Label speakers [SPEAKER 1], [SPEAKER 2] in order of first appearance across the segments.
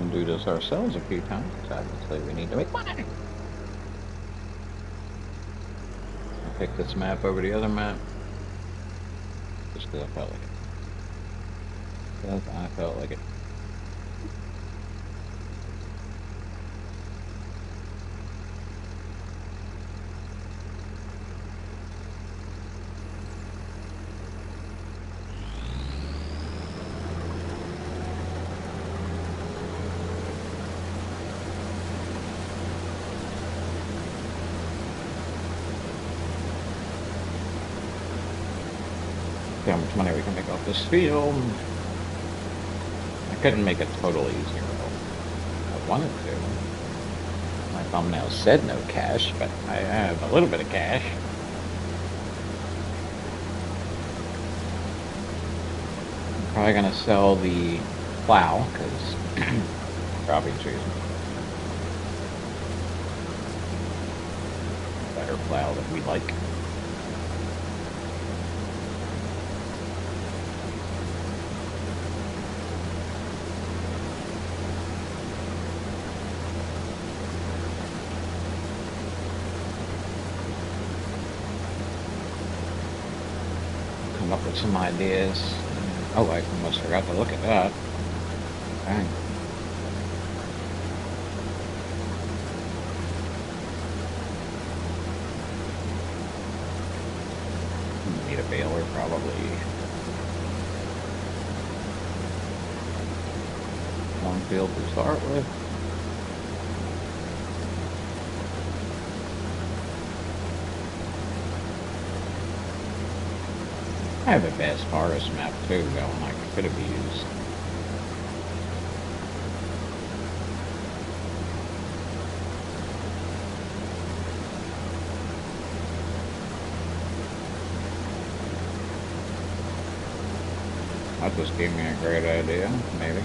[SPEAKER 1] and do this ourselves a few times. Obviously, we need to make money. I'll pick this map over the other map. Just because I felt like it. Because I felt like it. See how much money we can make off this field. I couldn't make it totally zero. I wanted to. My thumbnail said no cash, but I have a little bit of cash. I'm probably gonna sell the plow because for obvious reasons. Better plow that we like. Come up with some ideas. Oh, I almost forgot to look at that. Dang. Need a baler, probably. One field to start with. I have a best forest map too going, like it could have used. That just gave me a great idea, maybe.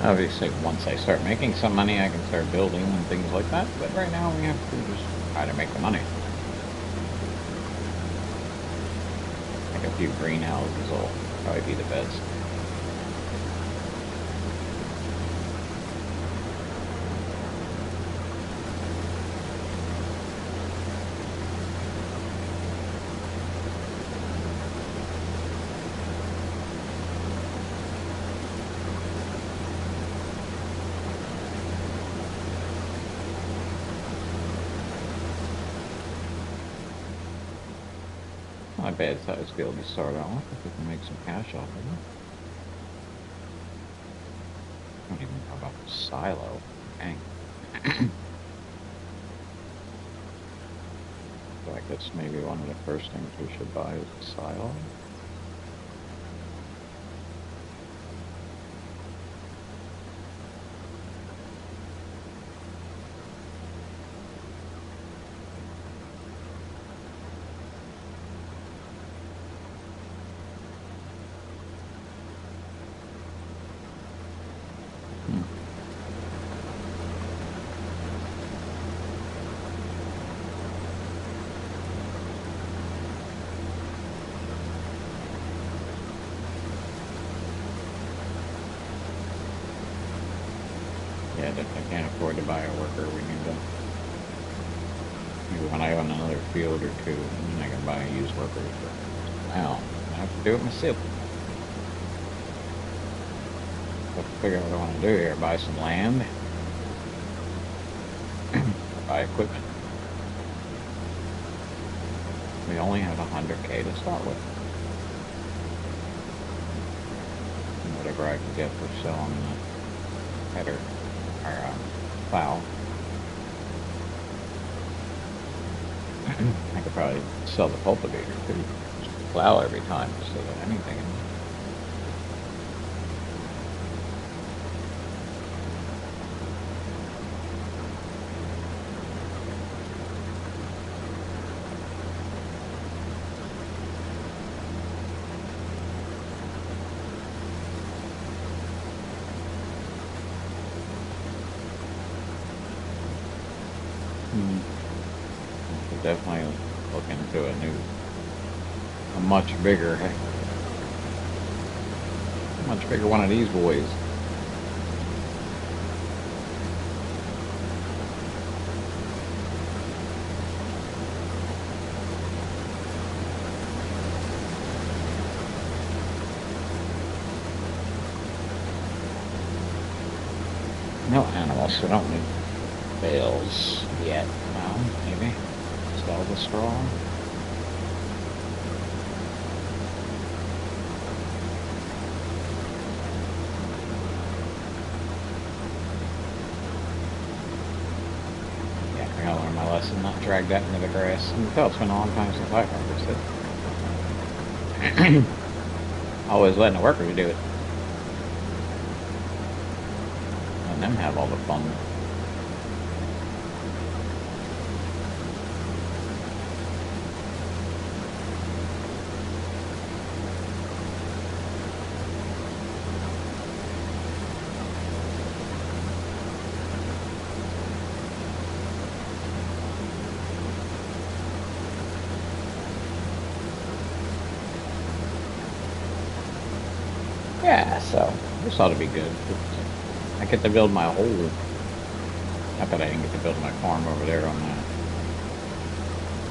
[SPEAKER 1] Obviously, once I start making some money, I can start building and things like that. But right now, we have to just try to make the money. Like a few greenhouses will probably be the best. Not a bad size field to start out with if we can make some cash off of it. I don't even know about the silo. Dang. I feel like that's maybe one of the first things we should buy is a silo. Yeah, definitely can't afford to buy a worker. We need to. Maybe when I own another field or two, then I can buy a used worker. But now, I have to do it myself. I have to figure out what I want to do here. Buy some land. Buy equipment. We only have 100K to start with. And whatever I can get for selling the header. Or plow. I could probably sell the cultivator too. Just plow every time instead of anything. Should definitely look into a much bigger one of these boys. No animals, so don't need bales yet. No, maybe. Sell the straw. Yeah, I gotta learn my lesson, not drag that into the grass. You can tell it's been a long time since I harvested. Always letting the workers do it. Letting them have all the fun. Yeah, so this ought to be good. I get to build my whole. Not that I didn't get to build my farm over there on that.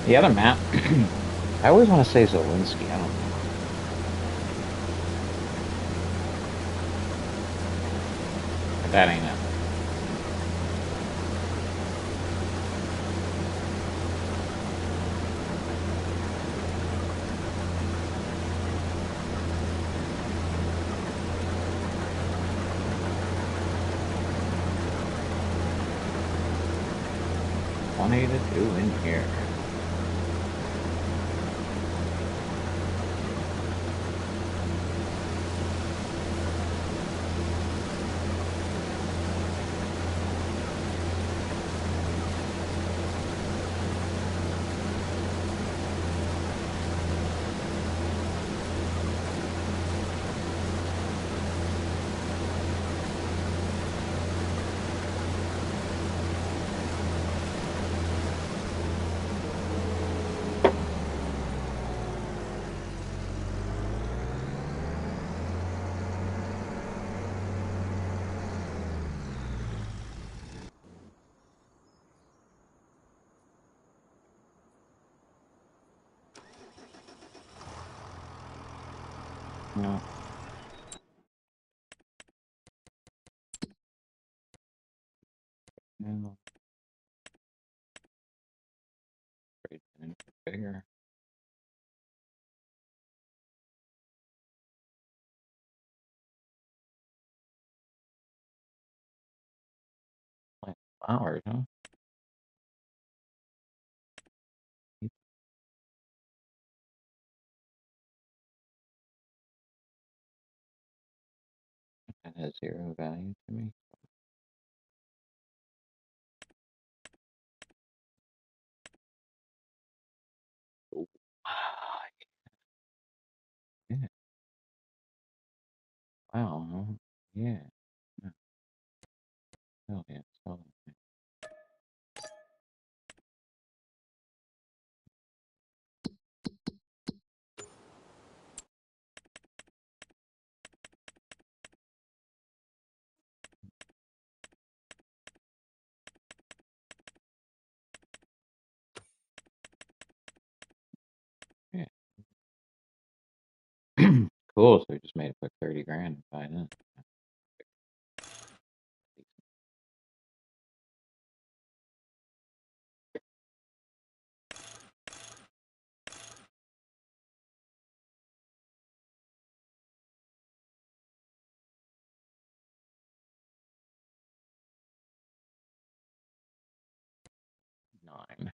[SPEAKER 1] The other map, I always want to say Zelensky. I don't know. But that ain't it. Plenty to do in here. No. No. Bigger. Like flowers, huh? That has zero value to me. Oh. Yeah. Wow. Huh? Yeah. Yeah. Hell yeah. Hell yeah. Yeah. Cool. So we just made a quick 30 grand by then. Nine.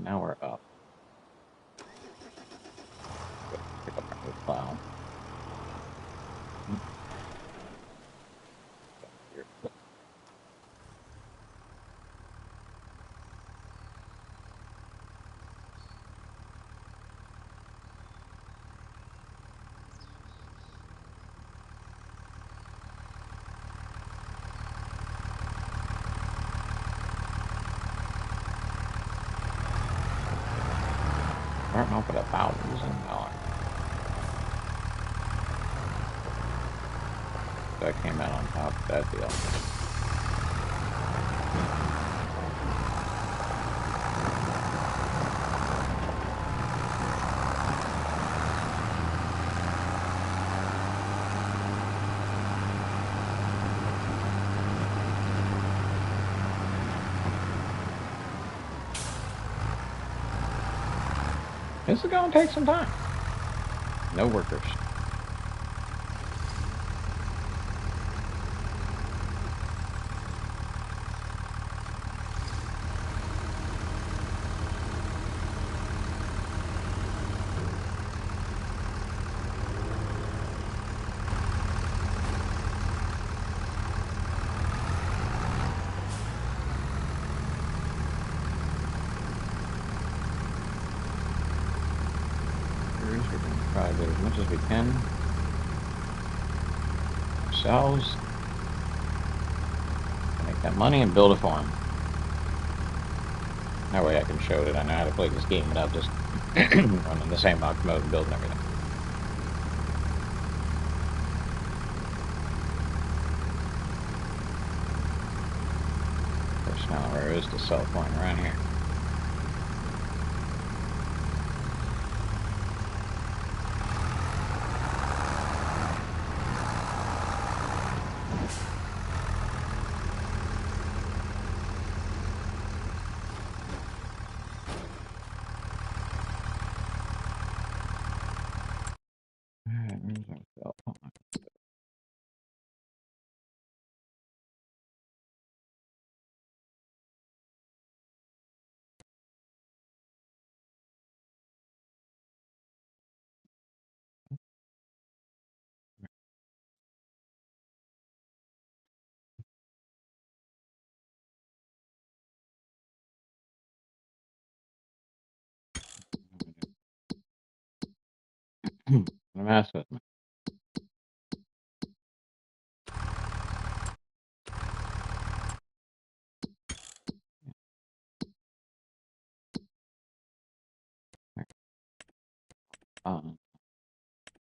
[SPEAKER 1] Now we're up. Pick up our new plow. Starting off with $1,000. That came out on top of that deal. This is going to take some time. No workers. We're going to try to do as much as we can ourselves. Make that money and build a farm. That way I can show that I know how to play this game without just running the sandbox mode and building everything. Of course, now where is the sell point around here? Mess with me.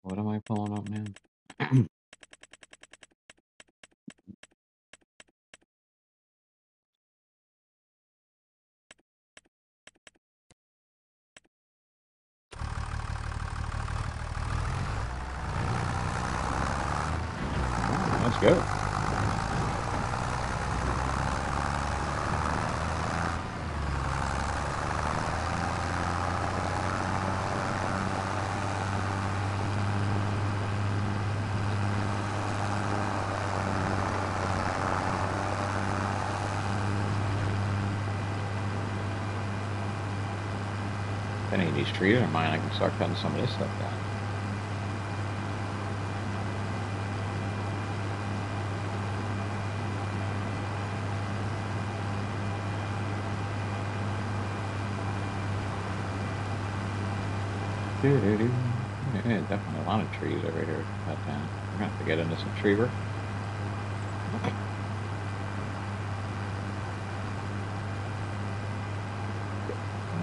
[SPEAKER 1] What am I pulling up now? Let's go. If any of these trees are mine, I can start cutting some of this stuff down. Yeah, definitely a lot of trees over here to cut down. We're gonna have to get into some tree work.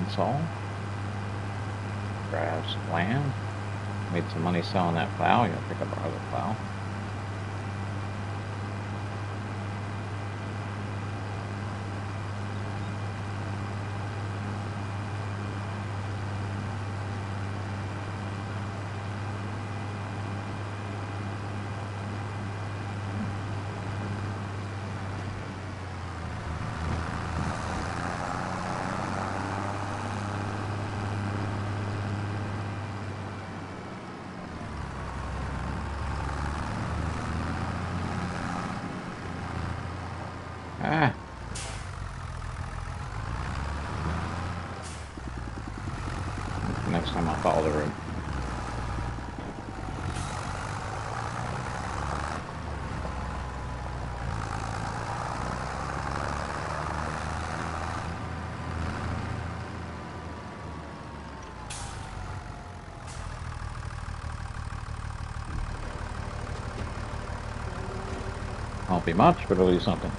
[SPEAKER 1] Install. Grab some land. Made some money selling that plow. You gotta pick up our other plow. Ah. Won't be much, but it'll be something.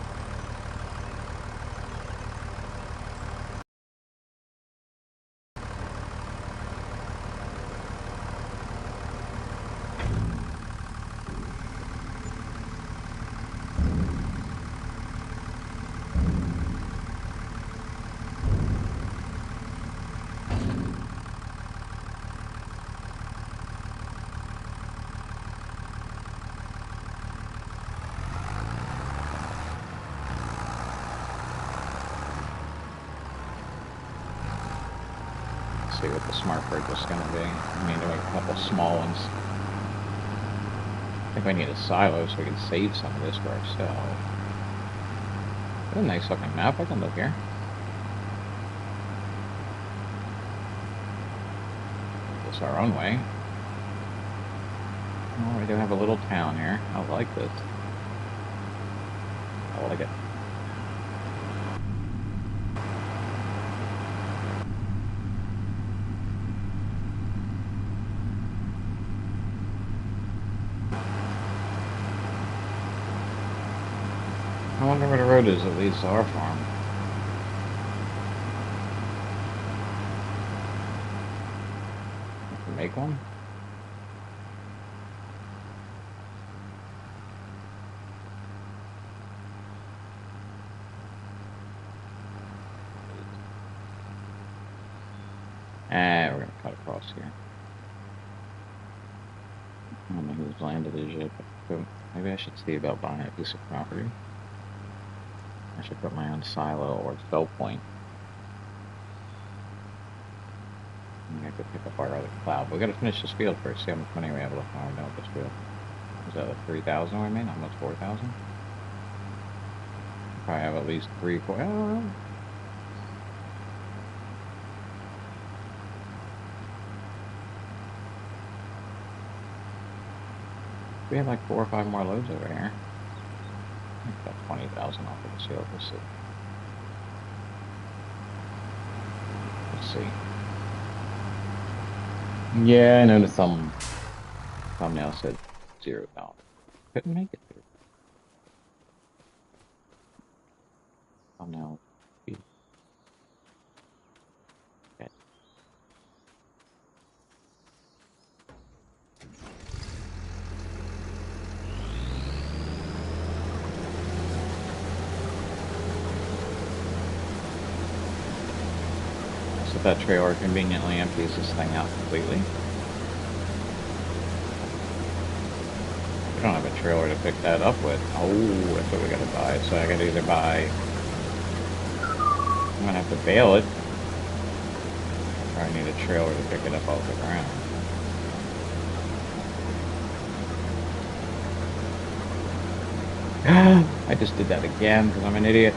[SPEAKER 1] See what the smart purchase is going to be. I need to make a couple small ones. I think we need a silo so we can save some of this for ourselves. What a nice looking map. I can live here. This our own way. Oh, we do have a little town here. I like this. I like it. I wonder where the road is that leads to our farm. I can make one. And we're gonna cut across here. I don't know whose land it is yet, but maybe I should see about buying a piece of property. I should put my own silo or sell point. I could pick up our other cloud. We gotta finish this field first, see how much money we have left when we're done with this field. Is that like 3,000 we made? Almost 4,000? Probably have at least 3, 4. Oh. We have like 4 or 5 more loads over here. I think about 20,000 off of this field. We'll see. Let's see. Yeah, I know the thumbnail said $0. Couldn't make it through. Thumbnail. Okay. So that trailer conveniently empties this thing out completely. We don't have a trailer to pick that up with. Oh, that's what we gotta buy. So I gotta either buy... I'm gonna have to bail it. Or I need a trailer to pick it up off the ground. I just did that again because I'm an idiot.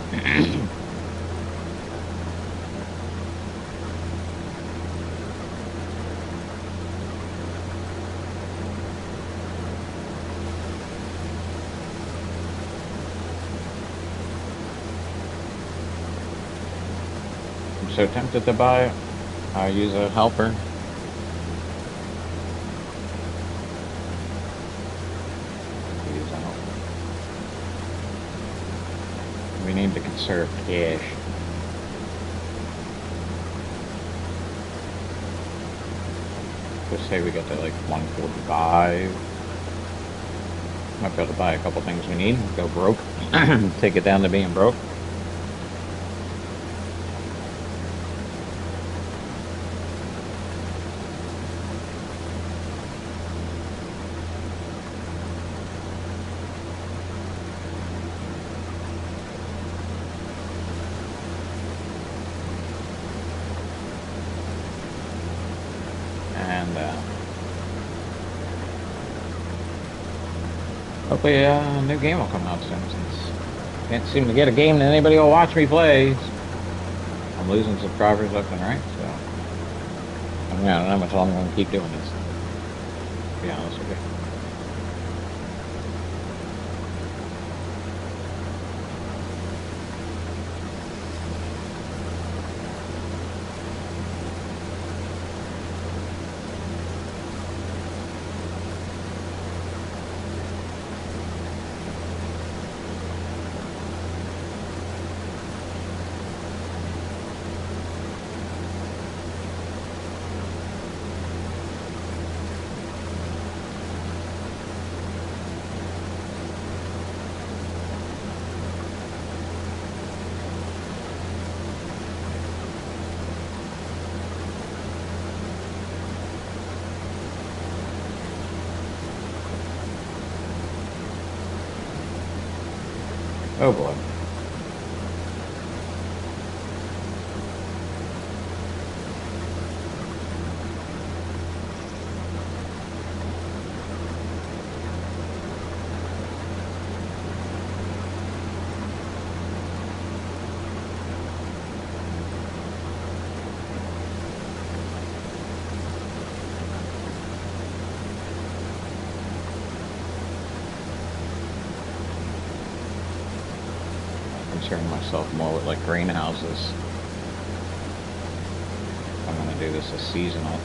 [SPEAKER 1] I'm so tempted to buy it. I'll use a helper. We need to conserve cash. Let's say we get to like 145. Might be able to buy a couple things we need. Go broke. Take it down to being broke. Hopefully a new game will come out soon, since I can't seem to get a game that anybody will watch me play. I'm losing subscribers left and right, so I don't know how much longer I'm going to keep doing this, to be honest with you. Oh boy. Concern myself more with like greenhouses. I'm gonna do this as seasonal.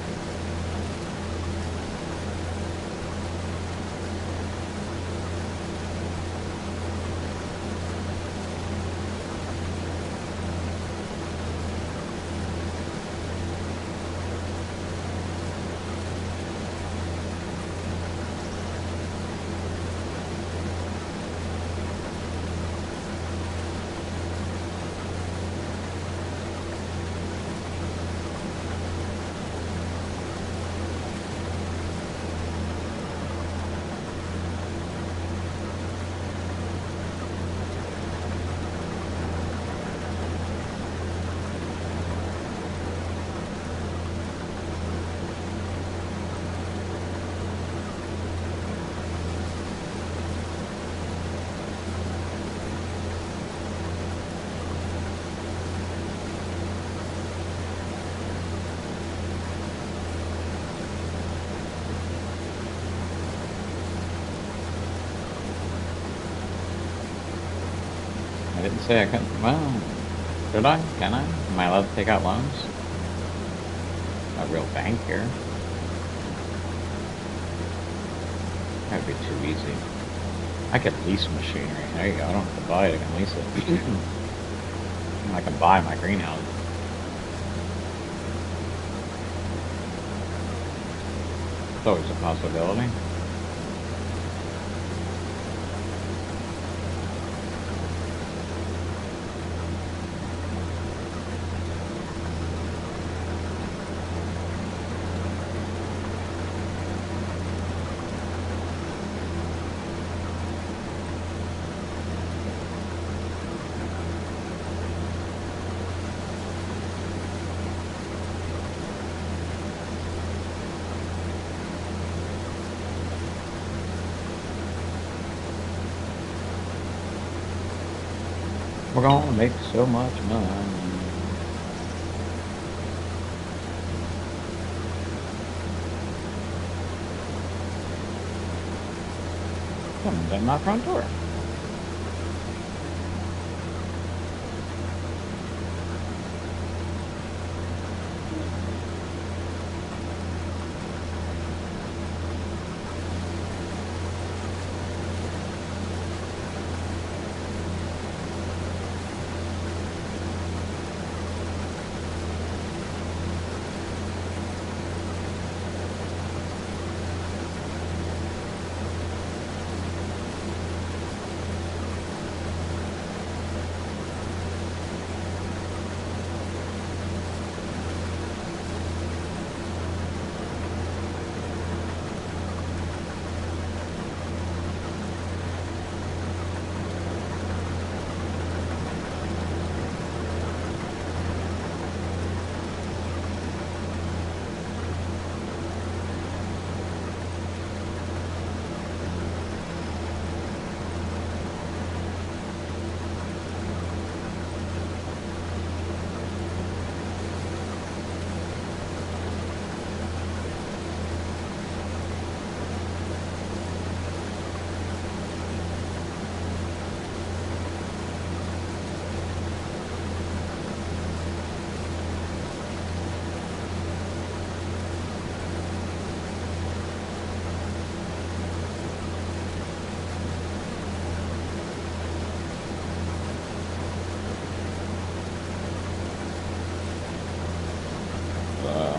[SPEAKER 1] I didn't say I couldn't. Well, should I? Can I? Am I allowed to take out loans? A real bank here. That'd be too easy. I could lease machinery. There you go. I don't have to buy it. I can lease it. I can buy my greenhouse. It's always a possibility. We're gonna make so much money. Someone's at my front door.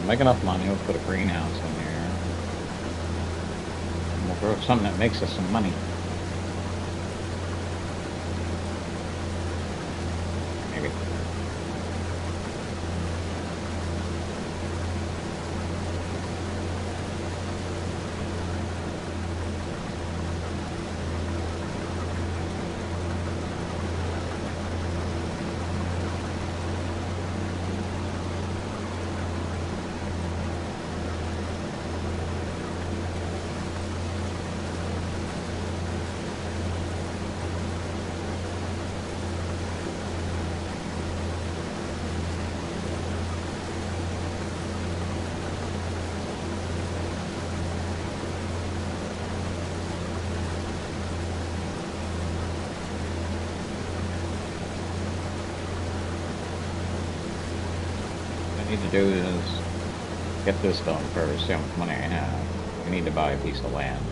[SPEAKER 1] Make enough money, we'll put a greenhouse in here. And we'll grow something that makes us some money. Maybe. I need to do is get this done first, see how much money I have. I need to buy a piece of land.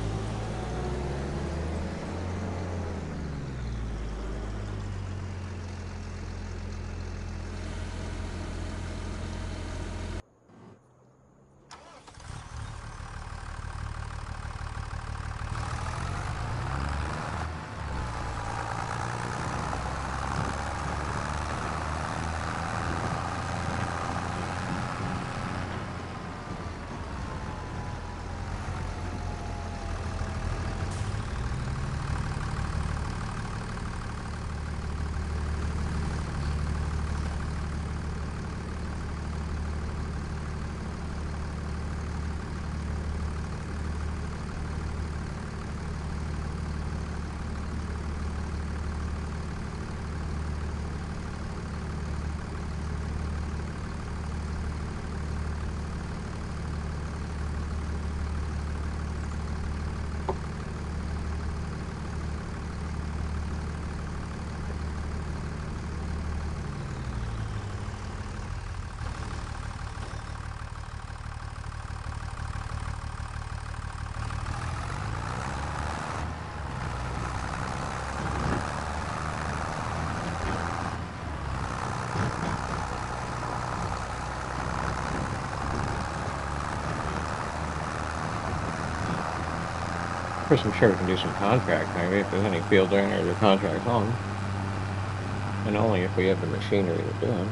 [SPEAKER 1] Of course, I'm sure we can do some contract, maybe, if there's any field owners or contract on. And only if we have the machinery to do it.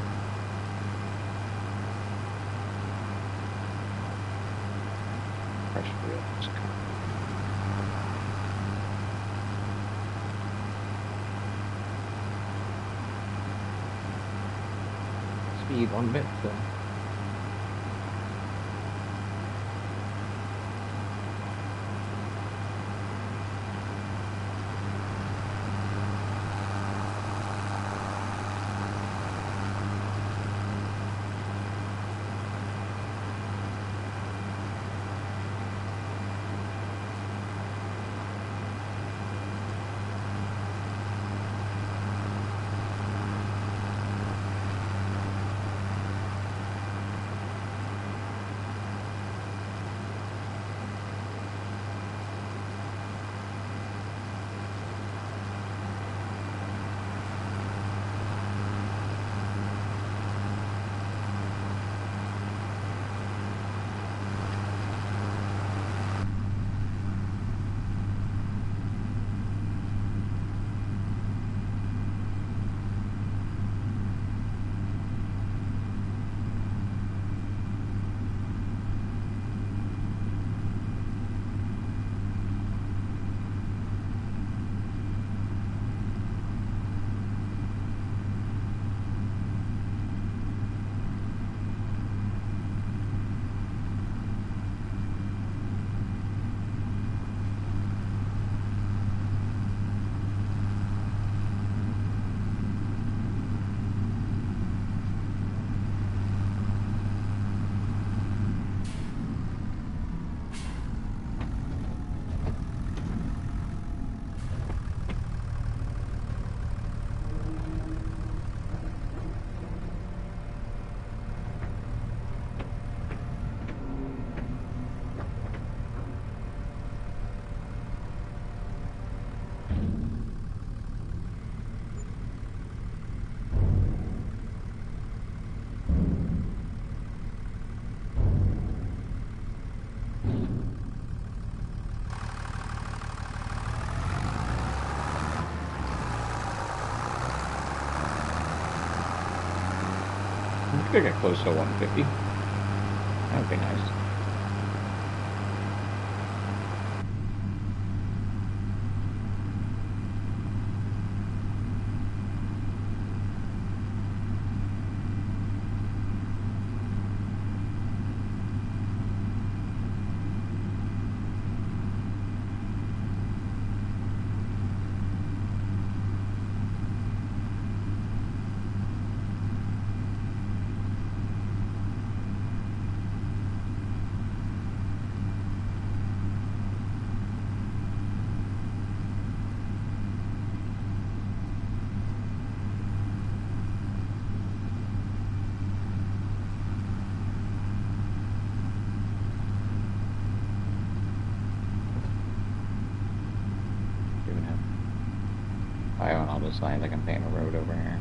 [SPEAKER 1] Fresh fields. Speed 1 bit, so. Could get close to 150. That would be nice. I will decide I can paint a road over here.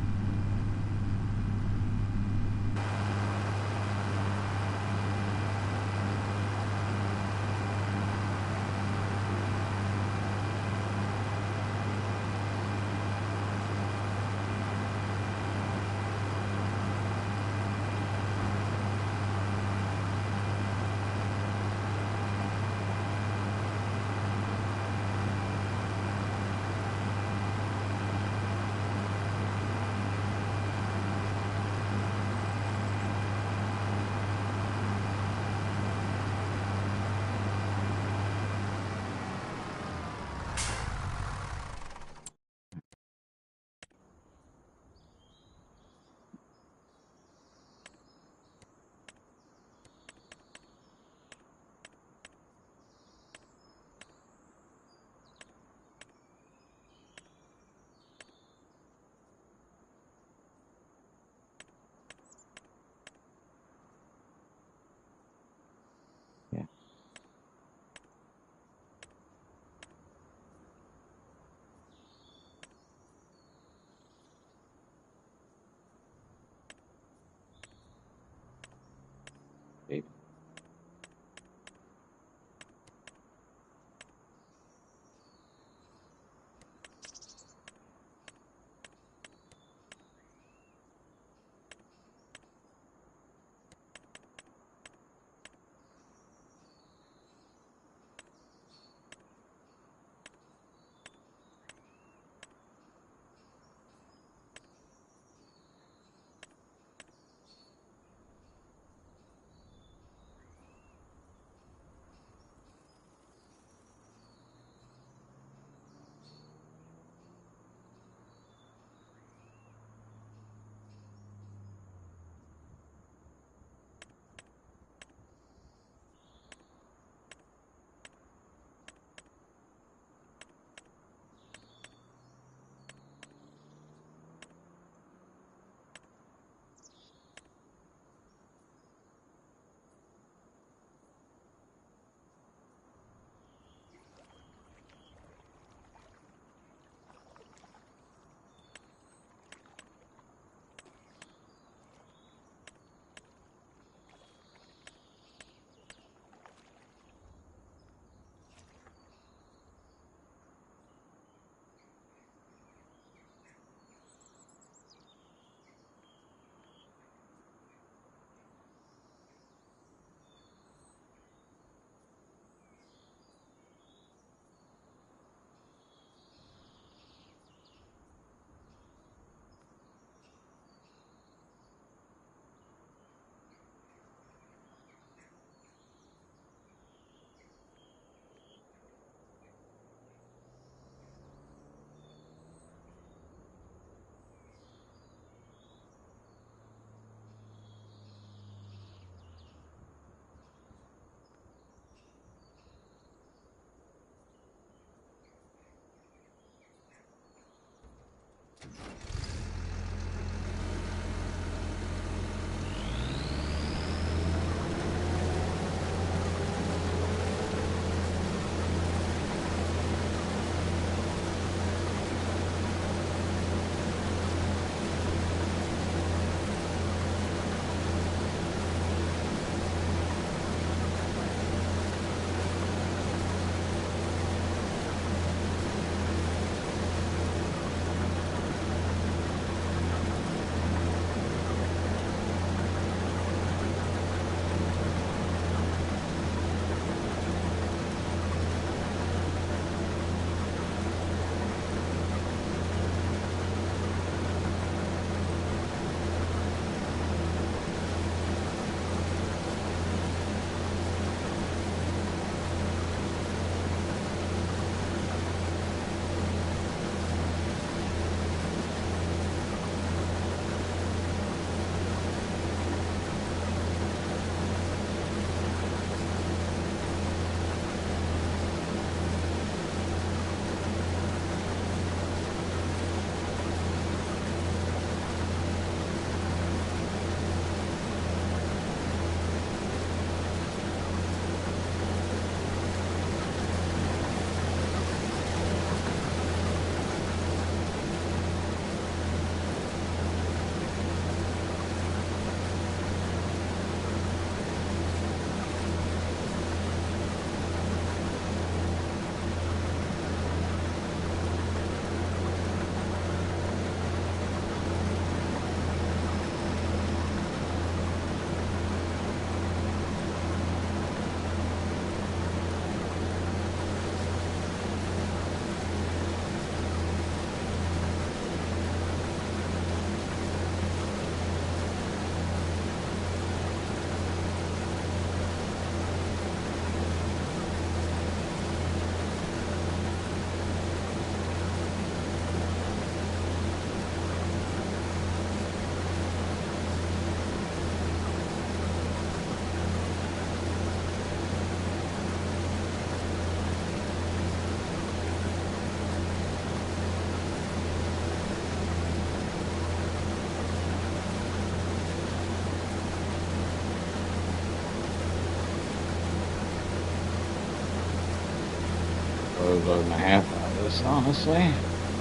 [SPEAKER 1] boatload and a half out of this, honestly.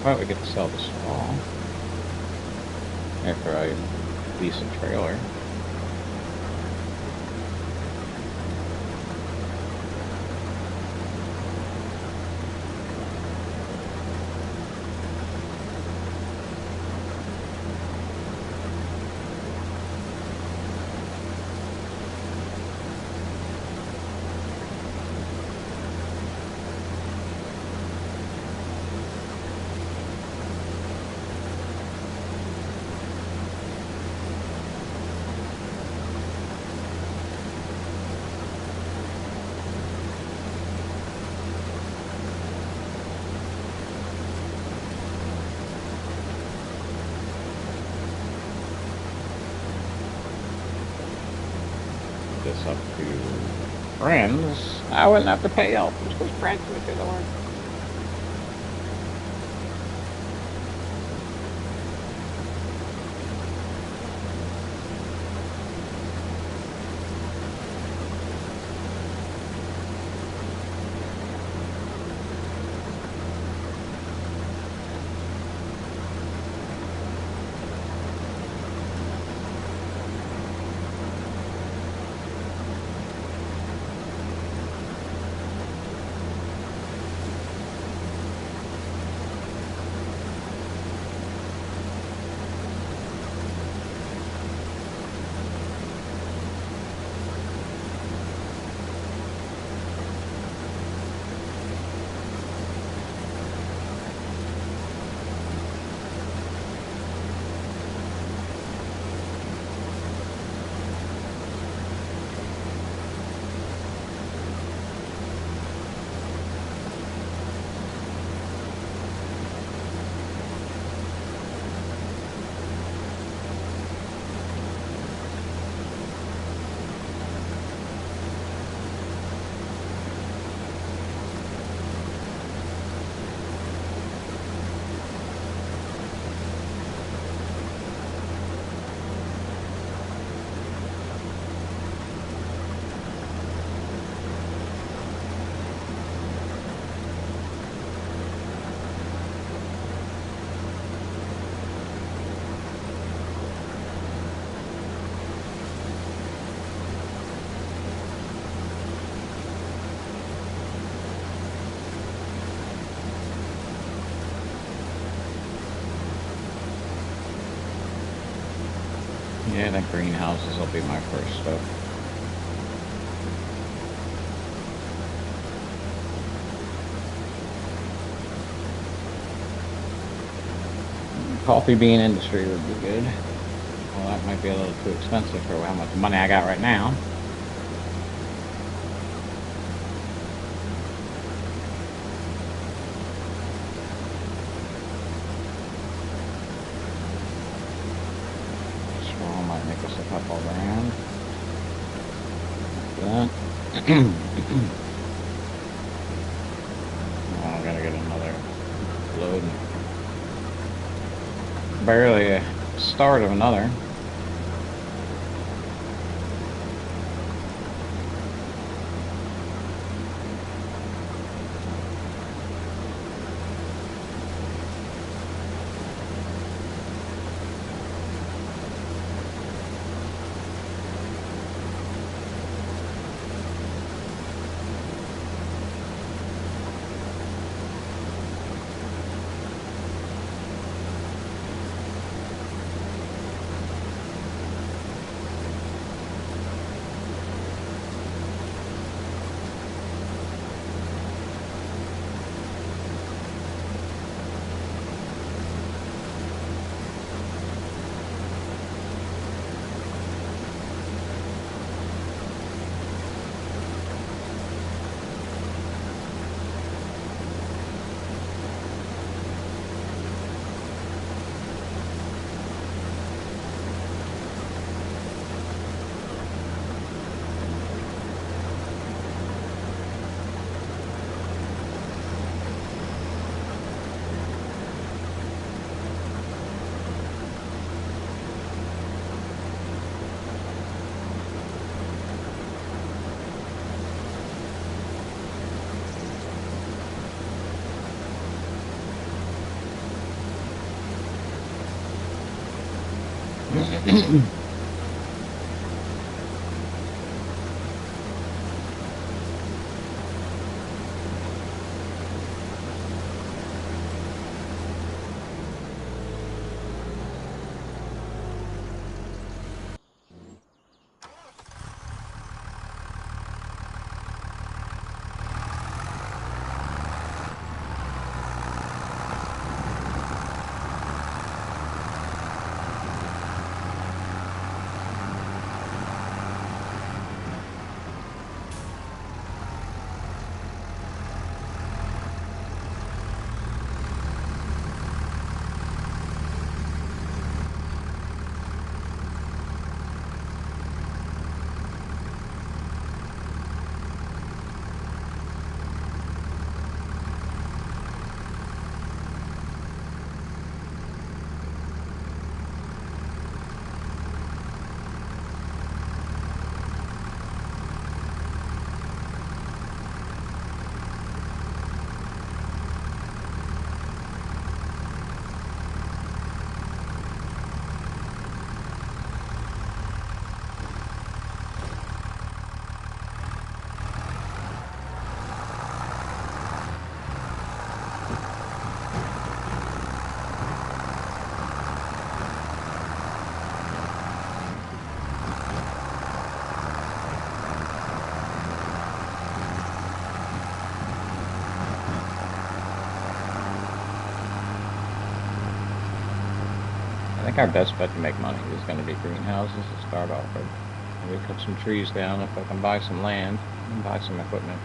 [SPEAKER 1] But we get to sell this fall after I lease a trailer. This up to friends. I wouldn't have to pay help because friends would do the work. Yeah, the greenhouses will be my first step. Coffee bean industry would be good. Well, that might be a little too expensive for how much money I got right now. Straw might make us a couple grand. Like that. Oh, I gotta get another load. Barely a start of another. I think our best bet to make money is going to be greenhouses to start off with. Maybe cut some trees down if I can buy some land and buy some equipment.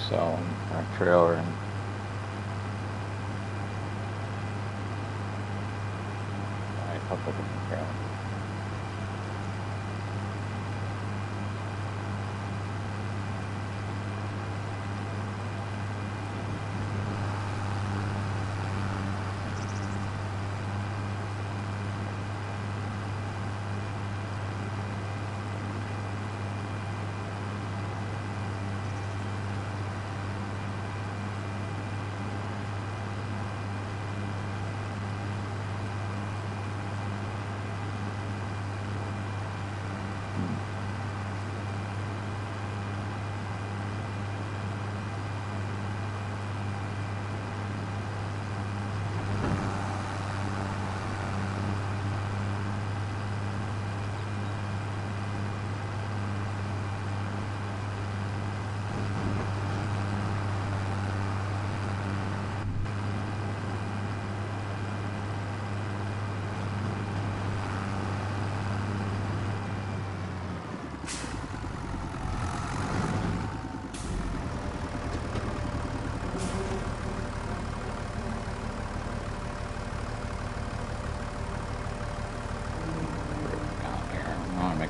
[SPEAKER 1] Sell our trailer and buy a couple different trailers.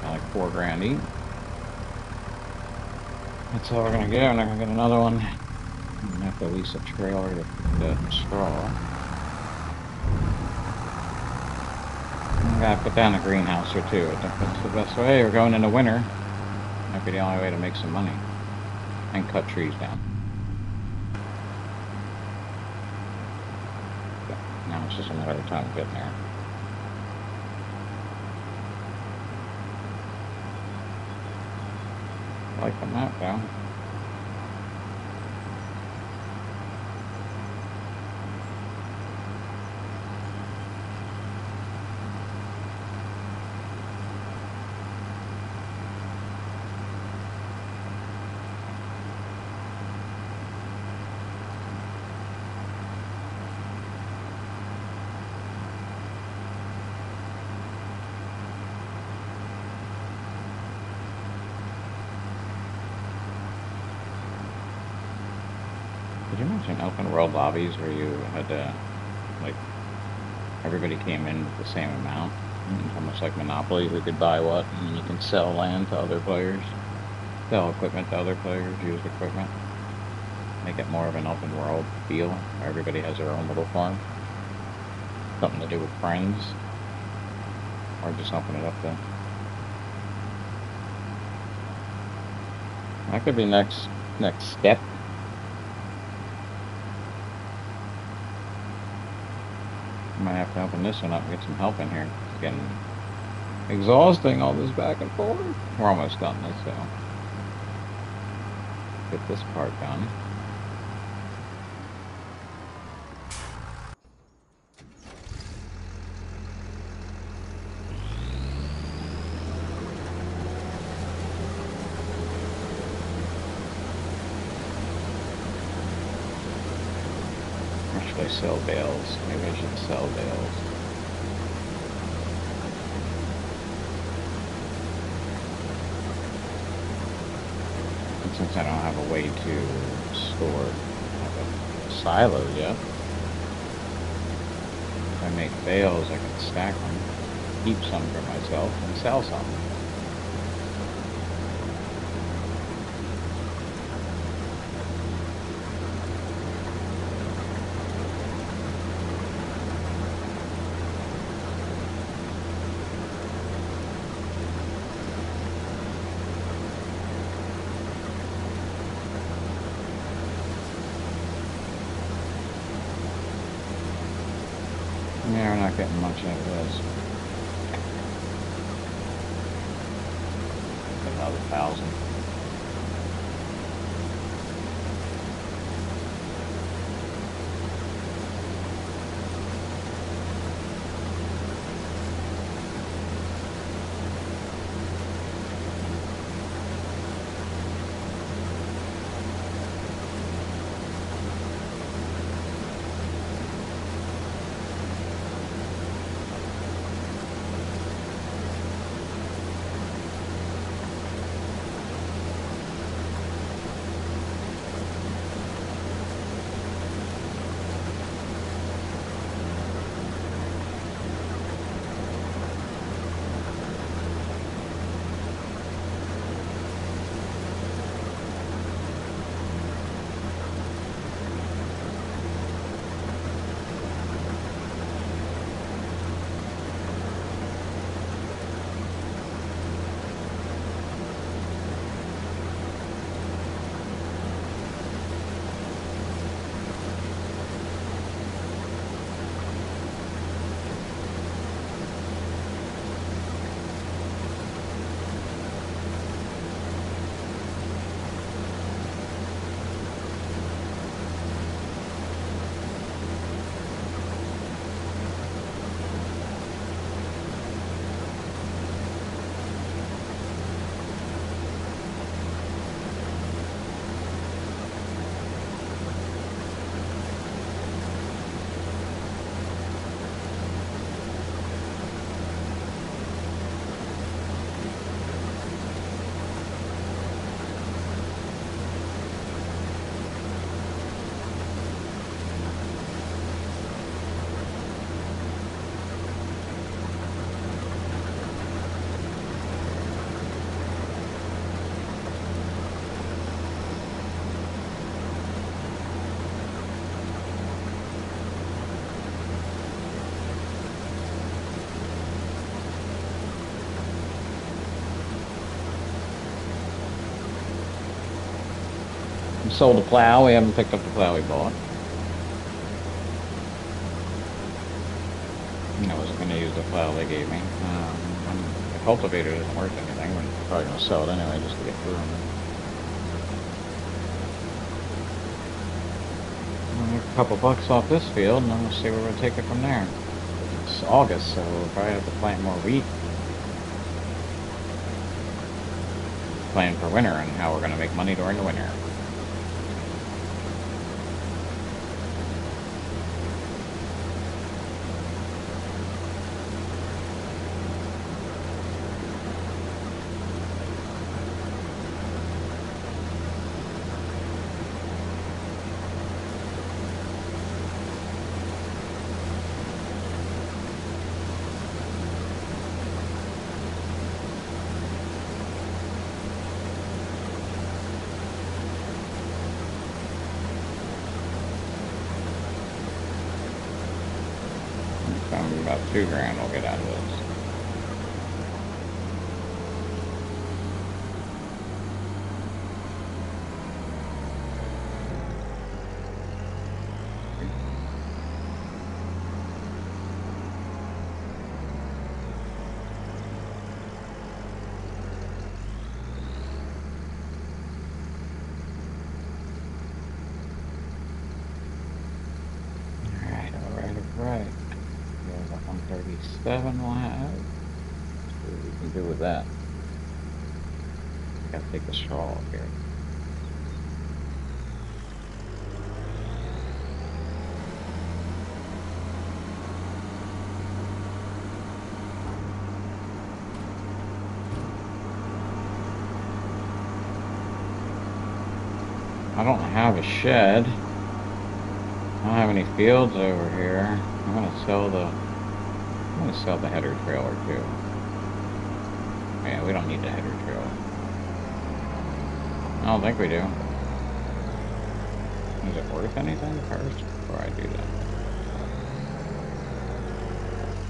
[SPEAKER 1] Like $4 each. That's all we're gonna get. We're not gonna get another one. I'm gonna have to lease a trailer to put straw. I gotta put down a greenhouse or two. I think that's the best way. We're going into winter. Might be the only way to make some money. And cut trees down. But now it's just a matter of time getting there. I like the map though. Did you mention open world lobbies where you had to, like, everybody came in with the same amount? It's almost like Monopoly, who could buy what, and you can sell land to other players, sell equipment to other players, use equipment. Make it more of an open world feel, where everybody has their own little farm. Something to do with friends. Or just open it up to... That could be next step. I might have to open this one up and get some help in here. It's getting exhausting, all this back and forth. We're almost done this, so get this part done. Or should I sell bales? Maybe I should sell bales. Since I don't have a way to store a silo yet, if I make bales, I can stack them, keep some for myself, and sell some. Yeah, we're not getting much out of this. Another 1,000. We sold the plow. We haven't picked up the plow we bought. I wasn't going to use the plow they gave me. The cultivator doesn't worth anything. We're probably going to sell it anyway just to get through them. We'll make a couple bucks off this field, and then we'll see where we'll take it from there. It's August, so we'll probably have to plant more wheat. Plan for winter and how we're going to make money during the winter. about $2,000 we'll get out of this. Right. There's a 137 we'll have. See what we can do with that. I gotta take the straw off here. I don't have a shed. I don't have any fields over here. I'm gonna sell the header trailer too. Yeah, we don't need the header trailer. I don't think we do. Is it worth anything first before I do that?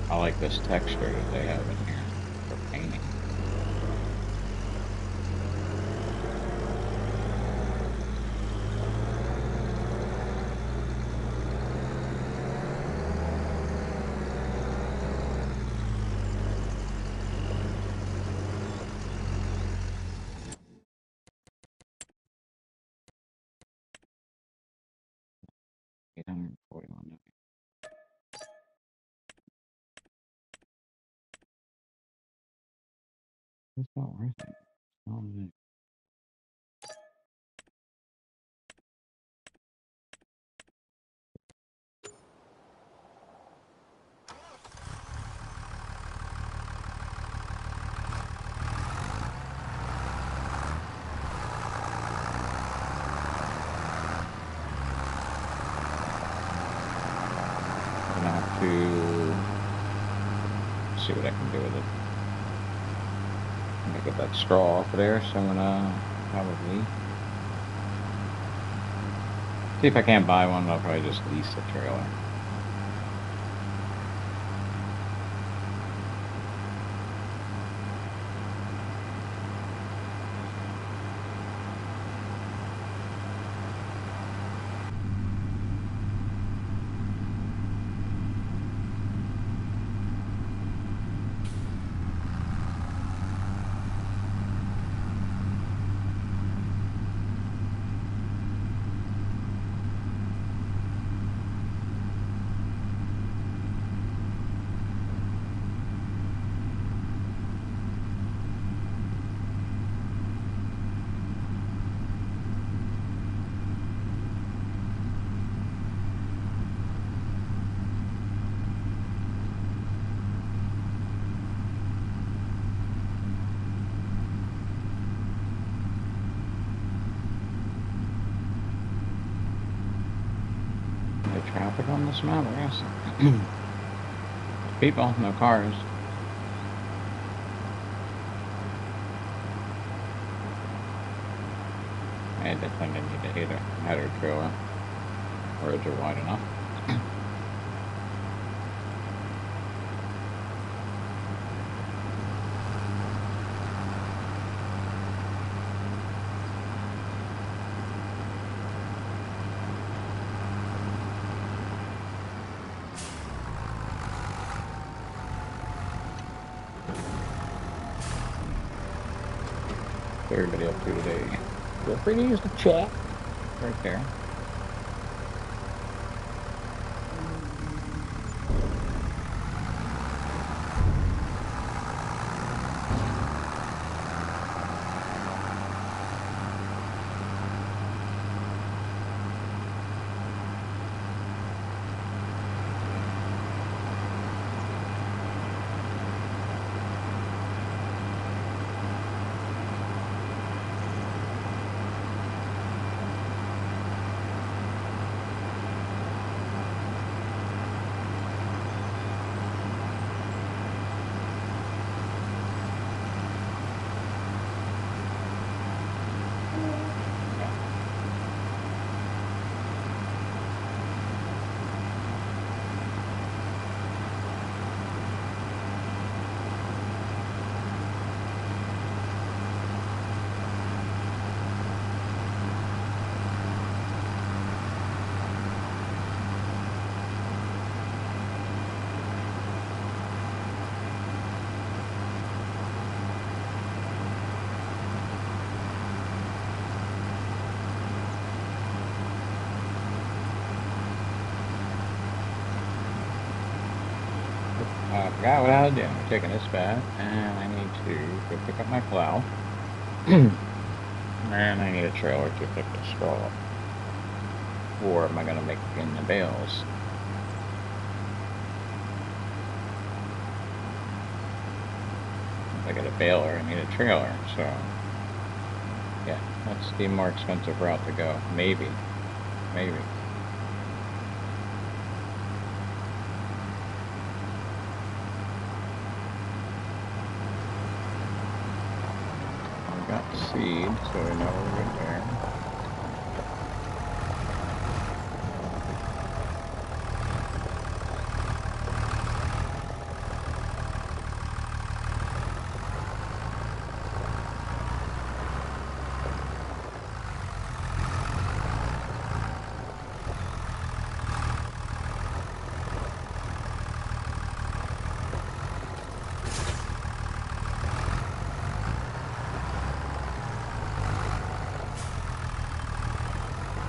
[SPEAKER 1] I like this texture that they have in here for painting. $841. It's not worth it. Not worth it. I'm gonna have to see what I can do with it. I'm gonna get that straw off of there, so I'm gonna probably see if I can't buy one. I'll probably just lease the trailer. Traffic on this map, I guess. People, no cars. I definitely need to hit a header trailer. Roads are wide enough. What's everybody up to today? Feel free to use the chat right there. I forgot what I was doing. I'm taking this back, and I need to go pick up my plow. And I need a trailer to pick the straw up. Or am I going to make it in the bales? If I get a baler, I need a trailer. So, yeah, that's the more expensive route to go. Maybe. Maybe. I got seed, so we know we're good there.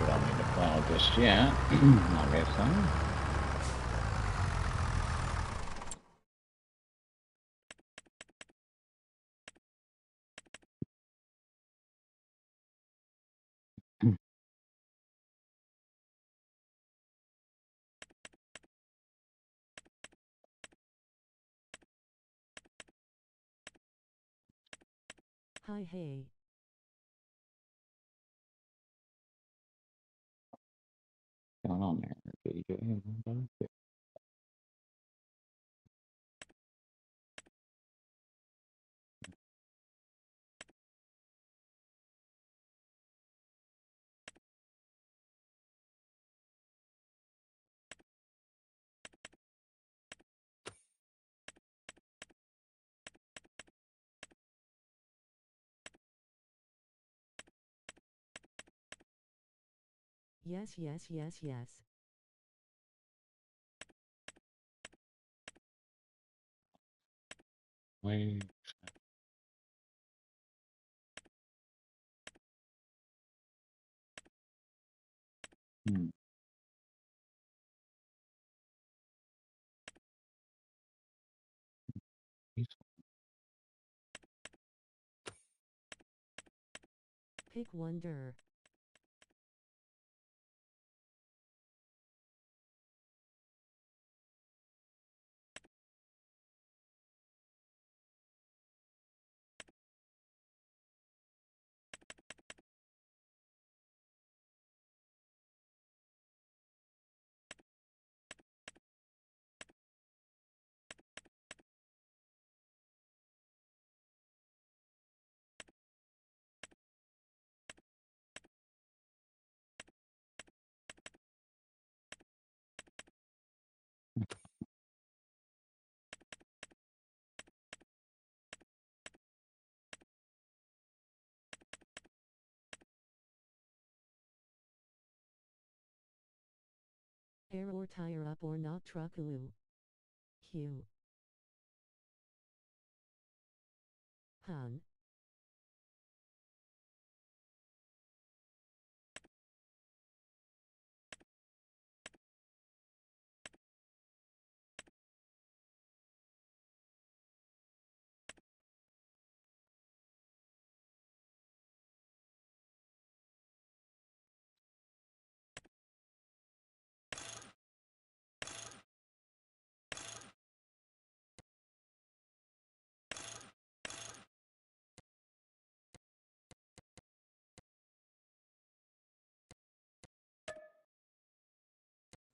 [SPEAKER 1] We don't need to plow just yet, obviously.
[SPEAKER 2] Hi, hey.
[SPEAKER 1] What's going on there, DJ?
[SPEAKER 2] Yes, yes, yes, yes.
[SPEAKER 1] Wait. Hmm.
[SPEAKER 2] Pick wonder. Air or tire up or not truck oo. Hugh. Hun.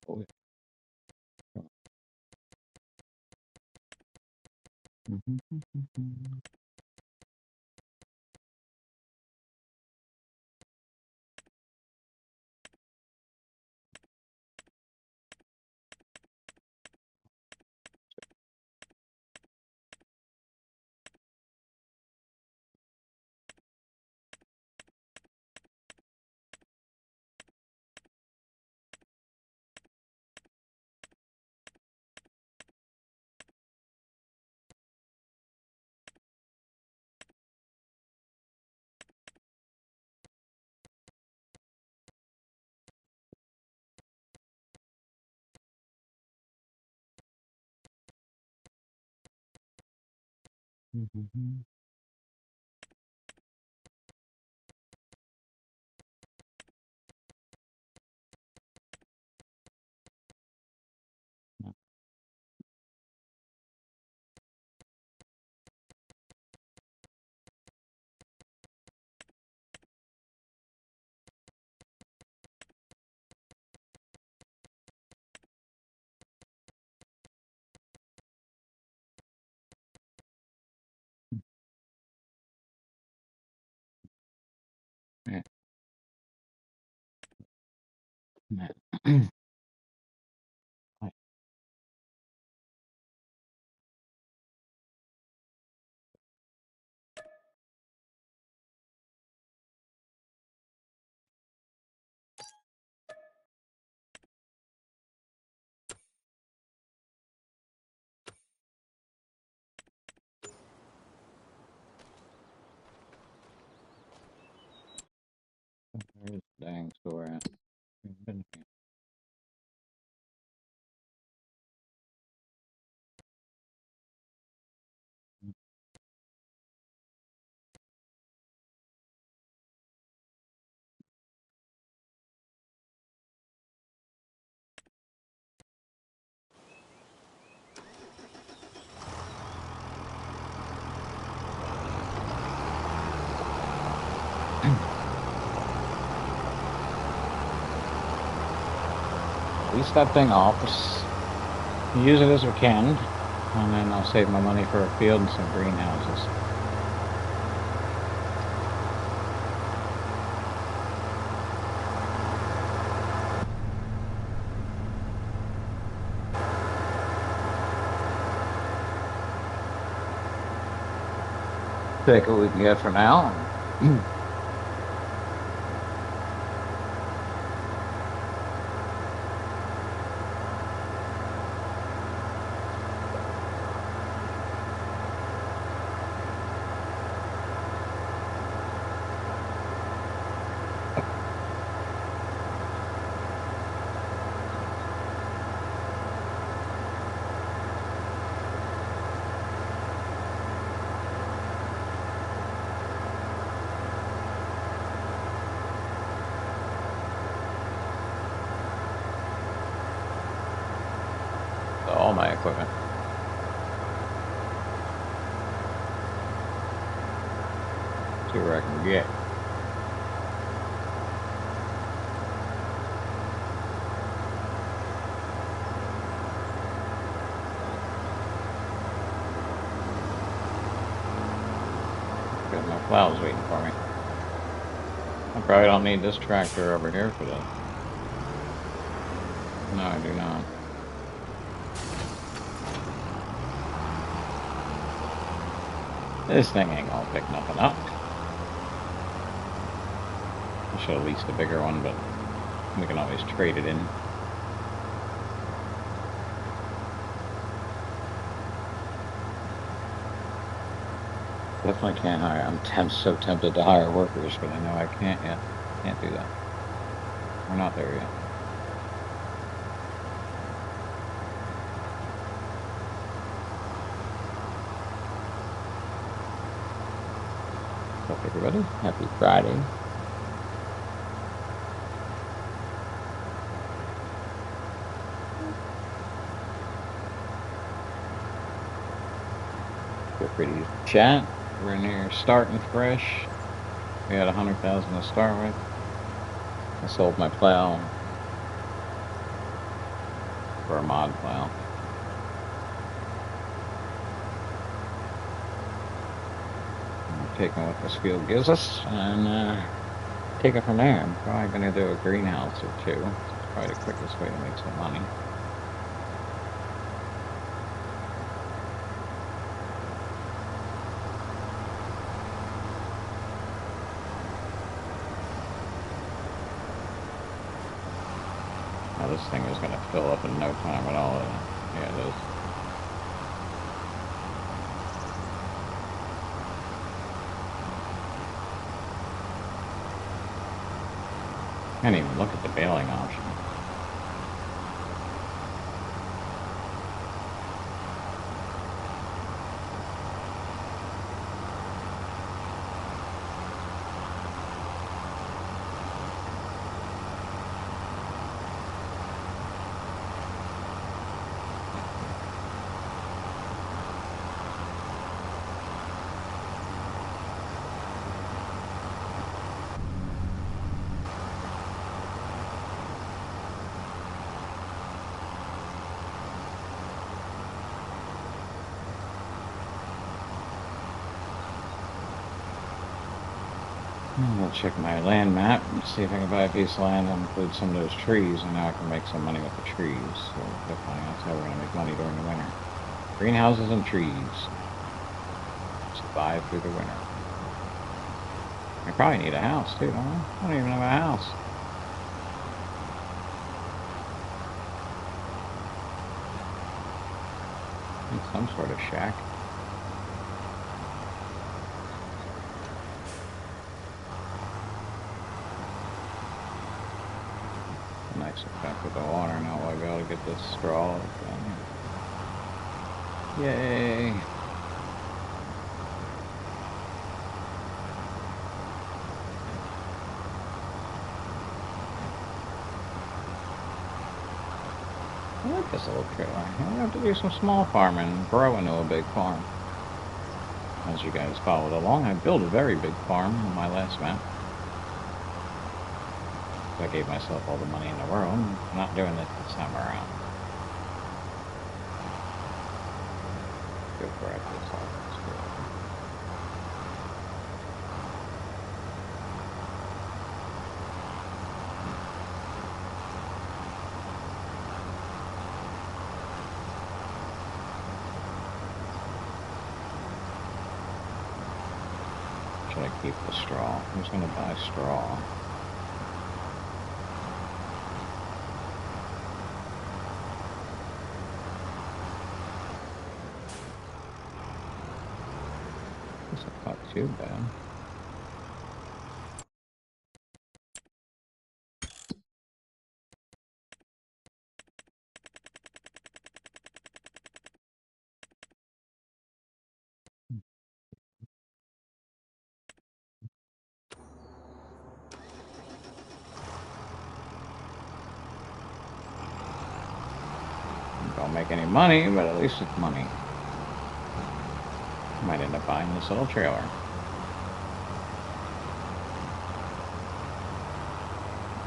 [SPEAKER 1] Oh, yeah. Mhm. Mhm. Yeah. Yeah. Where's the dang store at? We've been here. Lease that thing off. Use it as we can, and then I'll save my money for a field and some greenhouses. Take what we can get for now. All my equipment. See where I can get. Got my plows waiting for me. I probably don't need this tractor over here for this. No, I do not. This thing ain't gonna pick nothing up. I should have leased a bigger one, but we can always trade it in. Definitely can't hire. I'm so tempted to hire workers, but I know I can't yet. Can't do that. We're not there yet. What's up, everybody? Happy Friday. Feel free to use the chat. We're in here starting fresh. We had 100,000 to start with. I sold my plow for a mod plow. I'm taking what this field gives us and take it from there. I'm probably going to do a greenhouse or two. It's probably the quickest way to make some money. Now this thing is going to fill up in no time at all. Yeah, it is. Can't even look at the baling option. I'm gonna check my land map and see if I can buy a piece of land and include some of those trees. I know I can make some money with the trees. So definitely that's how we're gonna make money during the winter. Greenhouses and trees. Survive through the winter. I probably need a house too, don't I? I don't even have a house. Need some sort of shack. Nice effect with the water. Now I'll be able to get this straw down here. Yay! I like this little trailer. I have to do some small farming and grow into a big farm. As you guys followed along, I built a very big farm on my last map. I gave myself all the money in the world. I'm not doing it this time around. Go for it. Should I keep the straw? Who's going to buy straw? This is not too bad. Don't make any money, but at least it's money. Might end up buying this little trailer.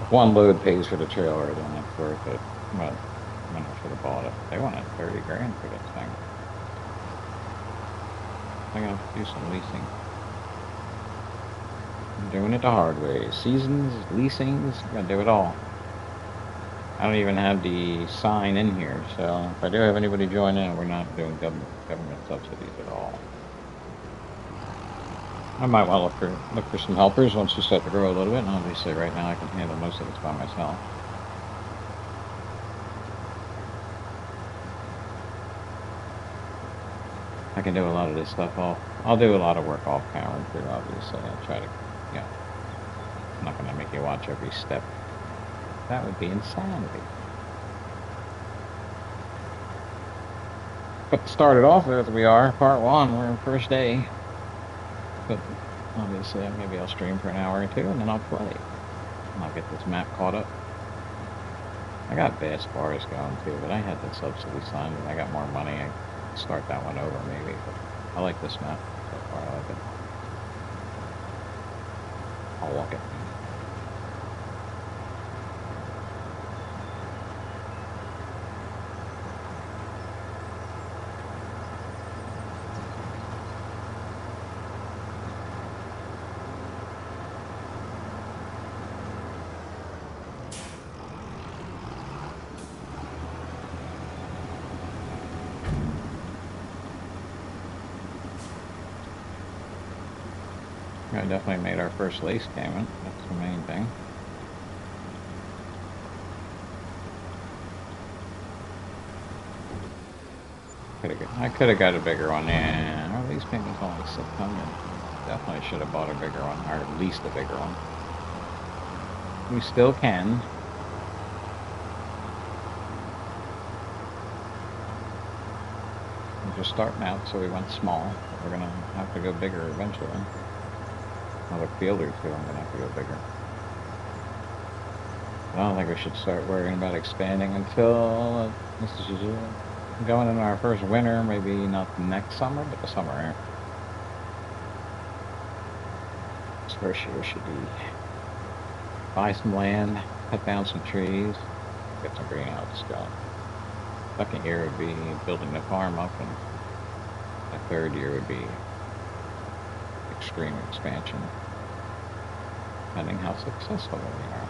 [SPEAKER 1] If one load pays for the trailer, then it's worth it. But I should have bought it. They wanted 30 grand for this thing. I'm gonna do some leasing. I'm doing it the hard way. Seasons, leasings, I'm gonna do it all. I don't even have the sign in here, so if I do have anybody join in, we're not doing government subsidies at all. I might want to look for some helpers once we start to grow a little bit, and obviously right now I can handle most of this by myself. I can do a lot of this stuff I'll do a lot of work off camera too, obviously. I'll try to, you know, I'm not going to make you watch every step. That would be insanity. But to start it off with, we are part one. We're in first day. But obviously, maybe I'll stream for an hour or two, and then I'll play. And I'll get this map caught up. I got vast bars going too, but I had the subsidy signed, and I got more money. I start that one over maybe. But I like this map so far. I like it. I'll walk it. I definitely made our first lease payment. That's the main thing. I could have got a bigger one. Yeah, our lease payment's only $600. Definitely should have bought a bigger one, or at least a bigger one. We still can. We're just starting out, so we went small. But we're gonna have to go bigger eventually. Another field or two, I'm gonna have to go bigger. I don't think we should start worrying about expanding until this is going into our first winter. Maybe not next summer, but the summer after. This first year should be buy some land, cut down some trees, get some greenhouses going. Second year would be building the farm up, and the third year would be extreme expansion. depending how successful we are.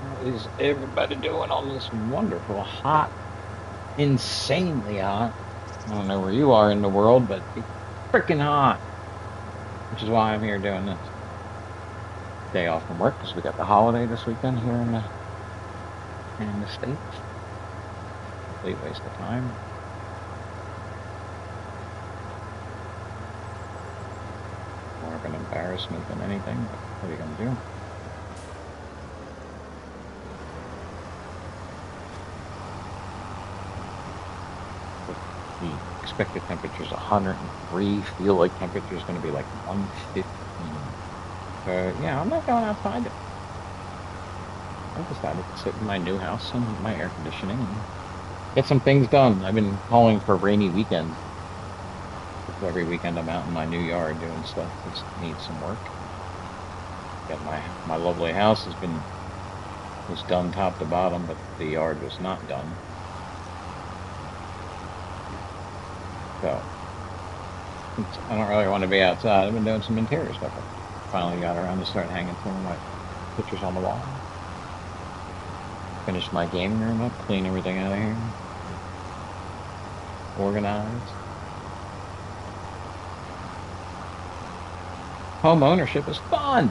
[SPEAKER 1] What is everybody doing on this wonderful, hot, insanely hot? I don't know where you are in the world, but it's freaking hot. Which is why I'm here doing this. Day off from work because we got the holiday this weekend here in the States. Complete waste of time. More of an embarrassment than anything, but what are you going to do? The expected temperature is 103. Feel like temperature is going to be like 115. Yeah, I'm not going outside. I decided to sit in my new house and my air conditioning and get some things done. I've been calling for rainy weekends. Every weekend I'm out in my new yard doing stuff that needs some work. Got my lovely house was done top to bottom, but the yard was not done. So I don't really want to be outside. I've been doing some interior stuff. I finally got around to start hanging some of my pictures on the wall. Finished my gaming room up, clean everything out of here. Organized. Home ownership is fun.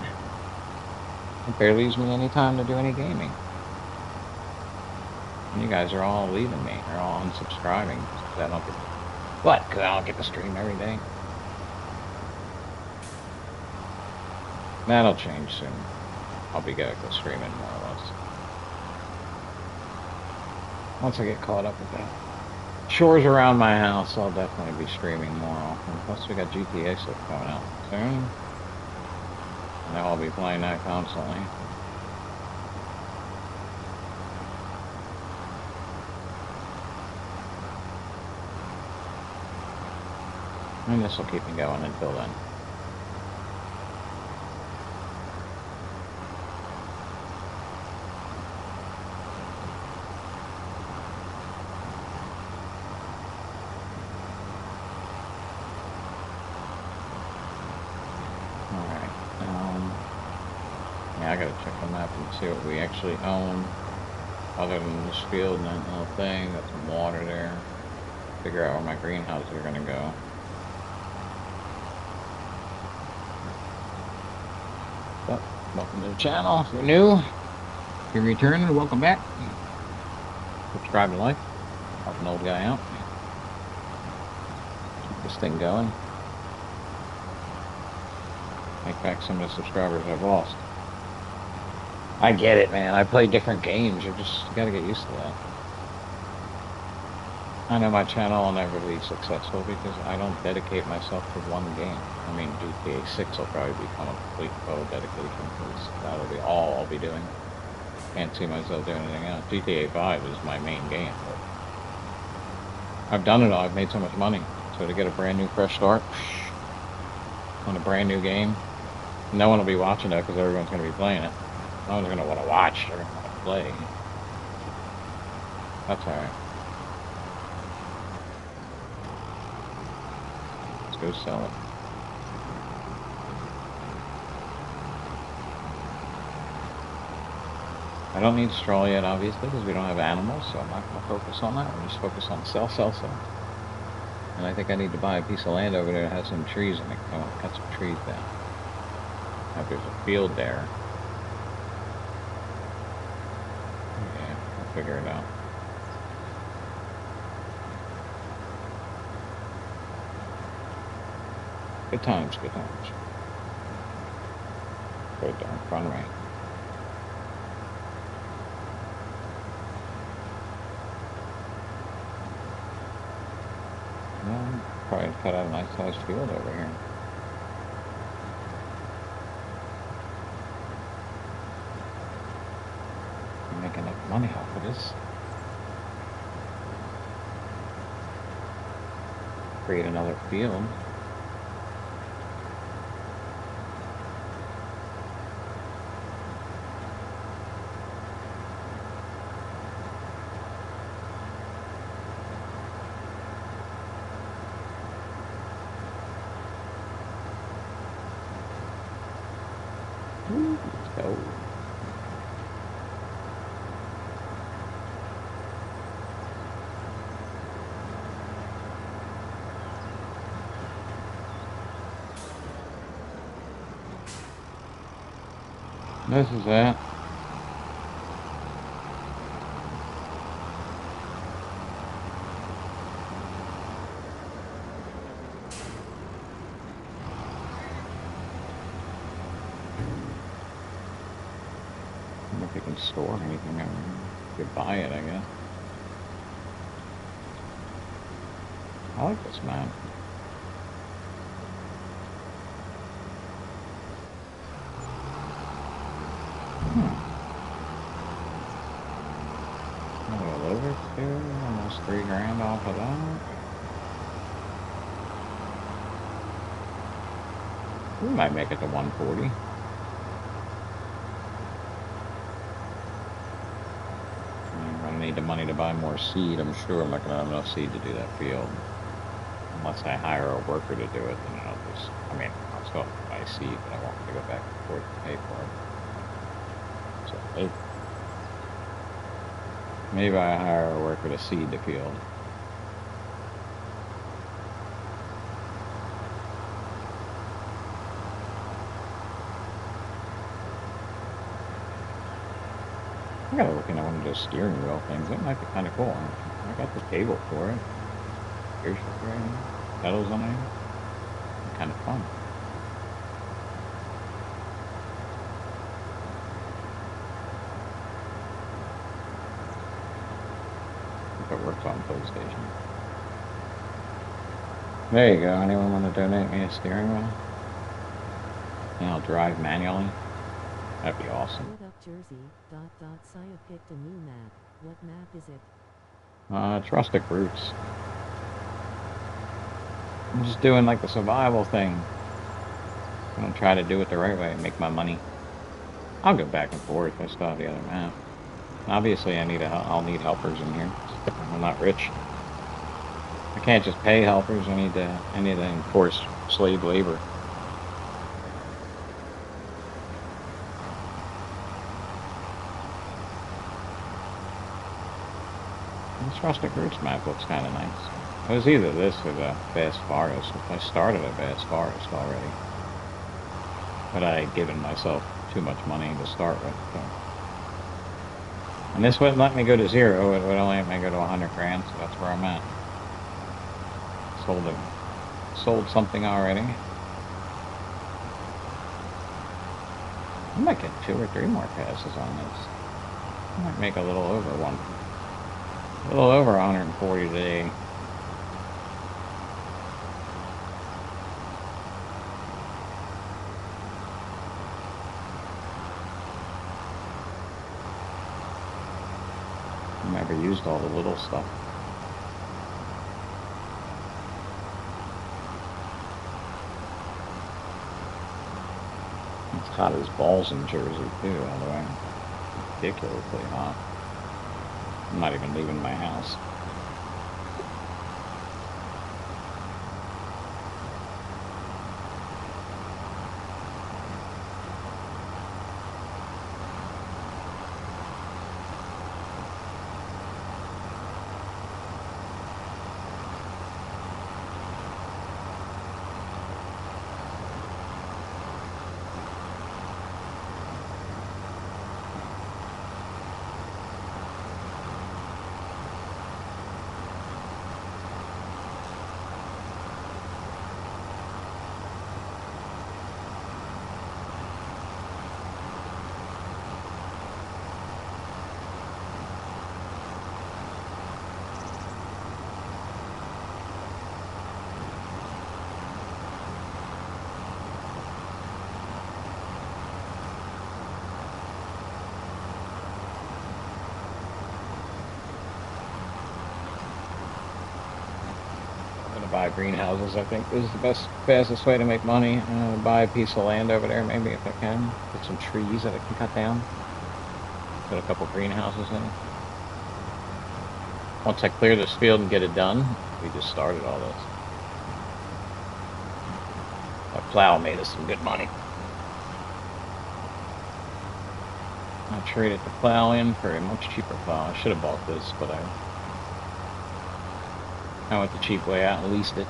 [SPEAKER 1] It barely leaves me any time to do any gaming. And you guys are all leaving me. You're all unsubscribing because I don't get what? Because I don't get to stream every day. That'll change soon. I'll be good at streaming more or less. Once I get caught up with that. Chores around my house, I'll definitely be streaming more often. Plus we got GTA stuff coming out soon. And I'll be playing that constantly. And this will keep me going until then. Alright. Yeah, I gotta check the map and see what we actually own. Other than this field and that little thing. Got some water there. Figure out where my greenhouses are gonna go. But welcome to the channel. If you're new, if you're returning, welcome back. Subscribe and like. Help an old guy out. Keep this thing going. Make back some of the subscribers I've lost. I get it, man. I play different games. You gotta get used to that. I know my channel will never be successful because I don't dedicate myself to one game. I mean, GTA 6 will probably become a complete total dedication because that'll be all I'll be doing. Can't see myself doing anything else. GTA 5 is my main game. But I've done it all. I've made so much money. So to get a brand new fresh start on a brand new game, no one will be watching it because everyone's going to be playing it. No one's going to want to watch. They're going to want to play. That's alright. Let's go sell it. I don't need straw yet, obviously, because we don't have animals, so I'm not going to focus on that. We'll just focus on sell. And I think I need to buy a piece of land over there that has some trees in it. I want to cut some trees down. Now, there's a field there. Yeah, I'll figure it out. Good times, good times. Good darn fun rain. Well, probably cut out a nice sized field over here. I'm making enough money off of this. Create another field. go. This is it. I don't know if you can store anything over here. You could buy it, I guess. I like this map. A little bit too, almost $3,000 off of that. We might make it to 140. I'm gonna need the money to buy more seed. I'm sure I'm not gonna have enough seed to do that field. Unless I hire a worker to do it, then I'll just, I mean, I'll still have to buy seed, but I won't have to go back and forth to pay for it. So maybe I hire a worker to seed the field. I gotta look into one of those steering wheel things. That might be kind of cool. I got the cable for it. Here's the thing. Pedals on it. Kind of fun. If it works on PlayStation. There you go. Anyone want to donate me a steering wheel? And I'll drive manually. That'd be awesome.
[SPEAKER 2] What up, Jersey? Saya picked a new map. What map is it?
[SPEAKER 1] It's Rustic Roots. I'm just doing like the survival thing. I'm gonna try to do it the right way and make my money. I'll go back and forth. I still have the other map. Obviously, I'll need helpers in here. I'm not rich. I can't just pay helpers. I need to enforce slave labor. This Rustic Roots map looks kind of nice. It was either this or the Vast Forest. I started a Vast Forest already. But I had given myself too much money to start with. So. And this wouldn't let me go to 0. It would only let me go to 100 grand, so that's where I'm at. Sold something already. I might get 2 or 3 more passes on this. I might make a little over 140 today. I never used all the little stuff. It's hot as balls in Jersey too, all the way. Ridiculously hot. I'm not even leaving my house. Buy greenhouses. I think is the fastest way to make money. Buy a piece of land over there, maybe if I can. Get some trees that I can cut down. Put a couple greenhouses in. Once I clear this field and get it done, we just started all this. That plow made us some good money. traded the plow in for a much cheaper plow. I should have bought this, but I went the cheap way out and leased it.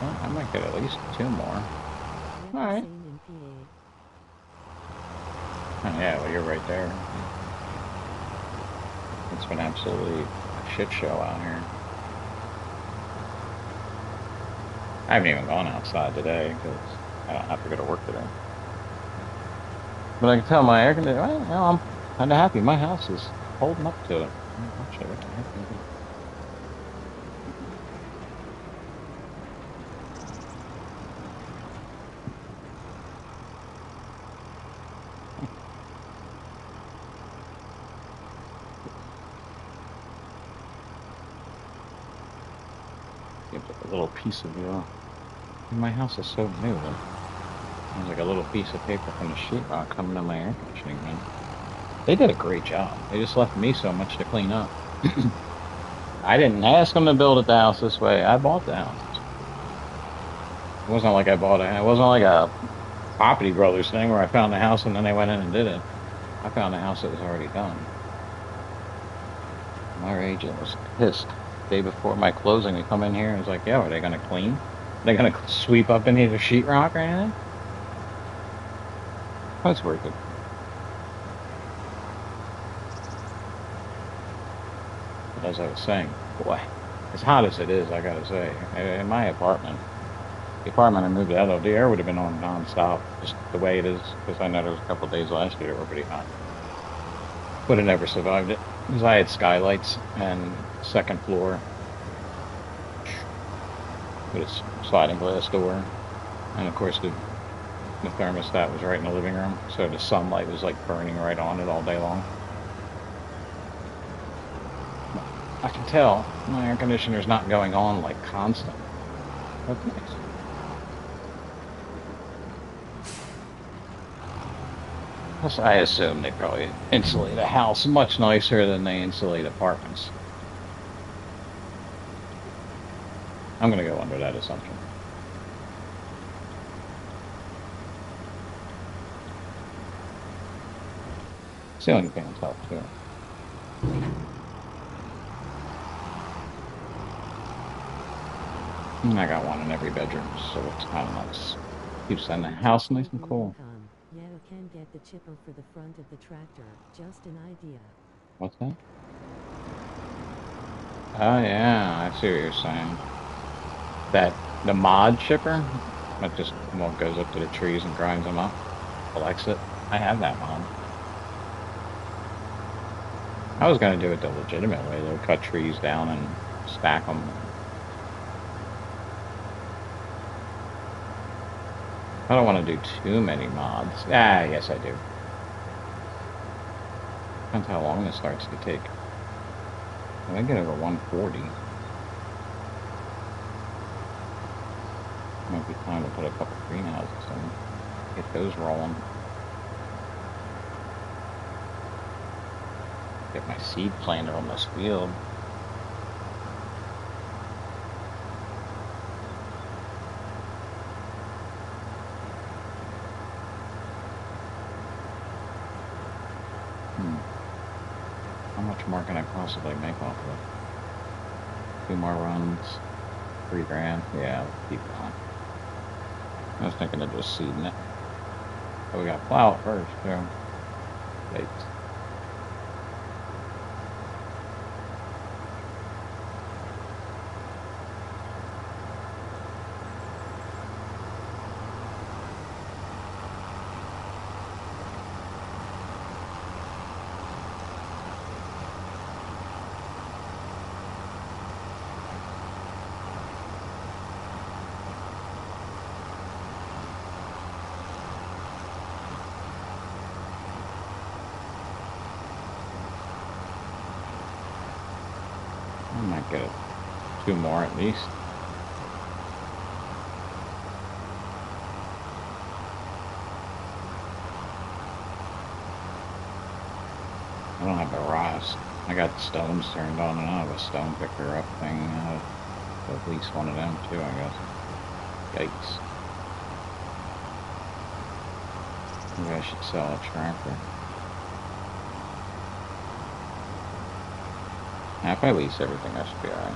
[SPEAKER 1] Well, I might get at least 2 more. Alright. Oh, yeah, well, you're right there. It's been absolutely a shit show out here. I haven't even gone outside today because I don't have to go to work today. But I can tell my air conditioner, well, you know, I'm kind of happy. My house is holding up to it. Actually, what the heck is it? Gives like a little piece of you. My house is so new. There's like a little piece of paper from the sheetrock coming to my air conditioning unit. They did a great job. They just left me so much to clean up. I didn't ask them to build the house this way. I bought the house. It wasn't like I bought it. It wasn't like a Property Brothers thing where I found the house and then they went in and did it. I found a house that was already done. My agent was pissed. The day before my closing, we come in here and was like, "Yeah, are they going to clean? Are they going to sweep up any of the sheetrock or anything?" That's worth it. But as I was saying, boy, as hot as it is, I gotta say, in my apartment, the apartment I moved out of, the air would have been on nonstop, just the way it is, because I know there was a couple of days last year that were pretty hot. Would have never survived it, because I had skylights and second floor with a sliding glass door, and of course the thermostat was right in the living room, so the sunlight was like burning right on it all day long. I can tell my air conditioner's not going on like constant. That's nice. Plus, I assume they probably insulate a house much nicer than they insulate apartments. I'm gonna go under that assumption. Ceiling fans help too. And I got one in every bedroom, so it's kind of nice. Keeps the house nice and cool.
[SPEAKER 2] Yeah, I can get the chipper for the front of the tractor. Just an idea.
[SPEAKER 1] What's that? Oh yeah, I see what you're saying. That the mod chipper that just goes up to the trees and grinds them up, collects it. I have that mod. I was gonna do it the legitimate way, though, cut trees down and stack them. I don't want to do too many mods. Ah, yes, I do. Depends how long this starts to take. I think get over 140. Might be time to put a couple greenhouses in. Get those rolling. Get my seed planted on this field. How much more can I possibly make off of it? 2 more runs, 3 grand. Yeah, let's keep going. I was thinking of just seeding it. But we gotta plow it first, too. Wait. I might get 2 more at least. I don't have the rocks. I got stones turned on and I have a stone picker up thing. At least one of them too, I guess. Yikes. Maybe I should sell a tractor. Now, if I lease everything, I should be alright.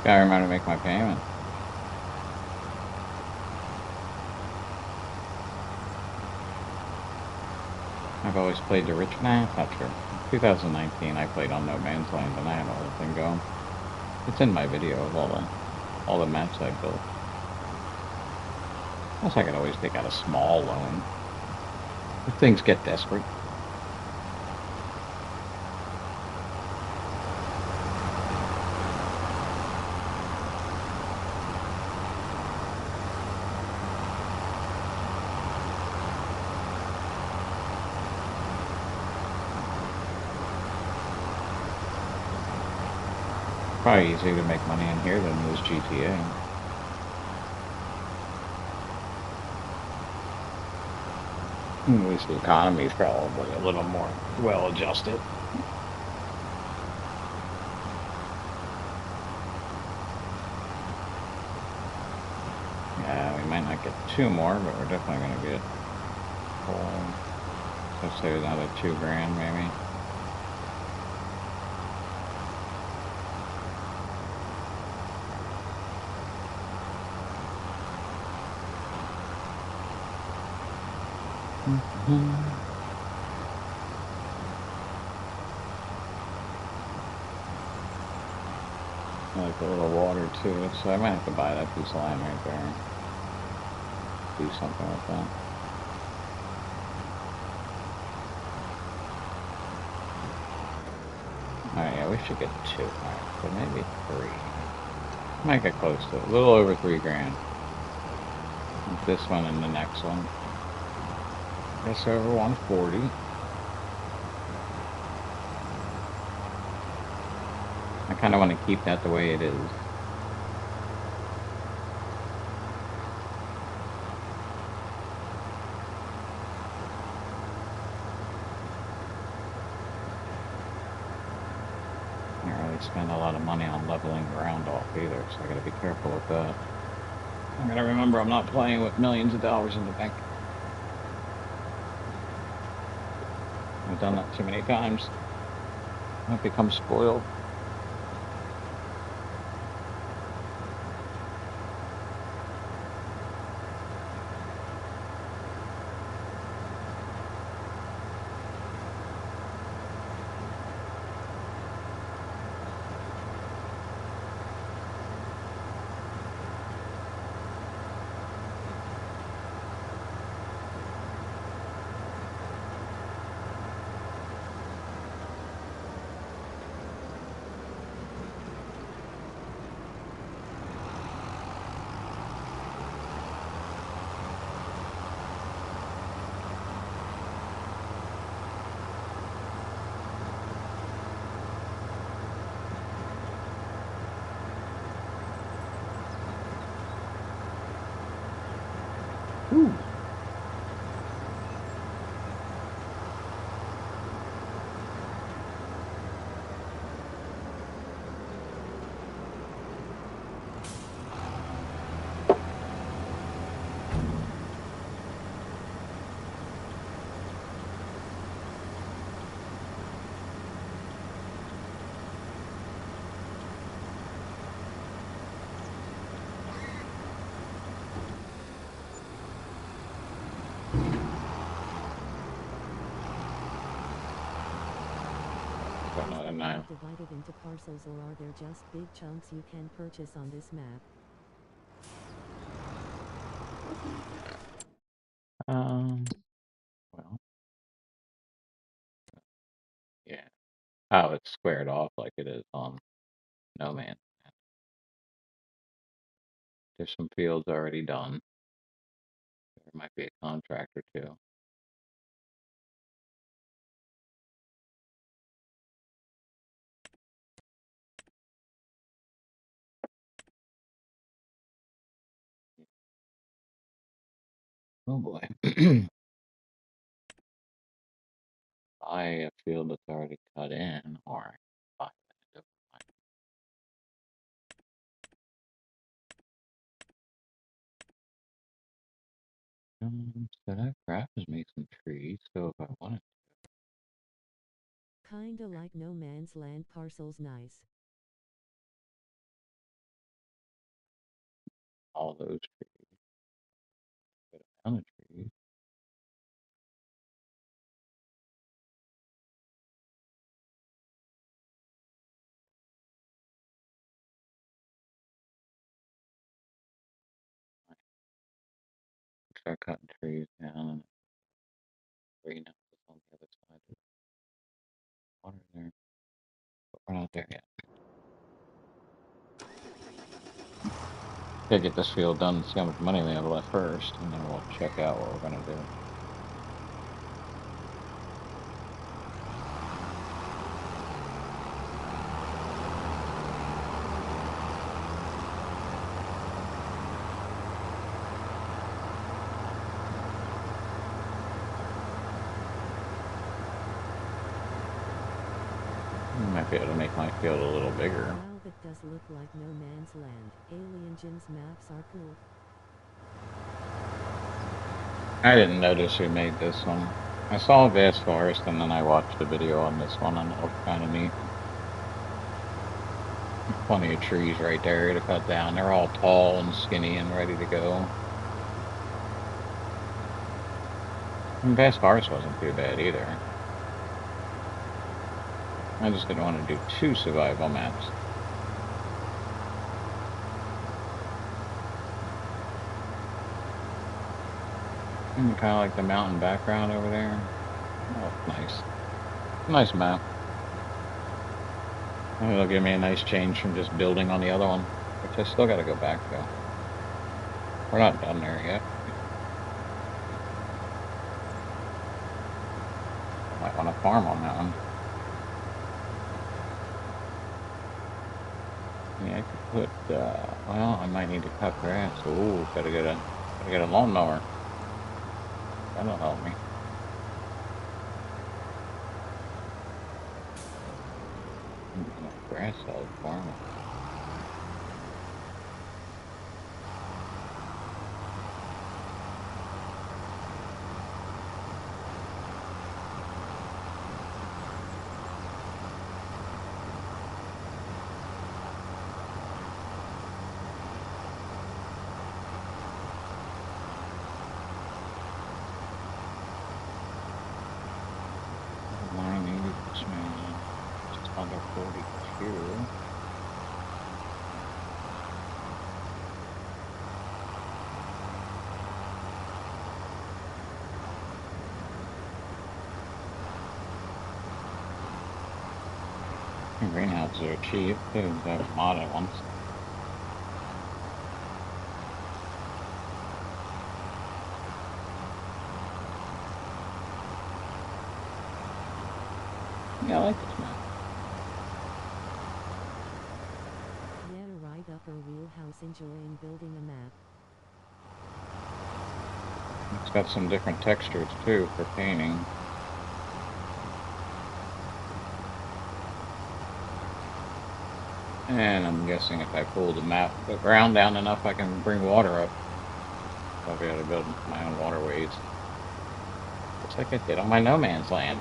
[SPEAKER 1] Gotta remember to make my payment. I've always played the rich. Nah, it's not true. 2019, I played on No Man's Land, and I had the whole thing going. It's in my video of all the maps I built. Plus, I could always take out a small loan if things get desperate. Probably easier to make money in here than it is GTA. At least the economy is probably a little more well adjusted. Yeah, we might not get two more, but we're definitely going to get let's say another $2,000 maybe. I like a little water too, so I might have to buy that piece of land right there. Do something with that. Alright, yeah, we should get two. Alright, so maybe three. Might get close to it. A little over $3,000. This one and the next one. Guess over 140. I kind of want to keep that the way it is. Can't really spend a lot of money on leveling ground off either, so I gotta be careful with that. I gotta remember I'm not playing with millions of dollars in the bank. I've done that too many times. I've become spoiled. Ooh.
[SPEAKER 2] Divided into parcels, or are there just big chunks you can purchase on this map?
[SPEAKER 1] Well, yeah. Oh, it's squared off like it is on No Man. There's some fields already done. There might be a contract or two. Oh boy. I a field that's already cut in, or 5 minutes of so that graph has made some trees, so if I wanted
[SPEAKER 2] Kinda like no man's land parcels nice.
[SPEAKER 1] all those trees, put a ton of trees. Start cutting trees down and greenhouses on the other side. There's water there, but we're not there yet. Gotta get this field done and see how much money we have left first, and then we'll check out what we're gonna do. Might be able to make my field a little bigger.
[SPEAKER 2] Wow, that does look like no man's land. Alien Jim's maps are cool.
[SPEAKER 1] I didn't notice who made this one. I saw Vast Forest and then I watched a video on this one and it looked kind of neat. Plenty of trees right there to cut down. They're all tall and skinny and ready to go. And Vast Forest wasn't too bad either. I just didn't want to do 2 survival maps. And kind of like the mountain background over there. Oh, nice. Nice map. It'll give me a nice change from just building on the other one, which I still got to go back to. We're not done there yet. Might want to farm on that one. Yeah, I could put, well, I might need to cut grass. Ooh, gotta get a lawnmower. That'll help me. Grass hog farming. Under 42. Greenhouses are cheap, too. They're modded ones. Yeah, I like this map.
[SPEAKER 2] Yeah, right, upper wheelhouse, enjoying building a map.
[SPEAKER 1] It's got some different textures too for painting. And I'm guessing if I pull the ground down enough, I can bring water up. I'll be able to build my own waterways. Looks like I did on my no man's land.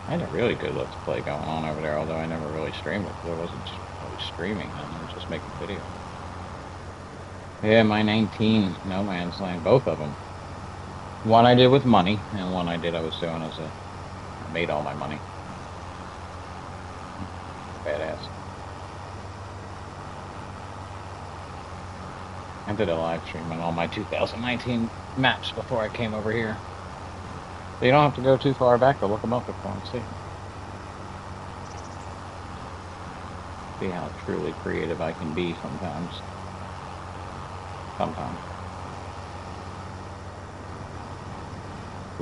[SPEAKER 1] I had a really good Let's Play going on over there, although I never really streamed it because I wasn't really streaming then. I was just making videos. Yeah, my 19 No Man's Land, both of them. One I did with money, and one I was doing as I made all my money. Badass. I did a live stream on all my 2019 maps before I came over here. So you don't have to go too far back to look them up if you want to see. See how truly creative I can be sometimes. Sometimes.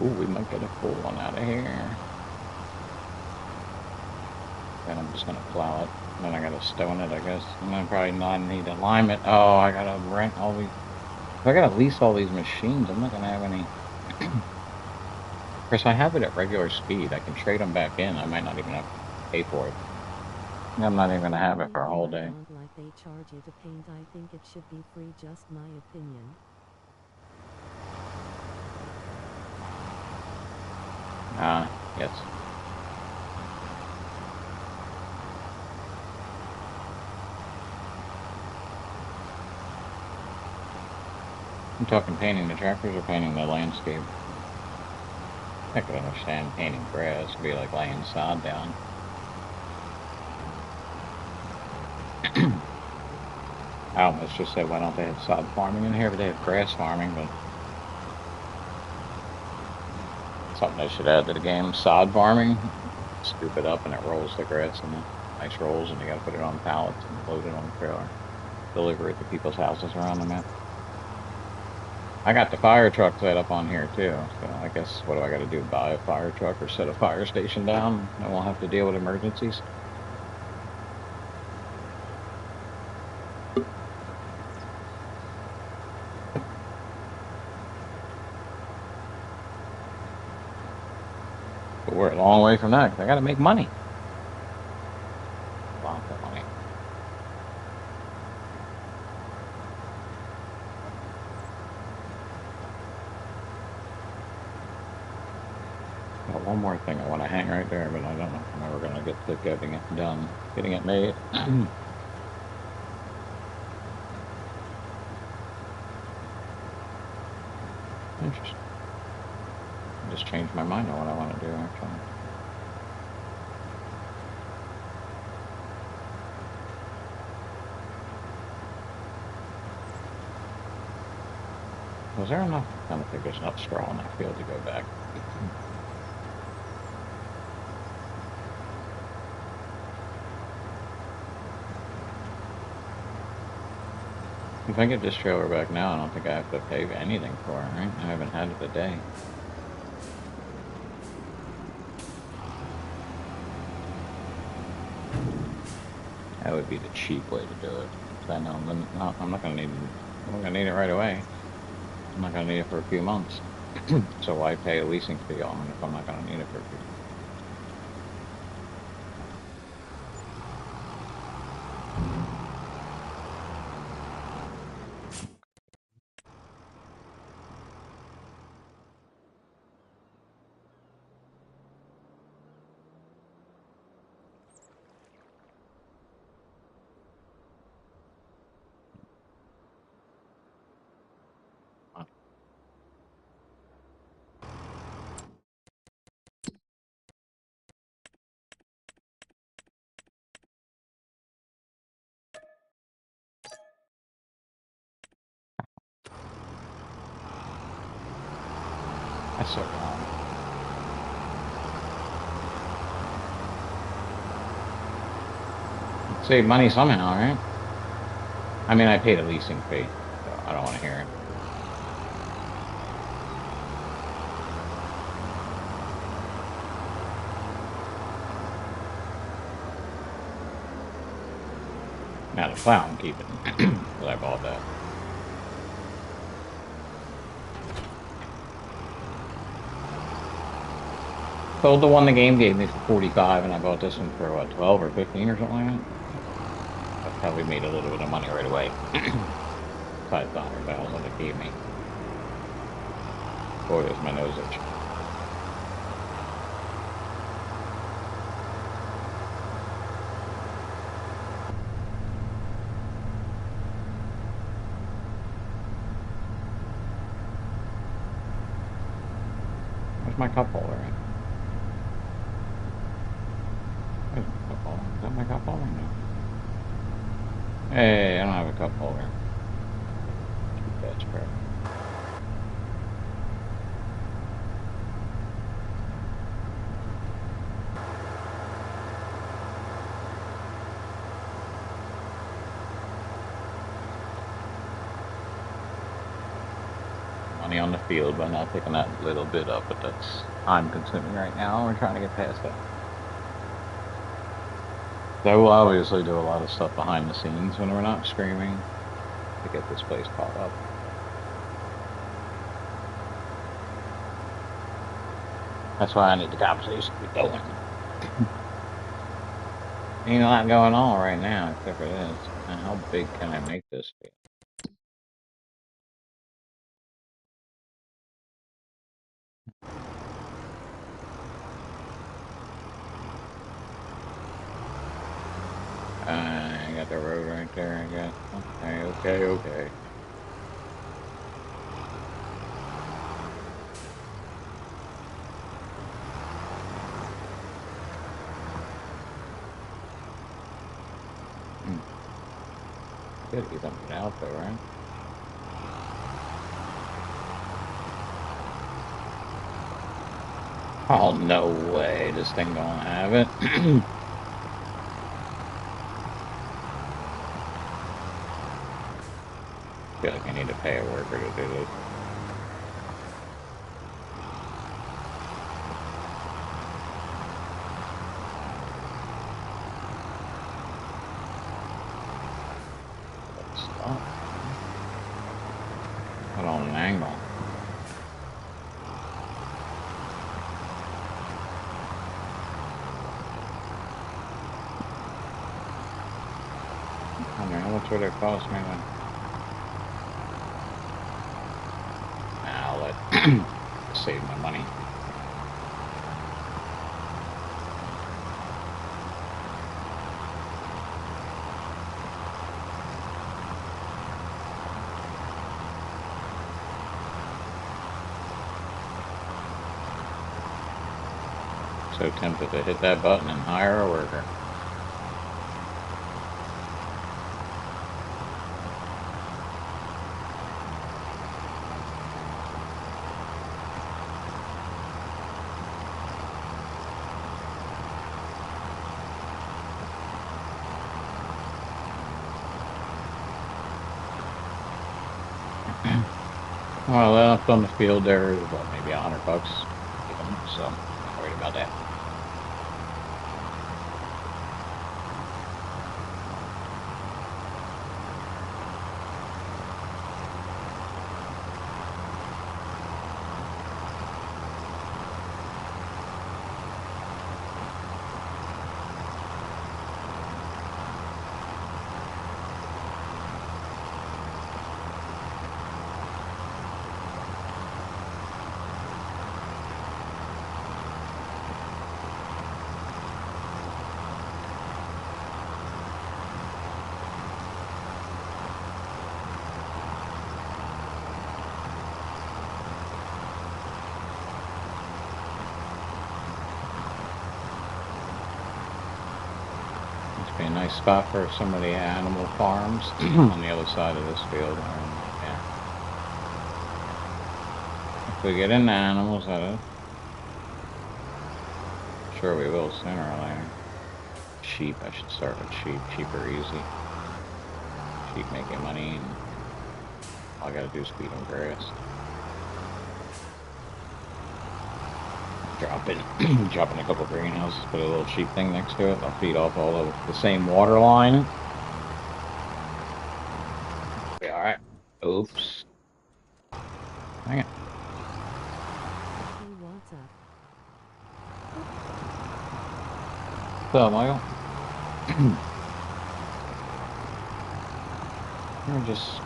[SPEAKER 1] Ooh, we might get a full one out of here. Then I'm just gonna plow it. And then I gotta stone it, I guess. And then probably not need alignment. Oh, I gotta rent all these. If I gotta lease all these machines, I'm not gonna have any. Of course, I have it at regular speed. I can trade them back in. I might not even have to pay for it. I'm not even gonna have it for a whole day.
[SPEAKER 2] I don't like they charge you to paint. I think it should be free, just my opinion.
[SPEAKER 1] Yes. I'm talking painting the tractors or painting the landscape. I could understand painting grass. It'd be like laying sod down. I almost just said, why don't they have sod farming in here? But they have grass farming, but something they should add to the game. Sod farming. Scoop it up and it rolls the grass and the ice rolls, and you gotta put it on pallets and load it on the trailer. Deliver it to people's houses around the map. I got the fire truck set up on here too, so I guess what do I gotta do? Buy a fire truck or set a fire station down, and we'll have to deal with emergencies. But we're a long way from that, because I gotta make money. Lots of money. Got one more thing I want to hang right there, but I don't know if I'm ever gonna get to getting it done, getting it made. Interesting. I just changed my mind on what I want to do, actually. Was there enough? I don't think there's enough straw in that field to go back. If I get this trailer back now, I don't think I have to pay anything for it, right? I haven't had it a day. That would be the cheap way to do it. I know I'm not gonna need it. I'm not gonna need it right away. I'm not gonna need it for a few months. So why pay a leasing fee on it if I'm not gonna need it for a few months? That's so wrong. Save money somehow, right? I mean, I paid a leasing fee, so I don't want to hear it. Now the plow I'm keeping, because I bought that. Sold the one the game gave me for 45, and I bought this one for what, 12 or 15 or something like that. I probably made a little bit of money right away. Besides the 100,000 it gave me. Boy, does my nose itch. Where's my cup holder at? Where's my cup holder? Is that my cup holder? No. Hey, I don't have a cup holder. That's perfect. Money on the field by not picking that little bit up, but that's time consuming right now. We're trying to get past that. So we'll obviously do a lot of stuff behind the scenes when we're not streaming to get this place caught up. That's why I need the conversation to be going. Ain't a lot going on right now except for this. Now, how big can I make this be? I got the road right there, I guess. Okay. Could be something out there, right? Oh, no way. This thing don't have it. Feel like I need to pay a worker to do this. Stop. Put on an angle. I mean, how much would it cost me then? I'll let save my money. So tempted to hit that button and hire a worker. Well, left on the field there is what, maybe $100. So I'm not worried about that. Be a nice spot for some of the animal farms on the other side of this field. Yeah. If we get into animals, sure we will sooner or later. Sheep, I should start with sheep. Sheep are easy. Sheep making money, and all I gotta do is feed them grass. Dropping a couple greenhouses, put a little sheep thing next to it. I'll feed off all of the same water line. Be all right. Oops. Hang it.
[SPEAKER 2] Hey, what's up?
[SPEAKER 1] So, Michael. We're just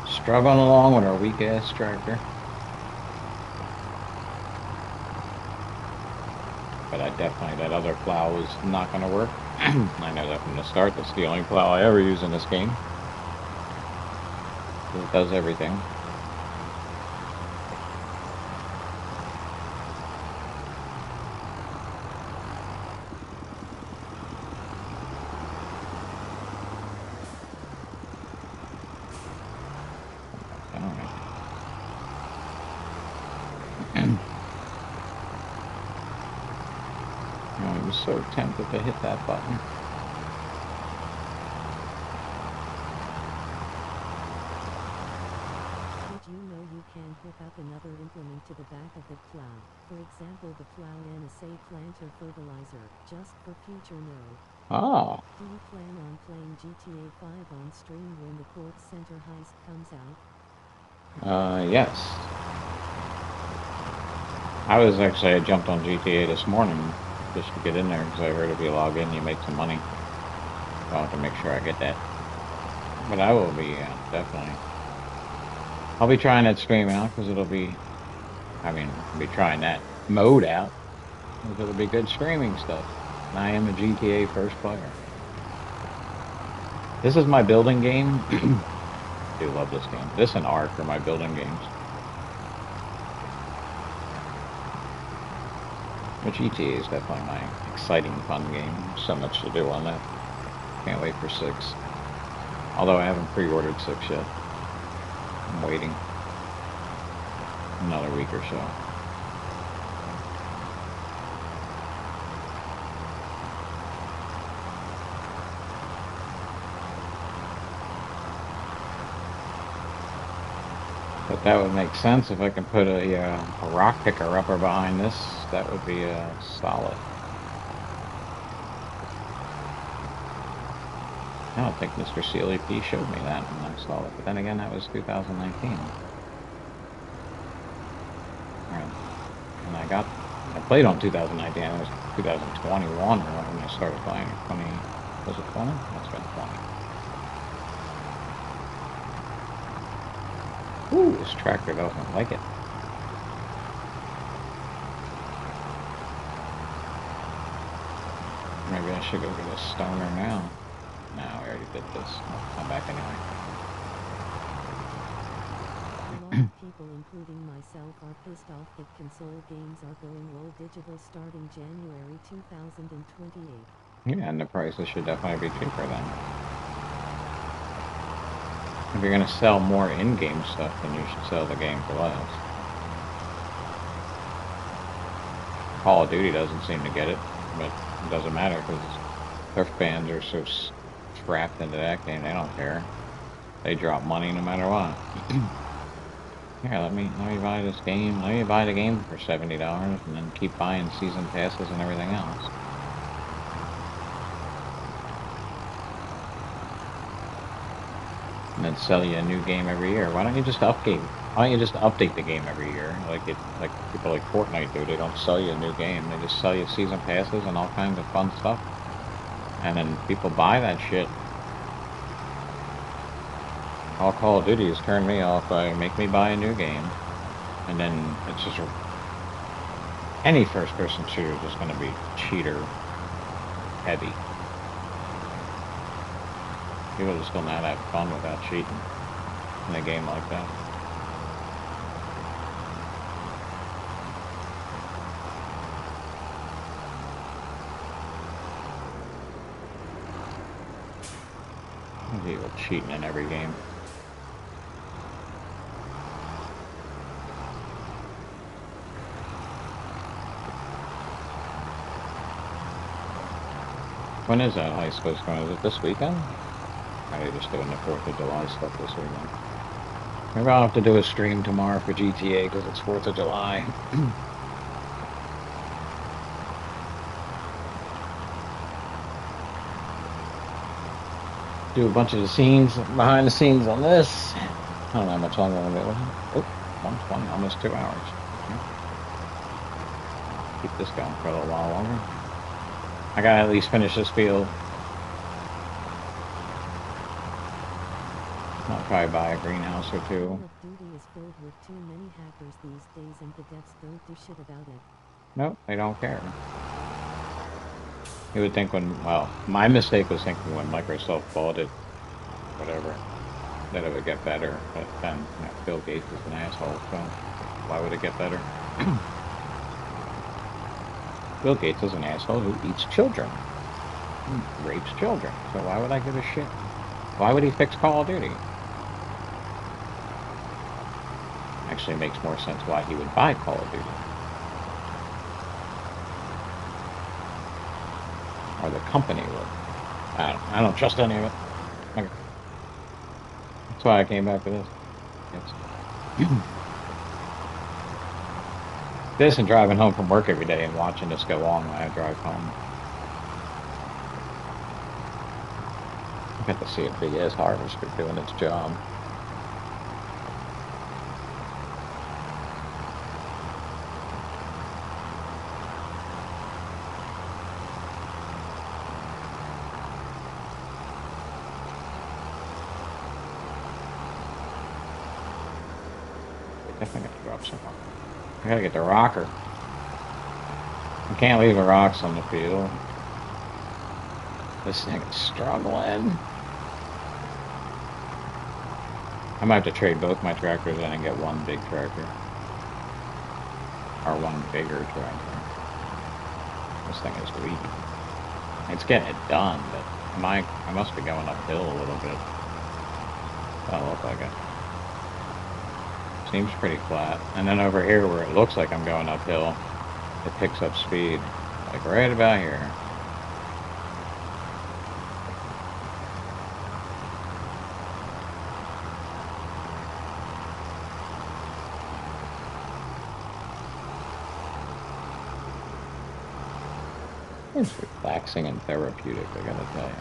[SPEAKER 1] struggling along with our weak ass tractor. But that other plow is not going to work. I know that from the start. That's the only plow I ever use in this game. It does everything. I was so tempted to hit that button.
[SPEAKER 2] Did you know you can hook up another implement to the back of the plow? For example, the plow and a planter fertilizer, just for future node.
[SPEAKER 1] Oh.
[SPEAKER 2] Do you plan on playing GTA 5 on stream when the Court Center heist comes out?
[SPEAKER 1] Yes. I jumped on GTA this morning just to get in there because I heard if you log in, you make some money. So I'll have to make sure I get that. But I will be, definitely. I'll be trying that stream out because I'll be trying that mode out because it'll be good streaming stuff. And I am a GTA first player. This is my building game. I do love this game. This and Ark are my building games. But GTA is definitely my exciting, fun game. So much to do on that. Can't wait for 6. Although I haven't pre-ordered 6 yet. I'm waiting another week or so. But that would make sense if I can put a rock picker upper behind this. That would be solid. I don't think Mr. CLEP showed me that when I saw it. But then again, that was 2019. Right. And I played on 2019. It was 2021 when I started playing. 20, was it 20? That's been 20. Ooh, this tractor doesn't like it. Maybe I should go get a stoner now. No, I already did this. I'll come back anyway.
[SPEAKER 2] A lot of people, including myself, are pissed off that console games are going all digital starting January 2028.
[SPEAKER 1] Yeah, and the prices should definitely be cheaper then. If you're going to sell more in-game stuff, then you should sell the game for less. Call of Duty doesn't seem to get it, but it doesn't matter because their fans are so trapped into that game, they don't care. They drop money no matter what. Here, let me buy this game. Let me buy the game for $70 and then keep buying season passes and everything else. And then sell you a new game every year. Why don't you just update? Why don't you just update the game every year? Like people like Fortnite do. They don't sell you a new game. They just sell you season passes and all kinds of fun stuff. And then people buy that shit. All Call of Duty has turned me off by make me buy a new game. And then it's just any first-person shooter is just going to be cheater heavy. People just don't know how to have fun without cheating in a game like that. People cheating in every game. When is that heist supposed to come? Is it this weekend? Or are they just doing the 4th of July stuff this weekend? Maybe I'll have to do a stream tomorrow for GTA because it's 4th of July. Do a bunch of the scenes, behind the scenes on this. I don't know how much longer I'm going to do. Oh, 120, almost 2 hours. Keep this going for a little while longer. I gotta at least finish this field. I'll probably buy a greenhouse or two.
[SPEAKER 2] Call of Duty is filled with too many hackers these days and the devs don't do shit about it.
[SPEAKER 1] Nope, they don't care. You would think well, my mistake was thinking when Microsoft bought it, whatever, that it would get better. But then Bill Gates is an asshole, so why would it get better? Bill Gates is an asshole who eats children. He rapes children. So why would I give a shit? Why would he fix Call of Duty? Actually makes more sense why he would buy Call of Duty. Or the company would. I don't trust any of it. Okay. That's why I came back to this. This and driving home from work every day and watching this go on when I drive home. Got to see a big ass harvester doing its job. I definitely got to drop some. I gotta get the rocker. I can't leave the rocks on the field. This thing is struggling. I might have to trade both my tractors in and get one big tractor. Or one bigger tractor. This thing is weak. It's getting it done, but I must be going uphill a little bit. Doesn't look like it. Seems pretty flat. And then over here where it looks like I'm going uphill, it picks up speed. Like right about here. It's relaxing and therapeutic, I gotta tell you.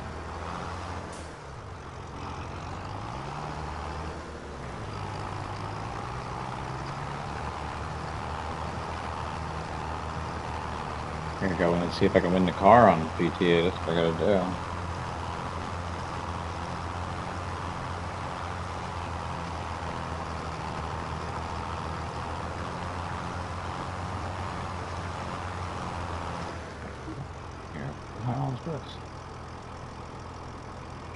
[SPEAKER 1] I'm gonna go in and see if I can win the car on GTA. That's what I gotta do. This.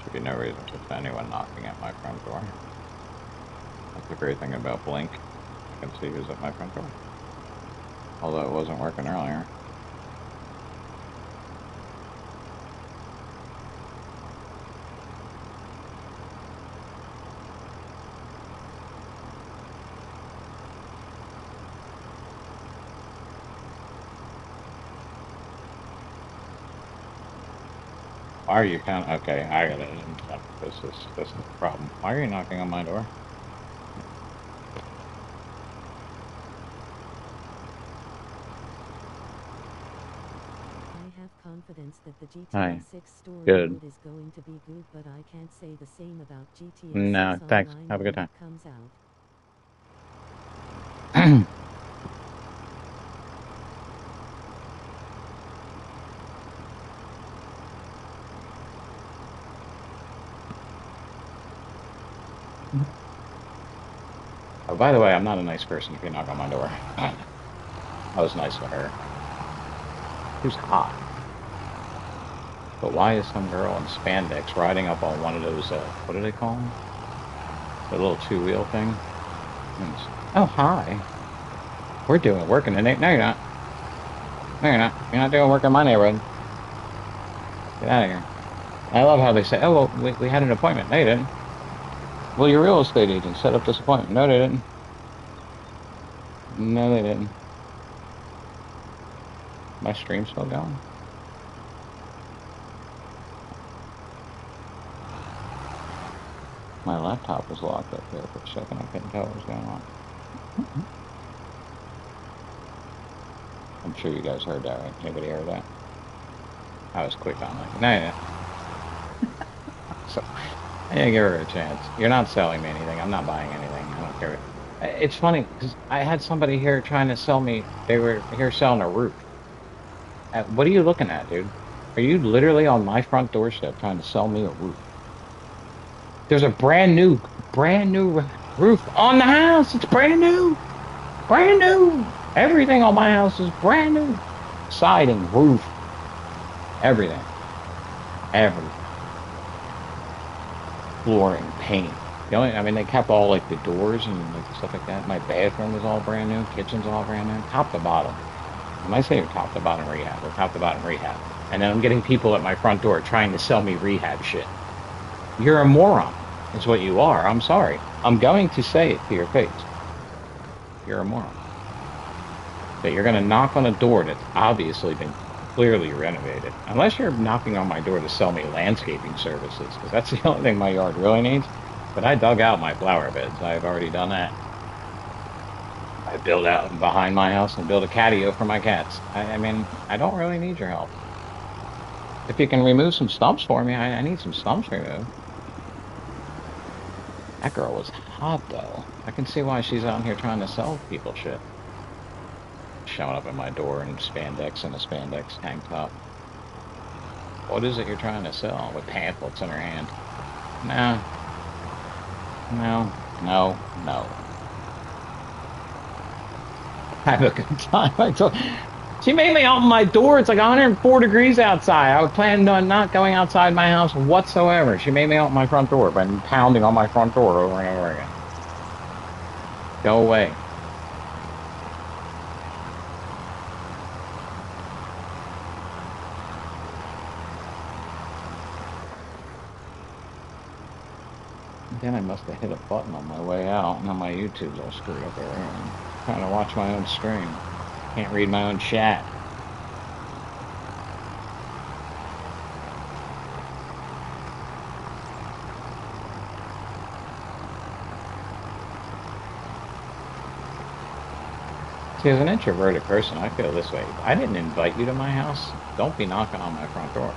[SPEAKER 1] Should be no reason for anyone knocking at my front door. That's the great thing about Blink. I can see who's at my front door. Although it wasn't working earlier. Why are you kind of okay? I got it. This is the problem. Why are you knocking on my door?
[SPEAKER 2] I have confidence that the
[SPEAKER 1] Hi.
[SPEAKER 2] GTA 6 story
[SPEAKER 1] Good.
[SPEAKER 2] mode is going to be good, but I can't say the same about GTA 6
[SPEAKER 1] No, thanks.
[SPEAKER 2] Online
[SPEAKER 1] Have a good
[SPEAKER 2] when
[SPEAKER 1] time.
[SPEAKER 2] it comes out.
[SPEAKER 1] Oh, by the way, I'm not a nice person if you knock on my door. I was nice to her. Who's hot? But why is some girl in spandex riding up on one of those, what do they call them? The little two-wheel thing? Oh, hi. We're work in the neighborhood. No, you're not. No, you're not. You're not doing work in my neighborhood. Get out of here. I love how they say, oh, well, we had an appointment. No, you didn't. Well, your real estate agent set up this appointment. No, they didn't. No, they didn't. My stream's still going. My laptop was locked up there for a second. I couldn't tell what was going on. I'm sure you guys heard that, right? Anybody heard that? I was quick on that. No. So, yeah, give her a chance. You're not selling me anything. I'm not buying anything. I don't care. It's funny because I had somebody here trying to sell me. They were here selling a roof. What are you looking at, dude? Are you literally on my front doorstep trying to sell me a roof? There's a brand new roof on the house. It's brand new. Brand new. Everything on my house is brand new. Siding, roof, everything. Everything. Flooring, paint. I mean, they kept all like the doors and like stuff like that. My bathroom was all brand new. Kitchen's all brand new. Top to bottom. Am I saying top to bottom rehab or top to bottom rehab? And then I'm getting people at my front door trying to sell me rehab shit. You're a moron. Is what you are. I'm sorry. I'm going to say it to your face. You're a moron. That you're going to knock on a door that's obviously been clearly renovated. Unless you're knocking on my door to sell me landscaping services, because that's the only thing my yard really needs. But I dug out my flower beds. I've already done that. I built out behind my house and built a catio for my cats. I mean, I don't really need your help. If you can remove some stumps for me, I need some stumps removed. That girl was hot, though. I can see why she's out here trying to sell people shit. Showing up at my door in spandex and a spandex tank top. What is it you're trying to sell? With pamphlets in her hand. No, no, no, no. Have a good time. She made me open my door. It's like 104 degrees outside. I was planning on not going outside my house whatsoever. She made me open my front door by pounding on my front door over and over again. Go away. Then I must have hit a button on my way out, and now my YouTube's all screwed up there. I'm trying to watch my own stream. Can't read my own chat. See, as an introverted person, I feel this way. I didn't invite you to my house. Don't be knocking on my front door.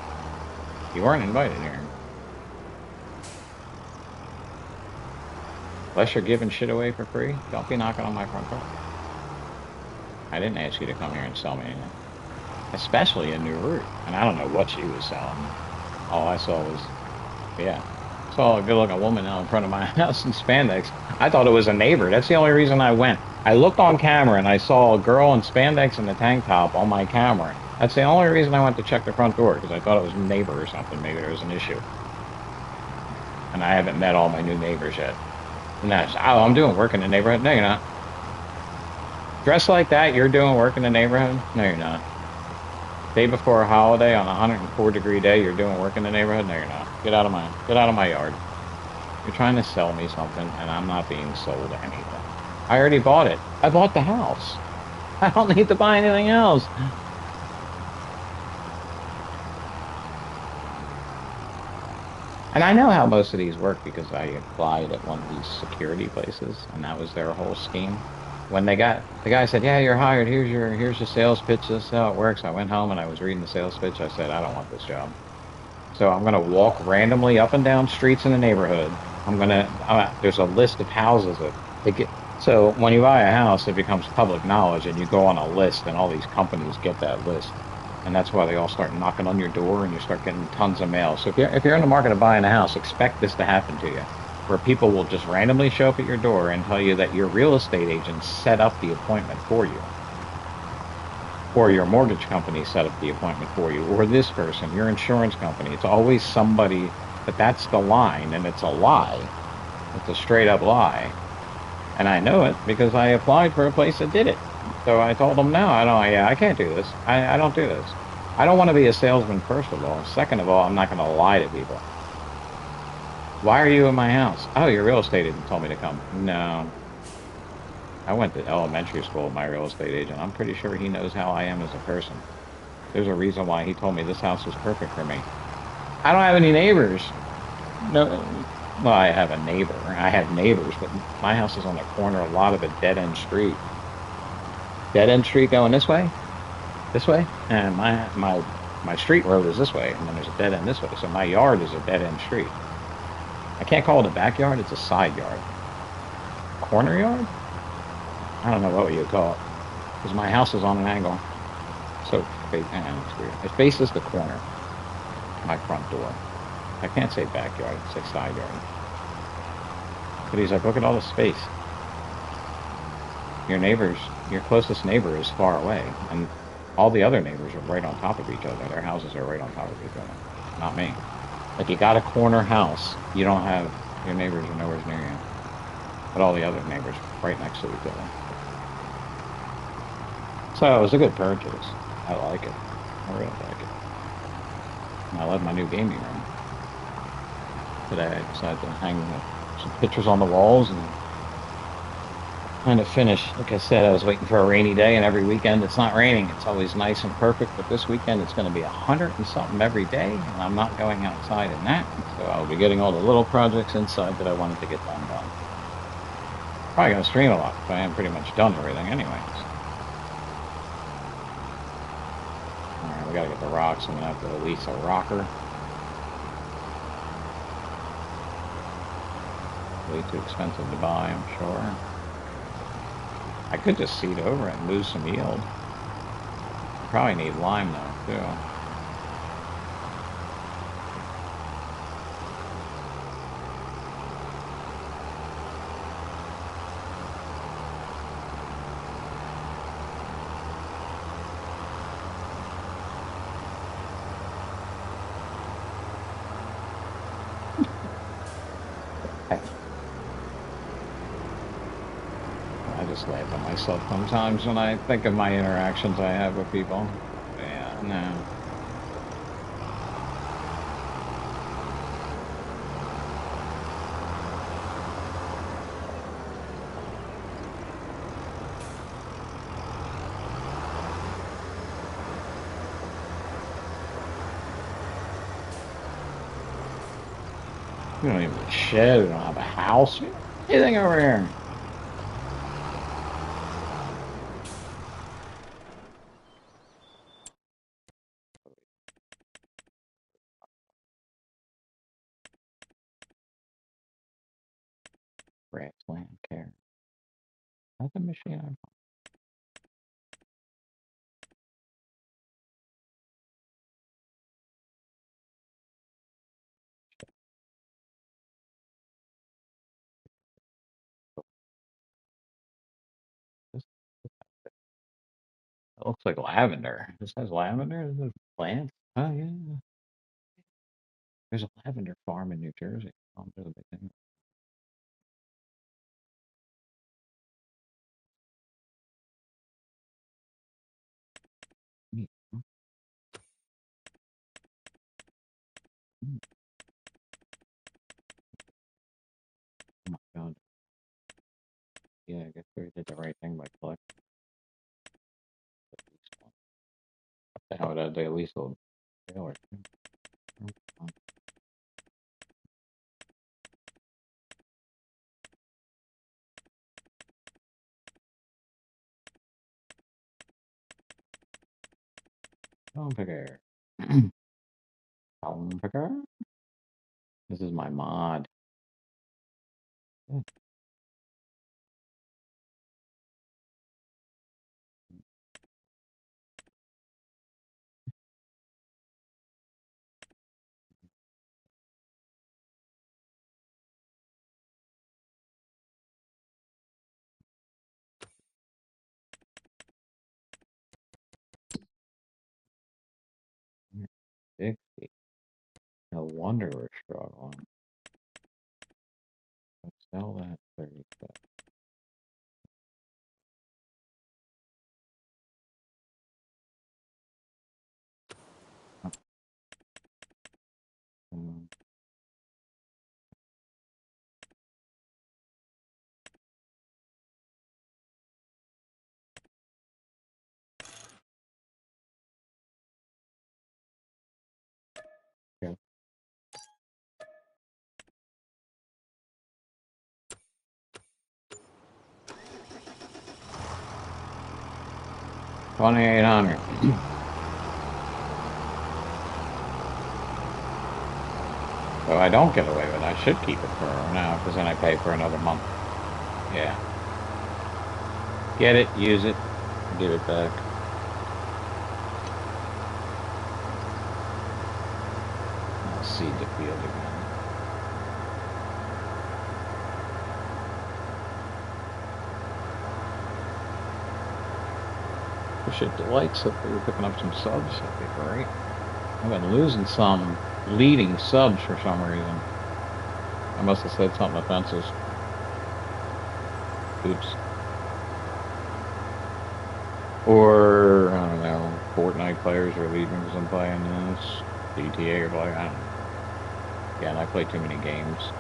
[SPEAKER 1] You weren't invited here. Unless you're giving shit away for free, don't be knocking on my front door. I didn't ask you to come here and sell me anything. Especially a new route. And I don't know what she was selling. All I saw was, yeah. Saw a good-looking woman out in front of my house in spandex. I thought it was a neighbor. That's the only reason I went. I looked on camera and I saw a girl in spandex and a tank top on my camera. That's the only reason I went to check the front door, because I thought it was a neighbor or something. Maybe there was an issue. And I haven't met all my new neighbors yet. And that's, oh, I'm doing work in the neighborhood. No, you're not. Dressed like that, you're doing work in the neighborhood? No, you're not. Day before a holiday on a 104-degree day, you're doing work in the neighborhood? No, you're not. Get out of my yard. You're trying to sell me something, and I'm not being sold anything. I already bought it. I bought the house. I don't need to buy anything else. And I know how most of these work because I applied at one of these security places, and that was their whole scheme. When the guy said, "Yeah, you're hired. Here's your sales pitch. This is how it works." I went home and I was reading the sales pitch. I said, "I don't want this job." So I'm gonna walk randomly up and down streets in the neighborhood. There's a list of houses that they get. So when you buy a house, it becomes public knowledge, and you go on a list, and all these companies get that list. And that's why they all start knocking on your door, and you start getting tons of mail. So if you're in the market of buying a house, expect this to happen to you, where people will just randomly show up at your door and tell you that your real estate agent set up the appointment for you, or your mortgage company set up the appointment for you, or this person, your insurance company. It's always somebody, but that's the line, and it's a lie. It's a straight up lie. And I know it because I applied for a place that did it. So I told them, no, I can't do this. I don't do this. I don't want to be a salesman, first of all. Second of all, I'm not going to lie to people. Why are you in my house? Oh, your real estate agent told me to come. No. I went to elementary school with my real estate agent. I'm pretty sure he knows how I am as a person. There's a reason why he told me this house was perfect for me. I don't have any neighbors. No. Well, I have a neighbor. I have neighbors, but my house is on the corner a lot of a dead-end street. Dead-end street going this way, and my street road is this way, and then there's a dead end this way. So my yard is a dead-end street. I can't call it a backyard; it's a side yard. Corner yard? I don't know what you call it, because my house is on an angle. So it's weird. It faces the corner. My front door. I can't say backyard; it's a side yard. But he's like, look at all the space. Your closest neighbor is far away, and all the other neighbors are right on top of each other. Their houses are right on top of each other. Not me. Like, you got a corner house, you don't have, your neighbors are nowhere near you. But all the other neighbors right next to each other. So it was a good purchase. I like it. I really like it. And I love my new gaming room. Today I decided to hang some pictures on the walls and kind of finish. Like I said, I was waiting for a rainy day, and every weekend it's not raining. It's always nice and perfect, but this weekend it's going to be 100 and something every day, and I'm not going outside in that. So I'll be getting all the little projects inside that I wanted to get done. Probably going to stream a lot, but I am pretty much done everything anyways. Alright, we got to get the rocks. I'm going to have to release a rocker. Way too expensive to buy, I'm sure. I could just seed over it and lose some yield. Probably need lime though, too. I just laugh at myself sometimes when I think of my interactions I have with people. Yeah, no. We don't even have a shed. We don't have a house. We don't have anything over here. Grassland care. That's a machine I bought. This, it looks like lavender. This has lavender? This is plants? Oh, yeah. There's a lavender farm in New Jersey. Oh, there's a big thing. Neat. Mm, oh my God. Yeah, I guess we did the right thing by collecting at least one. The hell would I at least a trailer too? Oh, Stone picker. Stone picker. This is my mod. Yeah, yeah. 60. No wonder we're struggling. Let's sell that 37. Um, okay. 2,800. So I don't get away with it. I should keep it for now because then I pay for another month. Yeah. Get it, use it, give it back. I'll seed the field again. Wish it delights if we were picking up some subs. That'd be great. I've been losing some leading subs for some reason. I must have said something offensive. Oops. Or, I don't know, Fortnite players are leaving because I'm playing this. GTA or playing, I don't know. Again, I play too many games.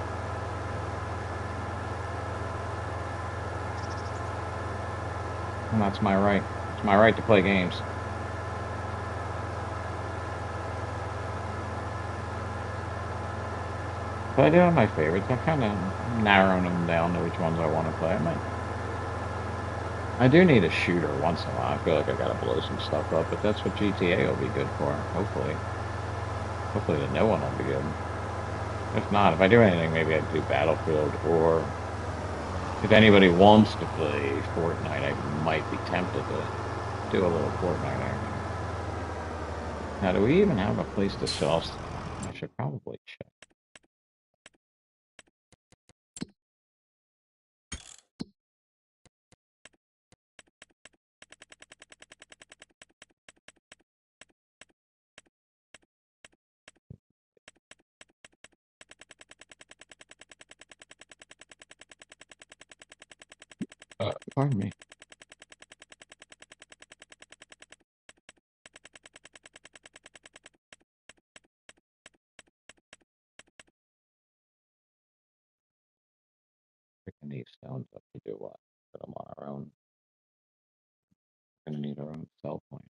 [SPEAKER 1] And that's my right. It's my right to play games. But I do have my favorites. I kind of narrowing them down to which ones I want to play. I do need a shooter once in a while. I feel like I gotta blow some stuff up, but that's what GTA will be good for. Hopefully. Hopefully the new one will be good. If not, if I do anything, maybe I'd do Battlefield, or if anybody wants to play Fortnite, I might be tempted to do a little Fortnite action. Now, do we even have a place to sell stuff? I should probably check. Pardon me. Picking these stones up to do what? Put them on our own. We're gonna need our own cell point.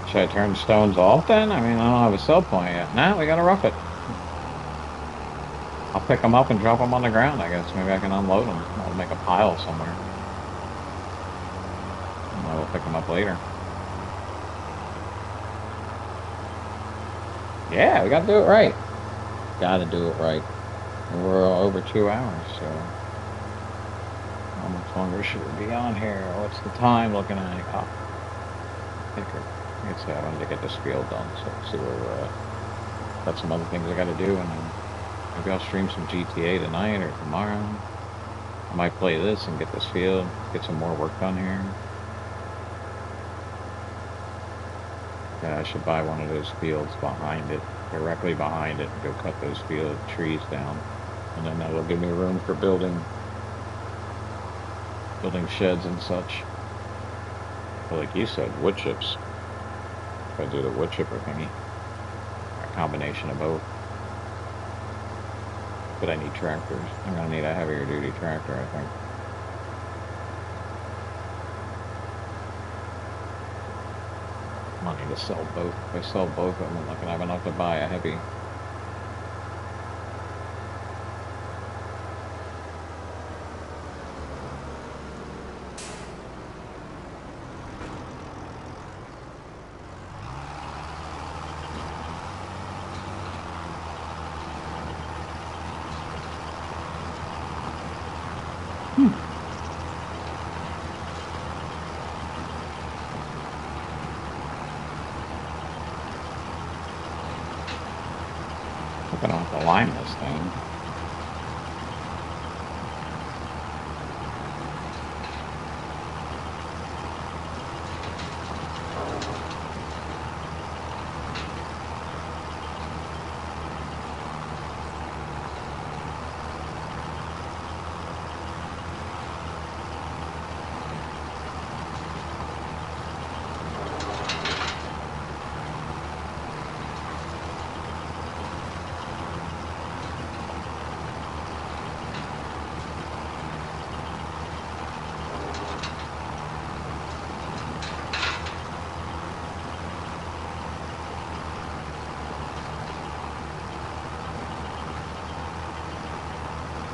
[SPEAKER 1] Should I turn stones off then? I mean, I don't have a cell point yet. Nah, we gotta rough it. I'll pick them up and drop them on the ground, I guess. Maybe I can unload them. I'll make a pile somewhere. And I will pick them up later. Yeah, we gotta do it right. Gotta do it right. And we're over 2 hours, so how much longer should we be on here? What's the time looking at? Oh, I guess I wanted to get this field done, so let's see where we're at. Got some other things I gotta do, and then maybe I'll stream some GTA tonight or tomorrow. I might play this and get this field, get some more work done here. Yeah, I should buy one of those fields behind it, directly behind it, and go cut those field trees down. And then that will give me room for building sheds and such. But like you said, wood chips. If I do the wood chipper thingy, or a combination of both. But I need tractors. I'm gonna need a heavier duty tractor, I think. Money to sell both. If I sell both, I'm not gonna have enough to buy a heavy. I don't have to lime this thing.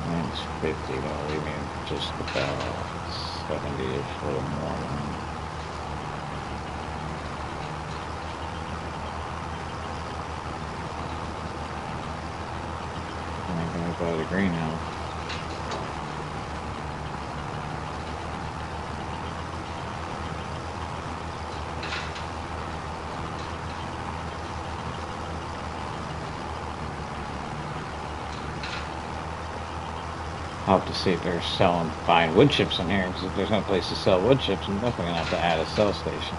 [SPEAKER 1] Mine's 50, though, leave me just about 70-ish, a little more. I'm going to buy the greenhouse. I'll have to see if they're buying wood chips in here, because if there's no place to sell wood chips, I'm definitely going to have to add a sell station.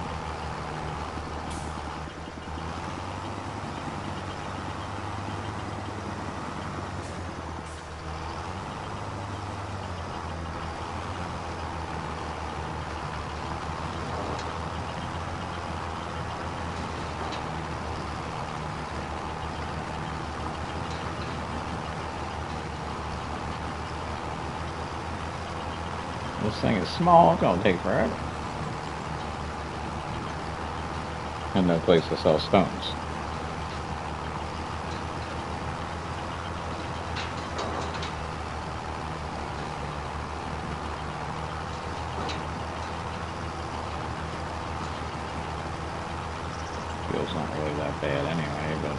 [SPEAKER 1] This thing is small, it's gonna take forever. And no place to sell stones. not really that bad anyway, but.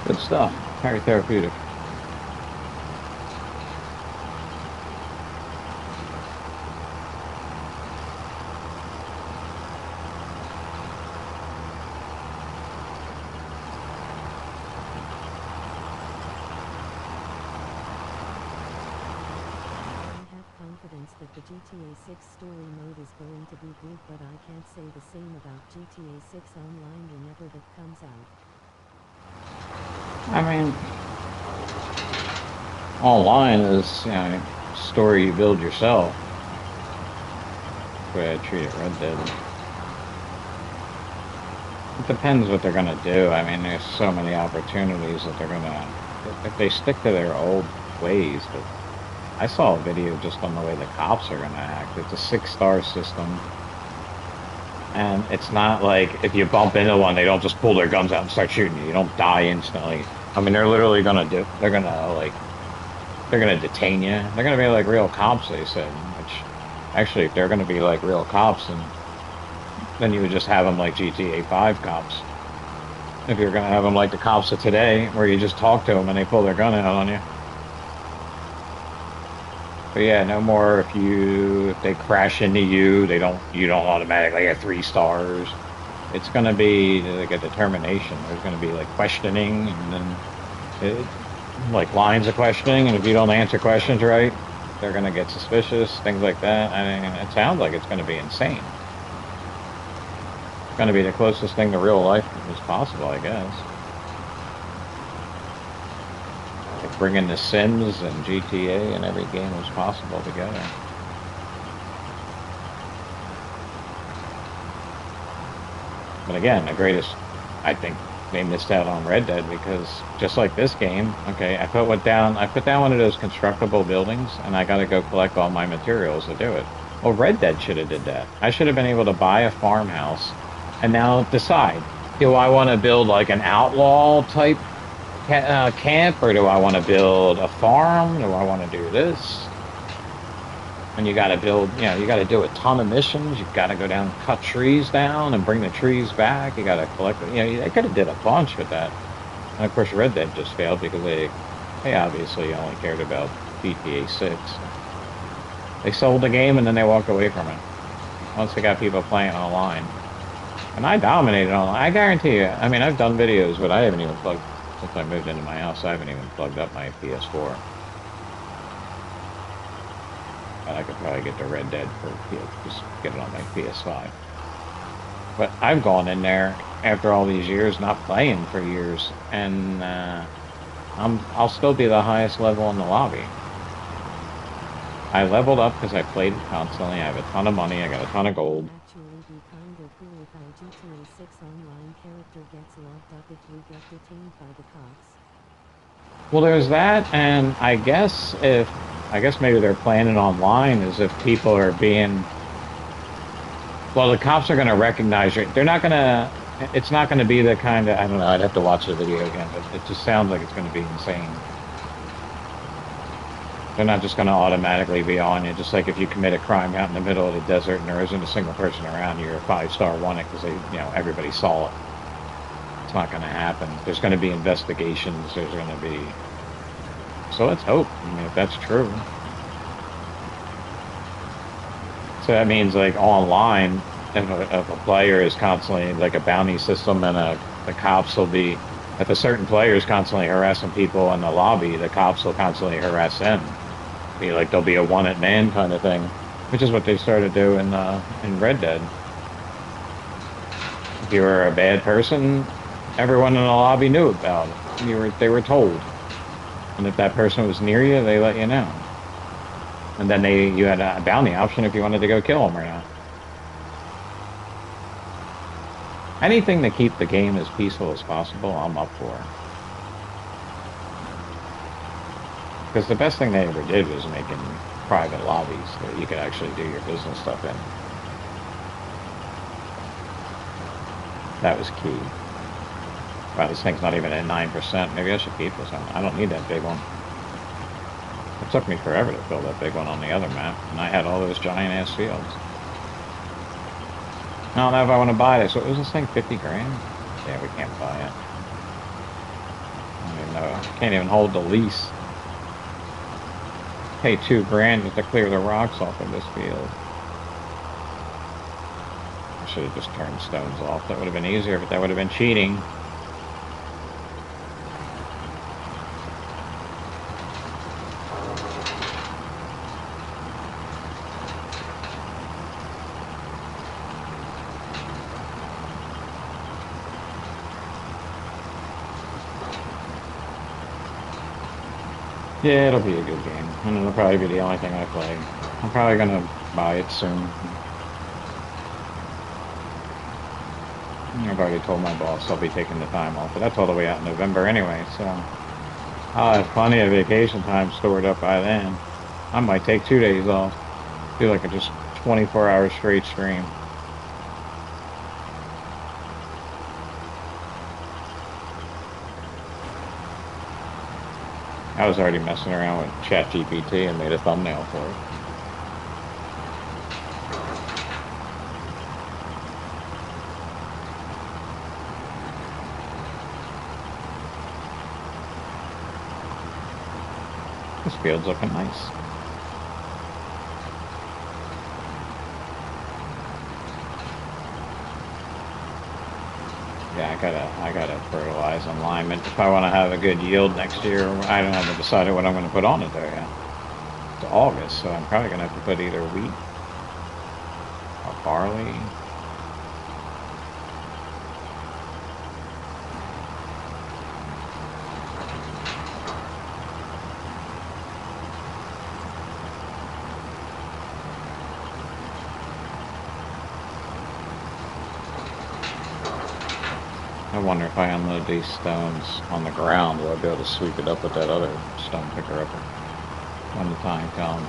[SPEAKER 1] Good stuff. Very therapeutic.
[SPEAKER 2] I have confidence that the GTA 6 story mode is going to be good, but I can't say the same about GTA 6 Online whenever that comes out.
[SPEAKER 1] I mean, online is, story you build yourself. That's the way I treat it, Red Dead. It depends what they're gonna do. I mean, there's so many opportunities that they're gonna, if they stick to their old ways. But I saw a video just on the way the cops are gonna act. It's a 6-star system. And it's not like if you bump into one, they don't just pull their guns out and start shooting you. You don't die instantly. I mean, they're literally they're gonna detain you. They're gonna be like real cops, they said. Which, actually, if they're gonna be like real cops, then you would just have them like GTA 5 cops. If you're gonna have them like the cops of today, where you just talk to them and they pull their gun out on you. But yeah, no more if they crash into you, you don't automatically get 3 stars. It's gonna be like a determination. There's gonna be like questioning, and then like lines of questioning, and if you don't answer questions right, they're gonna get suspicious, things like that. I mean, it sounds like it's gonna be insane. It's gonna be the closest thing to real life as possible, I guess. Like bringing the Sims and GTA and every game was possible together. But again, I think they missed out on Red Dead because just like this game, okay, I put down one of those constructible buildings and I got to go collect all my materials to do it. Well, Red Dead should have did that. I should have been able to buy a farmhouse and now decide, do I want to build like an outlaw type camp, or do I want to build a farm? Do I want to do this? And you got to you got to do a ton of missions. You've got to go down, cut trees down, and bring the trees back. You got to collect. They could have did a bunch with that. And of course, Red Dead just failed because they obviously only cared about GTA 6. They sold the game and then they walked away from it. Once they got people playing online, and I dominated online. I guarantee you. I mean, I've done videos, but I haven't even plugged. Since I moved into my house, I haven't even plugged up my PS4. And I could probably get the Red Dead just get it on my PS5. But I've gone in there after all these years, not playing for years, and I'll still be the highest level in the lobby. I leveled up because I played it constantly. I have a ton of money. I got a ton of gold.
[SPEAKER 2] Actually be kinda cool if our GTA 6 online character gets locked up if we get detained by the cops.
[SPEAKER 1] Well, there's that, and I guess maybe they're planning online is if people are being, well, the cops are going to recognize you. They're not going to. It's not going to be the kind of, I don't know. I'd have to watch the video again, but it just sounds like it's going to be insane. They're not just going to automatically be on you. Just like if you commit a crime out in the middle of the desert and there isn't a single person around, you're a 5-star wanted because everybody saw it. It's not going to happen. There's going to be investigations. There's going to be. So let's hope. I mean, if that's true. So that means like online, if a player is constantly like a bounty system, and the cops will be. If a certain player is constantly harassing people in the lobby, the cops will constantly harass them. Be like there'll be a wanted man kind of thing, which is what they started to do in Red Dead. If you were a bad person, everyone in the lobby knew about it. They were told. And if that person was near you, they let you know. And then you had a bounty option if you wanted to go kill them or not. Anything to keep the game as peaceful as possible, I'm up for. Because the best thing they ever did was making private lobbies that you could actually do your business stuff in. That was key. Wow, this thing's not even at 9%. Maybe I should keep this one. I don't need that big one. It took me forever to fill that big one on the other map, and I had all those giant-ass fields. I don't know if I want to buy this. What was this thing, 50 grand? Yeah, we can't buy it. I don't even know. Can't even hold the lease. Pay 2 grand just to clear the rocks off of this field. I should have just turned stones off. That would have been easier, but that would have been cheating. Yeah, it'll be a good game, and it'll probably be the only thing I play. I'm probably gonna buy it soon. I've already told my boss I'll be taking the time off, but that's all the way out in November anyway, so I'll have plenty of vacation time stored up by then. I might take 2 days off, do like a just 24-hour straight stream. I was already messing around with ChatGPT and made a thumbnail for it. This field's looking nice. Yeah, I gotta fertilize alignment if I want to have a good yield next year. I don't haven't decided what I'm going to put on it there yet. It's August, so I'm probably going to have to put either wheat or barley. I wonder if I unload these stones on the ground, will I be able to sweep it up with that other stone picker upper when the time comes?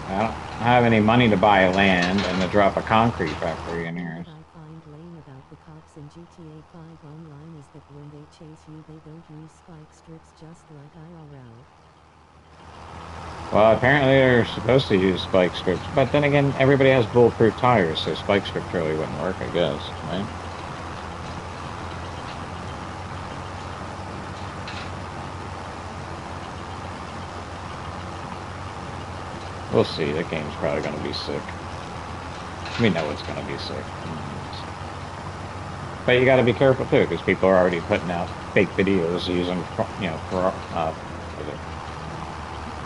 [SPEAKER 1] I don't have any money to buy land and to drop a concrete factory in here.
[SPEAKER 2] What I find lame about the cops in GTA 5 Online is that when they chase you, they don't use spike strips just like IRL.
[SPEAKER 1] Well, apparently they're supposed to use spike strips, but then again, everybody has bulletproof tires, so spike strips really wouldn't work, I guess, right? We'll see. The game's probably going to be sick. We know it's going to be sick. But you got to be careful too, because people are already putting out fake videos using, for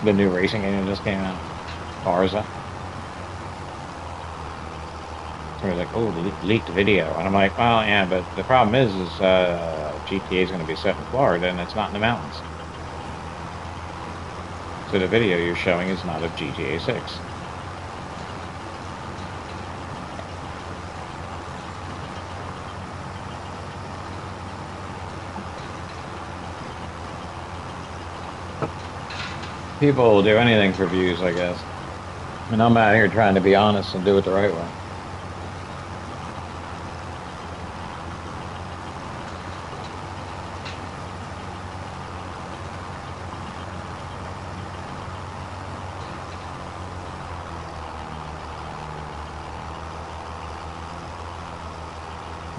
[SPEAKER 1] the new racing game that just came out, Barza. So we're like, oh, leaked video, and I'm like, well, yeah, but the problem is GTA is going to be set in Florida, and it's not in the mountains. So the video you're showing is not of GTA 6. People will do anything for views, I guess. And I'm out here trying to be honest and do it the right way.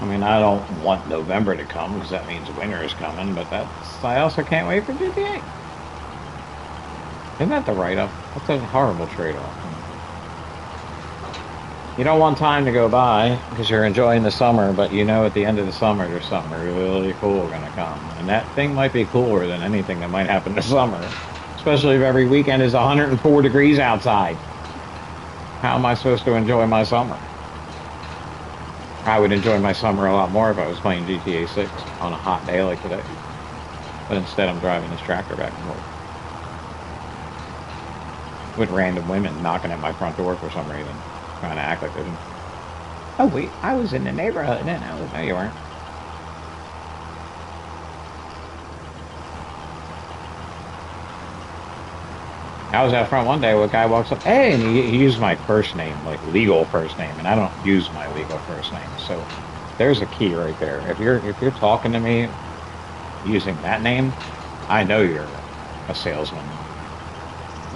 [SPEAKER 1] I mean, I don't want November to come because that means winter is coming, but I also can't wait for GTA. Isn't that the write-up? That's a horrible trade-off. You don't want time to go by because you're enjoying the summer, but you know at the end of the summer there's something really cool going to come. And that thing might be cooler than anything that might happen this summer. especially if every weekend is 104 degrees outside. How am I supposed to enjoy my summer? I would enjoy my summer a lot more if I was playing GTA 6 on a hot day like today. But instead, I'm driving this tractor back and forth with random women knocking at my front door for some reason, trying to act like there's. Oh wait, I was in the neighborhood. No, you weren't. I was out front one day where a guy walks up, hey, and he used my first name, like legal first name, and I don't use my legal first name. So there's a key right there. If you're talking to me using that name, I know you're a salesman.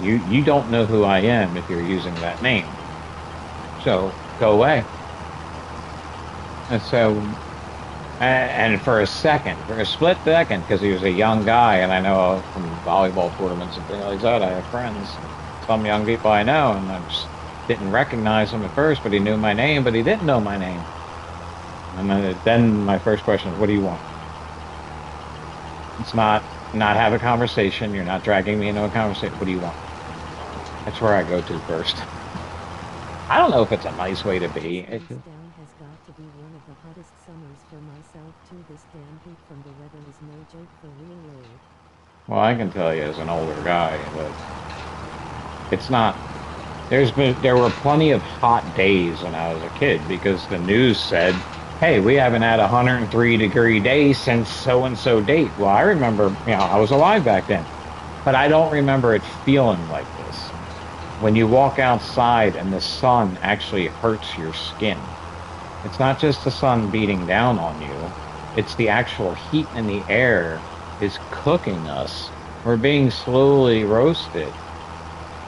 [SPEAKER 1] You don't know who I am if you're using that name. So go away. And so, and for a second, for a split second, because he was a young guy, and I know from volleyball tournaments and things like that, I have friends, some young people I know, and I just didn't recognize him at first, but he knew my name, but he didn't know my name. And then my first question is, what do you want? It's not have a conversation. You're not dragging me into a conversation. What do you want? That's where I go to first. I don't know if it's a nice way to be.
[SPEAKER 2] Hands down has got to be one of the hottest summers for myself too. This damn heat from the weather is no joke for real.
[SPEAKER 1] Well, I can tell you as an older guy that it's not. There were plenty of hot days when I was a kid because the news said, "Hey, we haven't had a 103-degree day since so and so date." Well, I remember, I was alive back then, but I don't remember it feeling like this. When you walk outside and the sun actually hurts your skin, it's not just the sun beating down on you, it's the actual heat in the air is cooking us. We're being slowly roasted.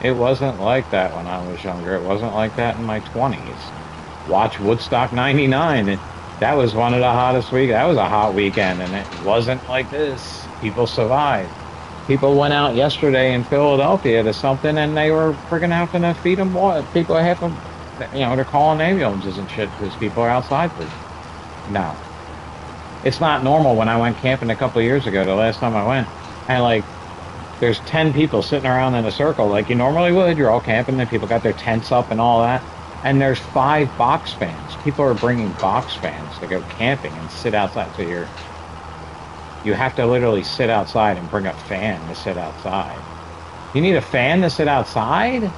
[SPEAKER 1] It wasn't like that when I was younger. It wasn't like that in my 20s. Watch Woodstock 99. That was one of the hottest weeks. That was a hot weekend, and it wasn't like this. People survived. People went out yesterday in Philadelphia to something, and they were freaking having to feed them water. People have to, they're calling ambulances and shit because people are outside for. No, it's not normal. When I went camping a couple of years ago, the last time I went, and like, there's 10 people sitting around in a circle like you normally would. You're all camping, and people got their tents up and all that. And there's 5 box fans. People are bringing box fans to go camping and sit outside. So you have to literally sit outside and bring a fan to sit outside. You need a fan to sit outside?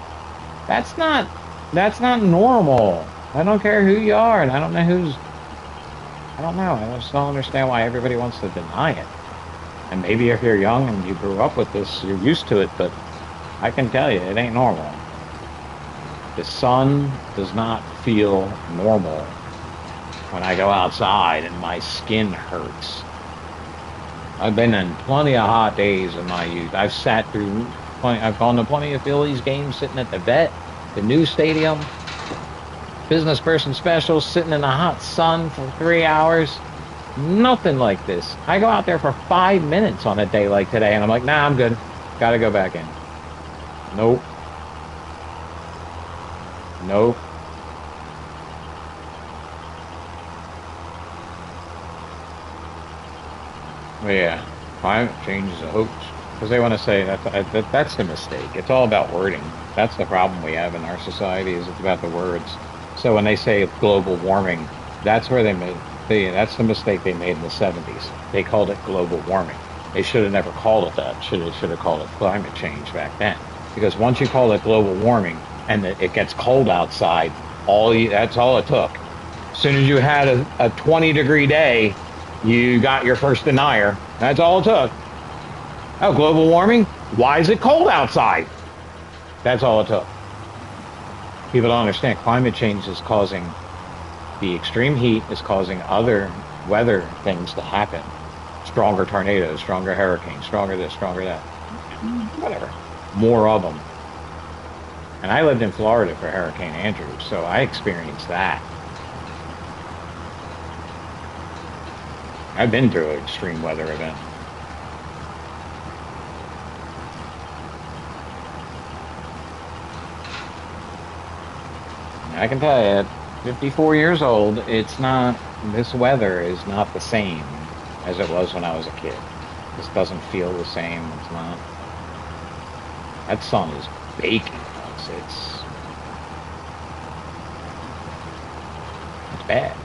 [SPEAKER 1] That's not normal. I don't care who you are, and I don't know. I just don't understand why everybody wants to deny it. And maybe if you're young and you grew up with this, you're used to it, but I can tell you, it ain't normal. The sun does not feel normal when I go outside and my skin hurts. I've been in plenty of hot days in my youth. I've gone to plenty of Phillies games sitting at the vet, the new stadium, business person specials, sitting in the hot sun for 3 hours. Nothing like this. I go out there for 5 minutes on a day like today, and I'm like, nah, I'm good. Gotta go back in. Nope. Well, yeah, climate change is a hoax. Because they want to say that's the mistake. It's all about wording. That's the problem we have in our society is it's about the words. So when they say global warming, that's where that's the mistake they made in the 70s. They called it global warming. They should have never called it that. Should have called it climate change back then. Because once you call it global warming and it gets cold outside, that's all it took. As soon as you had a 20-degree day, you got your first denier. That's all it took. Oh, global warming? Why is it cold outside? That's all it took. People don't understand. Climate change is causing the extreme heat is causing other weather things to happen. Stronger tornadoes, stronger hurricanes, stronger this, stronger that. Whatever. More of them. And I lived in Florida for Hurricane Andrew, so I experienced that. I've been through an extreme weather event. I can tell you, at 54 years old, this weather is not the same as it was when I was a kid. This doesn't feel the same. It's not. That sun is baking us. It's bad.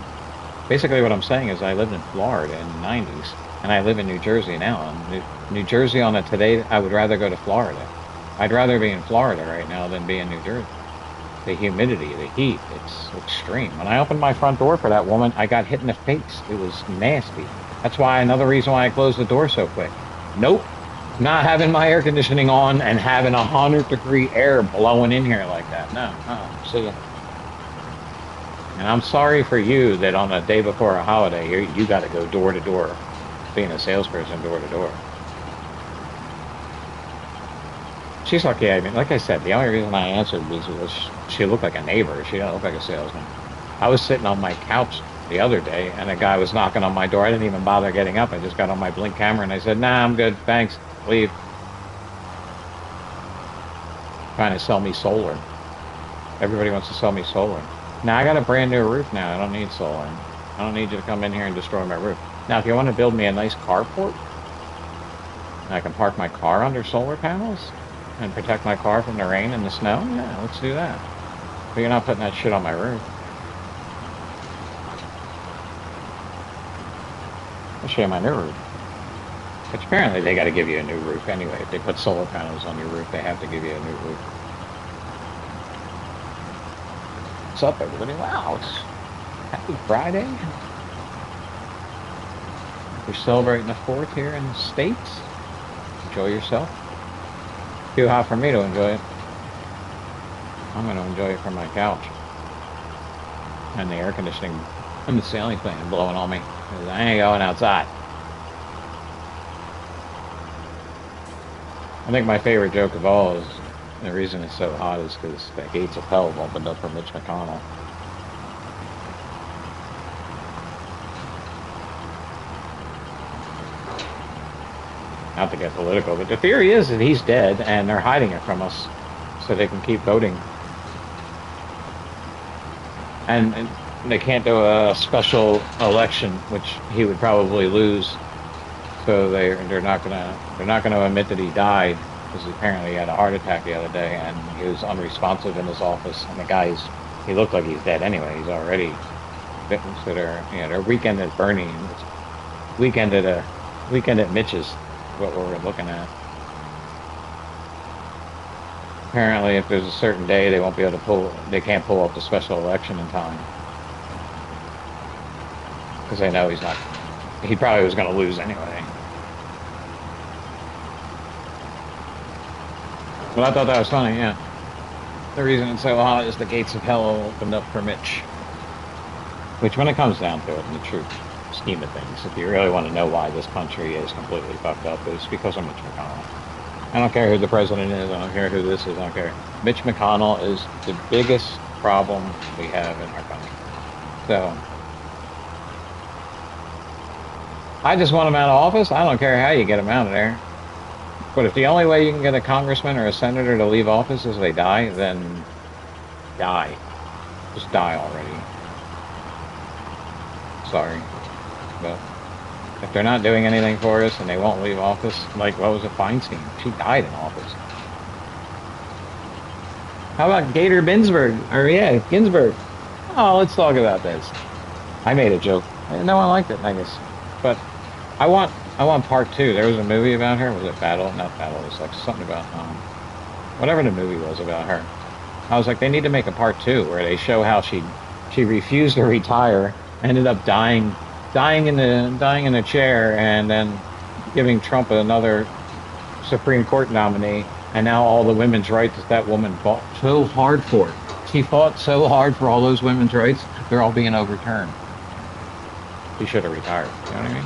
[SPEAKER 1] Basically, what I'm saying is I lived in Florida in the 90s, and I live in New Jersey now. And New Jersey on a today, I would rather go to Florida. I'd rather be in Florida right now than be in New Jersey. The humidity, the heat, it's extreme. When I opened my front door for that woman, I got hit in the face. It was nasty. That's why another reason why I closed the door so quick. Nope. Not having my air conditioning on and having 100-degree air blowing in here like that. No. See ya. And I'm sorry for you that on a day before a holiday, you got to go door to door, being a salesperson door to door. She's lucky. I mean, like I said, the only reason I answered was she looked like a neighbor. She didn't look like a salesman. I was sitting on my couch the other day, and a guy was knocking on my door. I didn't even bother getting up. I just got on my blink camera, and I said, "Nah, I'm good. Thanks. Leave." Trying to sell me solar. Everybody wants to sell me solar. Now I got a brand new roof now. I don't need solar. I don't need you to come in here and destroy my roof. Now, if you want to build me a nice carport, I can park my car under solar panels and protect my car from the rain and the snow. Yeah, let's do that. But you're not putting that shit on my roof. I'll show you my new roof. Which apparently they got to give you a new roof anyway. If they put solar panels on your roof, they have to give you a new roof. What's up, everybody? Wow, it's happy Friday. We're celebrating the 4th here in the States. Enjoy yourself. Too hot for me to enjoy it. I'm going to enjoy it from my couch. And the air conditioning and the ceiling fan blowing on me. I ain't going outside. I think my favorite joke of all is the reason it's so hot is because the gates of hell have opened up for Mitch McConnell. Not to get political, but the theory is that he's dead and they're hiding it from us so they can keep voting. And they can't do a special election, which he would probably lose. So they're not gonna admit that he died because apparently he had a heart attack the other day and he was unresponsive in his office. And he looked like he's dead anyway. He's already bitten. So their weekend at Bernie, weekend at Mitch's. What we're looking at. Apparently, if there's a certain day, they won't be able to they can't pull up the special election in time. Because they know he probably was going to lose anyway. But I thought that was funny, yeah. The reason it's so hot is the gates of hell opened up for Mitch. Which, when it comes down to it, in the truth, scheme of things, if you really want to know why this country is completely fucked up, it's because of Mitch McConnell. I don't care who the president is. I don't care who this is. I don't care. Mitch McConnell is the biggest problem we have in our country. So I just want him out of office. I don't care how you get him out of there. But if the only way you can get a congressman or a senator to leave office is they die, then die. Just die already. Sorry. But if they're not doing anything for us and they won't leave office, like what was it, Feinstein? She died in office. How about Gator Ginsburg? Ginsburg. Oh, let's talk about this. I made a joke. No one liked it, I guess. But I want part 2. There was a movie about her. Was it Battle? Not Battle. It was like something about whatever the movie was about her. I was like, they need to make a part 2 where they show how she refused to retire, ended up dying in a chair, and then giving Trump another Supreme Court nominee, and now all the women's rights that woman fought so hard for. She fought so hard for all those women's rights, they're all being overturned. She should have retired. You know what I mean?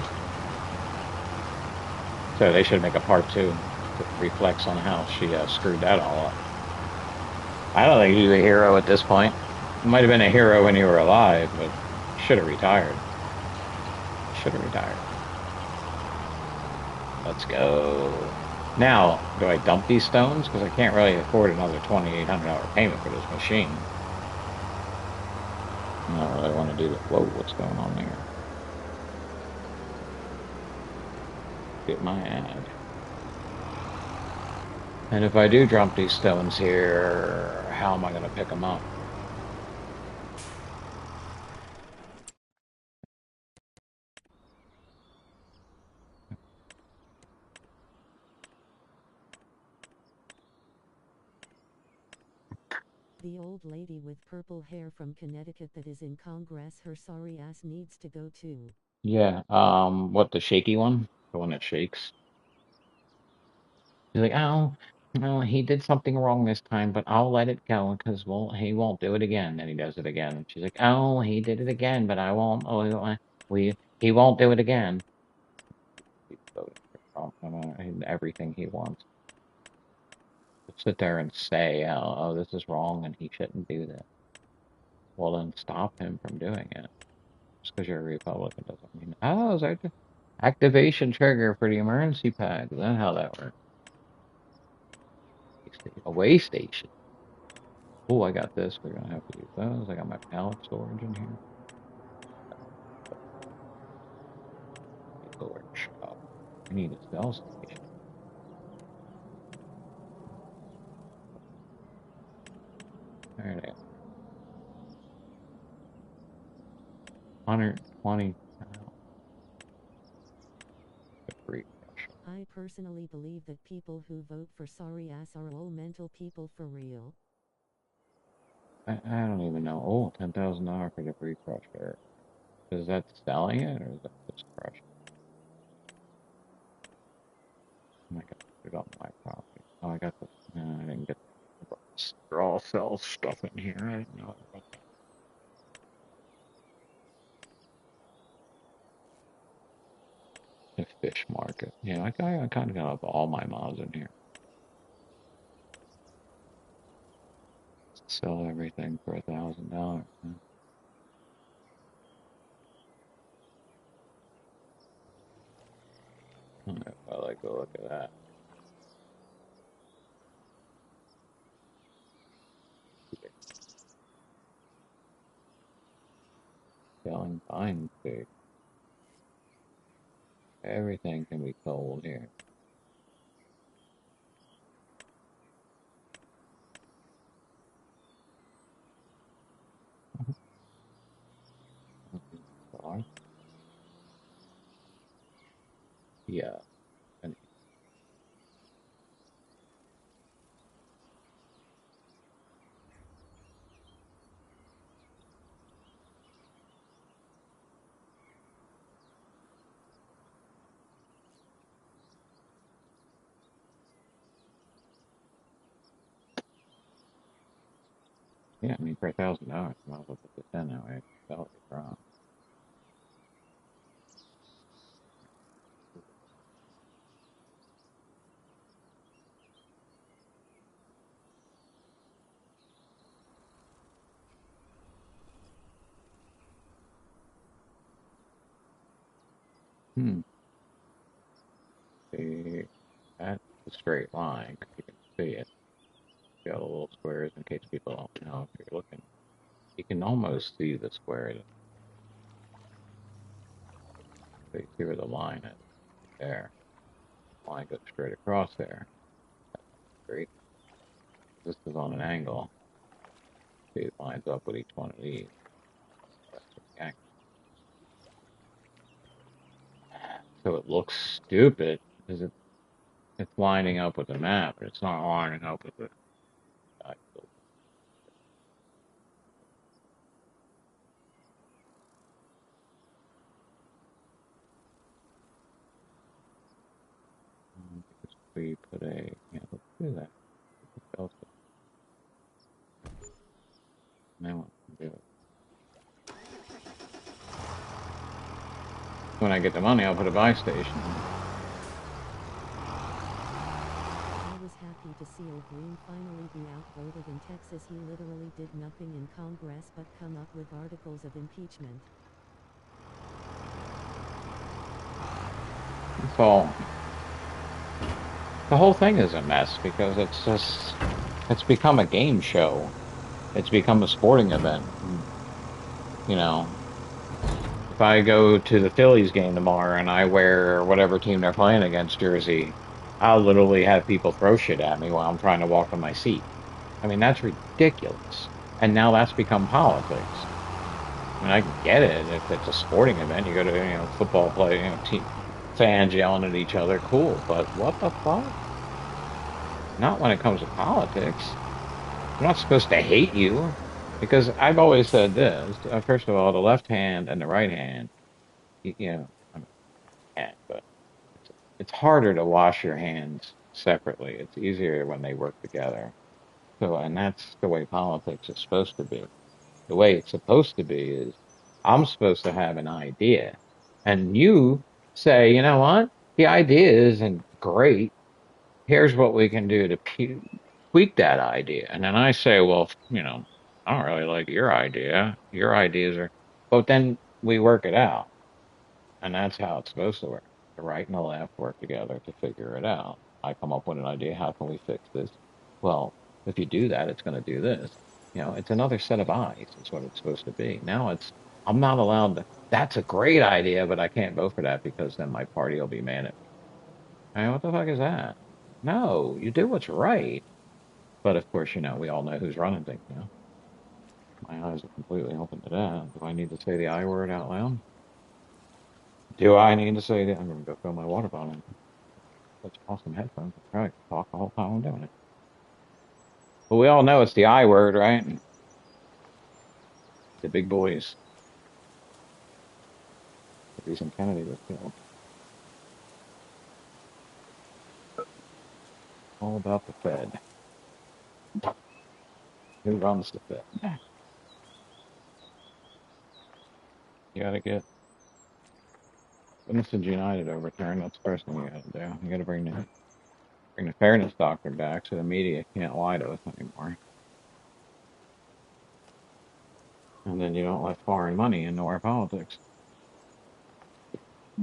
[SPEAKER 1] So they should make a part 2 that reflects on how she screwed that all up. I don't think she's a hero at this point. Might have been a hero when you were alive, but should have retired. Should have retired. Let's go. Now, do I dump these stones? Because I can't really afford another $2,800 payment for this machine. I don't really want to do that. Whoa, what's going on there? Get my ad. And if I do drop these stones here, how am I going to pick them up?
[SPEAKER 2] The old lady with purple hair from Connecticut that is in Congress, her sorry ass needs to go too.
[SPEAKER 1] Yeah, what, the shaky one? The one that shakes? He's like, oh, no, he did something wrong this time, but I'll let it go because well, he won't do it again. Then he does it again. And she's like, oh, he did it again, but I won't. Oh, he won't do it again. He's voting for Trump no matter everything he wants. To sit there and say, oh, this is wrong and he shouldn't do this. Well, then stop him from doing it. Just because you're a Republican doesn't mean, oh, is that the activation trigger for the emergency pack? Is that how that works? A way station. Oh, I got this. We're gonna have to use those. I got my pallet storage in here. Storage. Oh, I need a cell station. There it is. 120 refresh.
[SPEAKER 2] I personally believe that people who vote for sorry ass are all mental people for real.
[SPEAKER 1] I don't even know. Oh, $10,000 for the refresh there. Is that selling it or is that just crushing? Oh my God, put it on my property. Oh, I got the. No, I didn't get the straw cell stuff in here. I didn't know about that. The fish market. Yeah, I kind of got all my mods in here. Sell everything for $1,000. I like to look at that. Selling fine food. Everything can be sold here. Yeah. And yeah, I mean for $1,000, I might as well put this in that way. Sell it wrong. Hmm. See, that's a straight line. 'Cause you can see it. Got the little squares in case people don't know if you're looking. You can almost see the square. So you see where the line is there. Line goes straight across there. Great. This is on an angle. See, it lines up with each one of these. That's what the angle. So it looks stupid because it's lining up with the map, but it's not lining up with the. I because we put a. Yeah, let's do that. What else? Now what can do it. When I get the money, I'll put a buy station in.
[SPEAKER 2] I was happy to see O'Green finally be outvoted in Texas. He literally did nothing in Congress but come up with articles of impeachment.
[SPEAKER 1] It's all. The whole thing is a mess because it's just. It's become a game show. It's become a sporting event. You know, if I go to the Phillies game tomorrow and I wear whatever team they're playing against jersey, I'll literally have people throw shit at me while I'm trying to walk to my seat. I mean, that's ridiculous. And now that's become politics. I mean, I get it if it's a sporting event, you go to, football play, team fans yelling at each other, cool. But what the fuck? Not when it comes to politics. I'm not supposed to hate you because I've always said this. First of all, the left hand and the right hand, I mean, but it's harder to wash your hands separately. It's easier when they work together. So, and that's the way politics is supposed to be. The way it's supposed to be is I'm supposed to have an idea, and you say, you know what? The idea isn't great. Here's what we can do to tweak that idea. And then I say, well, I don't really like your idea. Your ideas are, but then we work it out. And that's how it's supposed to work. The right and the left work together to figure it out. I come up with an idea. How can we fix this? Well, if you do that, it's going to do this. It's another set of eyes, is what it's supposed to be. Now I'm not allowed to, that's a great idea, but I can't vote for that because then my party will be mad at me. I mean, what the fuck is that? No, you do what's right. But of course, we all know who's running things now. My eyes are completely open to that. Do I need to say the I word out loud? Do I need to say that? I'm going to go fill my water bottle. Such awesome headphones. I probably talk the whole time I'm doing it. But we all know it's the I word, right? The big boys. The reason Kennedy was killed. All about the Fed. Who runs the Fed? You got to get Citizens United overturned. That's the first thing you got to do. You got to bring the fairness doctrine back so the media can't lie to us anymore. And then you don't let foreign money into our politics.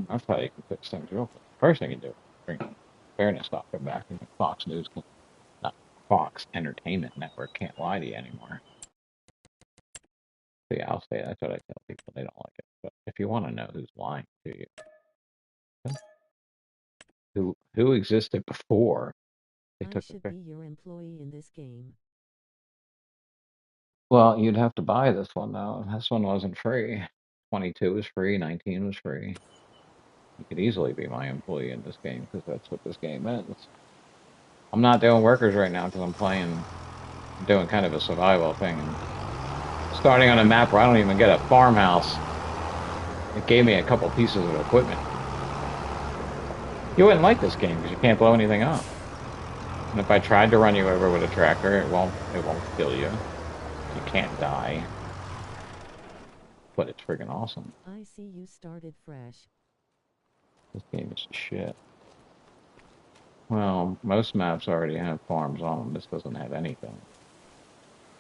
[SPEAKER 1] That's how you can fix things real quick. First thing you do, bring the fairness doctrine back, and Fox News can, not Fox Entertainment Network can't lie to you anymore. So yeah, I'll say that's what I tell people. They don't like it. But if you want to know who's lying to you, who existed before they
[SPEAKER 2] I
[SPEAKER 1] took the
[SPEAKER 2] should
[SPEAKER 1] fair.
[SPEAKER 2] be your employee in this game.
[SPEAKER 1] Well, you'd have to buy this one though. This one wasn't free. 22 was free, 19 was free. You could easily be my employee in this game because that's what this game is. I'm not doing workers right now because I'm doing kind of a survival thing and starting on a map where I don't even get a farmhouse. It gave me a couple pieces of equipment. You wouldn't like this game because you can't blow anything up. And if I tried to run you over with a tractor, it won't kill you. You can't die. But it's friggin' awesome.
[SPEAKER 2] I see you started fresh.
[SPEAKER 1] This game is shit. Well, most maps already have farms on them. This doesn't have anything.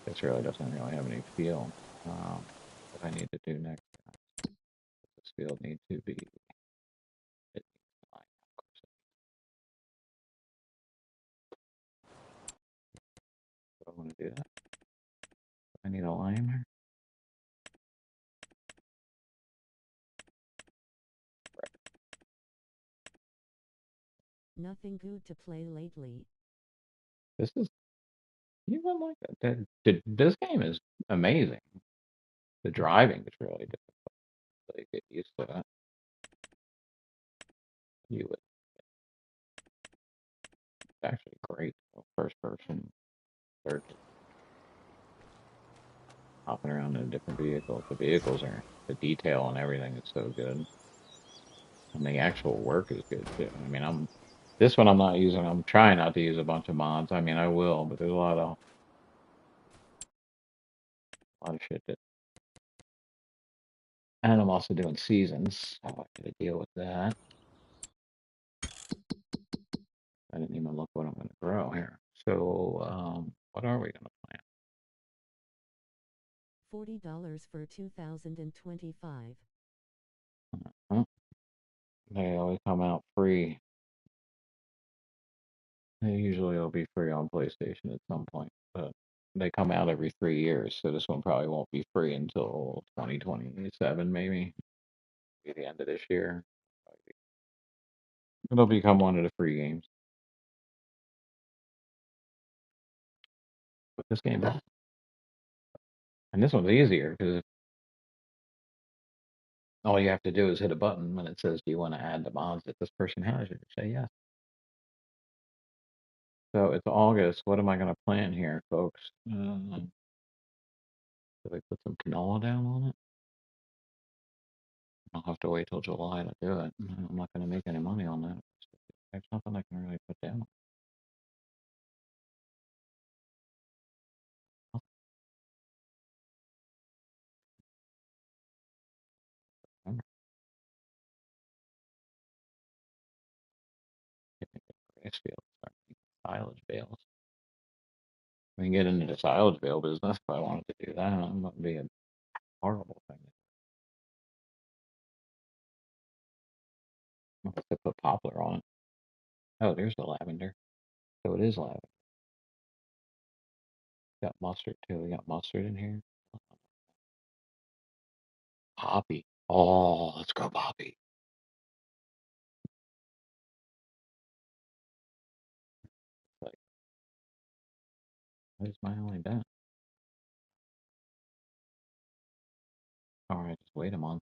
[SPEAKER 1] This really doesn't really have any feel. What I need to do next, this field needs to be, it needs to line up, of course. Do I want to do that? I need a liner.
[SPEAKER 2] Nothing good to play lately.
[SPEAKER 1] This is, you would like that. This game is amazing. The driving is really difficult. So you get used to that. You would, it's actually great. First person, third, hopping around in different vehicles. The vehicles are, the detail and everything is so good. And the actual work is good too. I mean, this one I'm not using. I'm trying not to use a bunch of mods. I mean, I will, but there's a lot of shit that, and I'm also doing seasons. So I got to deal with that. I didn't even look what I'm going to grow here. So, what are we going to plant?
[SPEAKER 2] $40 for 2025.
[SPEAKER 1] Huh? They always come out free. They usually will be free on PlayStation at some point, but they come out every 3 years. So this one probably won't be free until 2027, maybe. Be the end of this year. It'll become one of the free games. Put this game back. And this one's easier because all you have to do is hit a button when it says, "Do you want to add the mods that this person has?" You say yes. So it's August. What am I going to plan here, folks? Do I put some canola down on it? I'll have to wait till July to do it. I'm not going to make any money on that. There's nothing I can really put down. I'm grass field, silage bales. We can get into the silage bale business if I wanted to do that. It wouldn't be a horrible thing. I'll have to put poplar on it. Oh, there's the lavender. So it is lavender. Got mustard too. We got mustard in here. Poppy. Oh, let's go poppy. Like, where's my only bet? All right, just wait a month.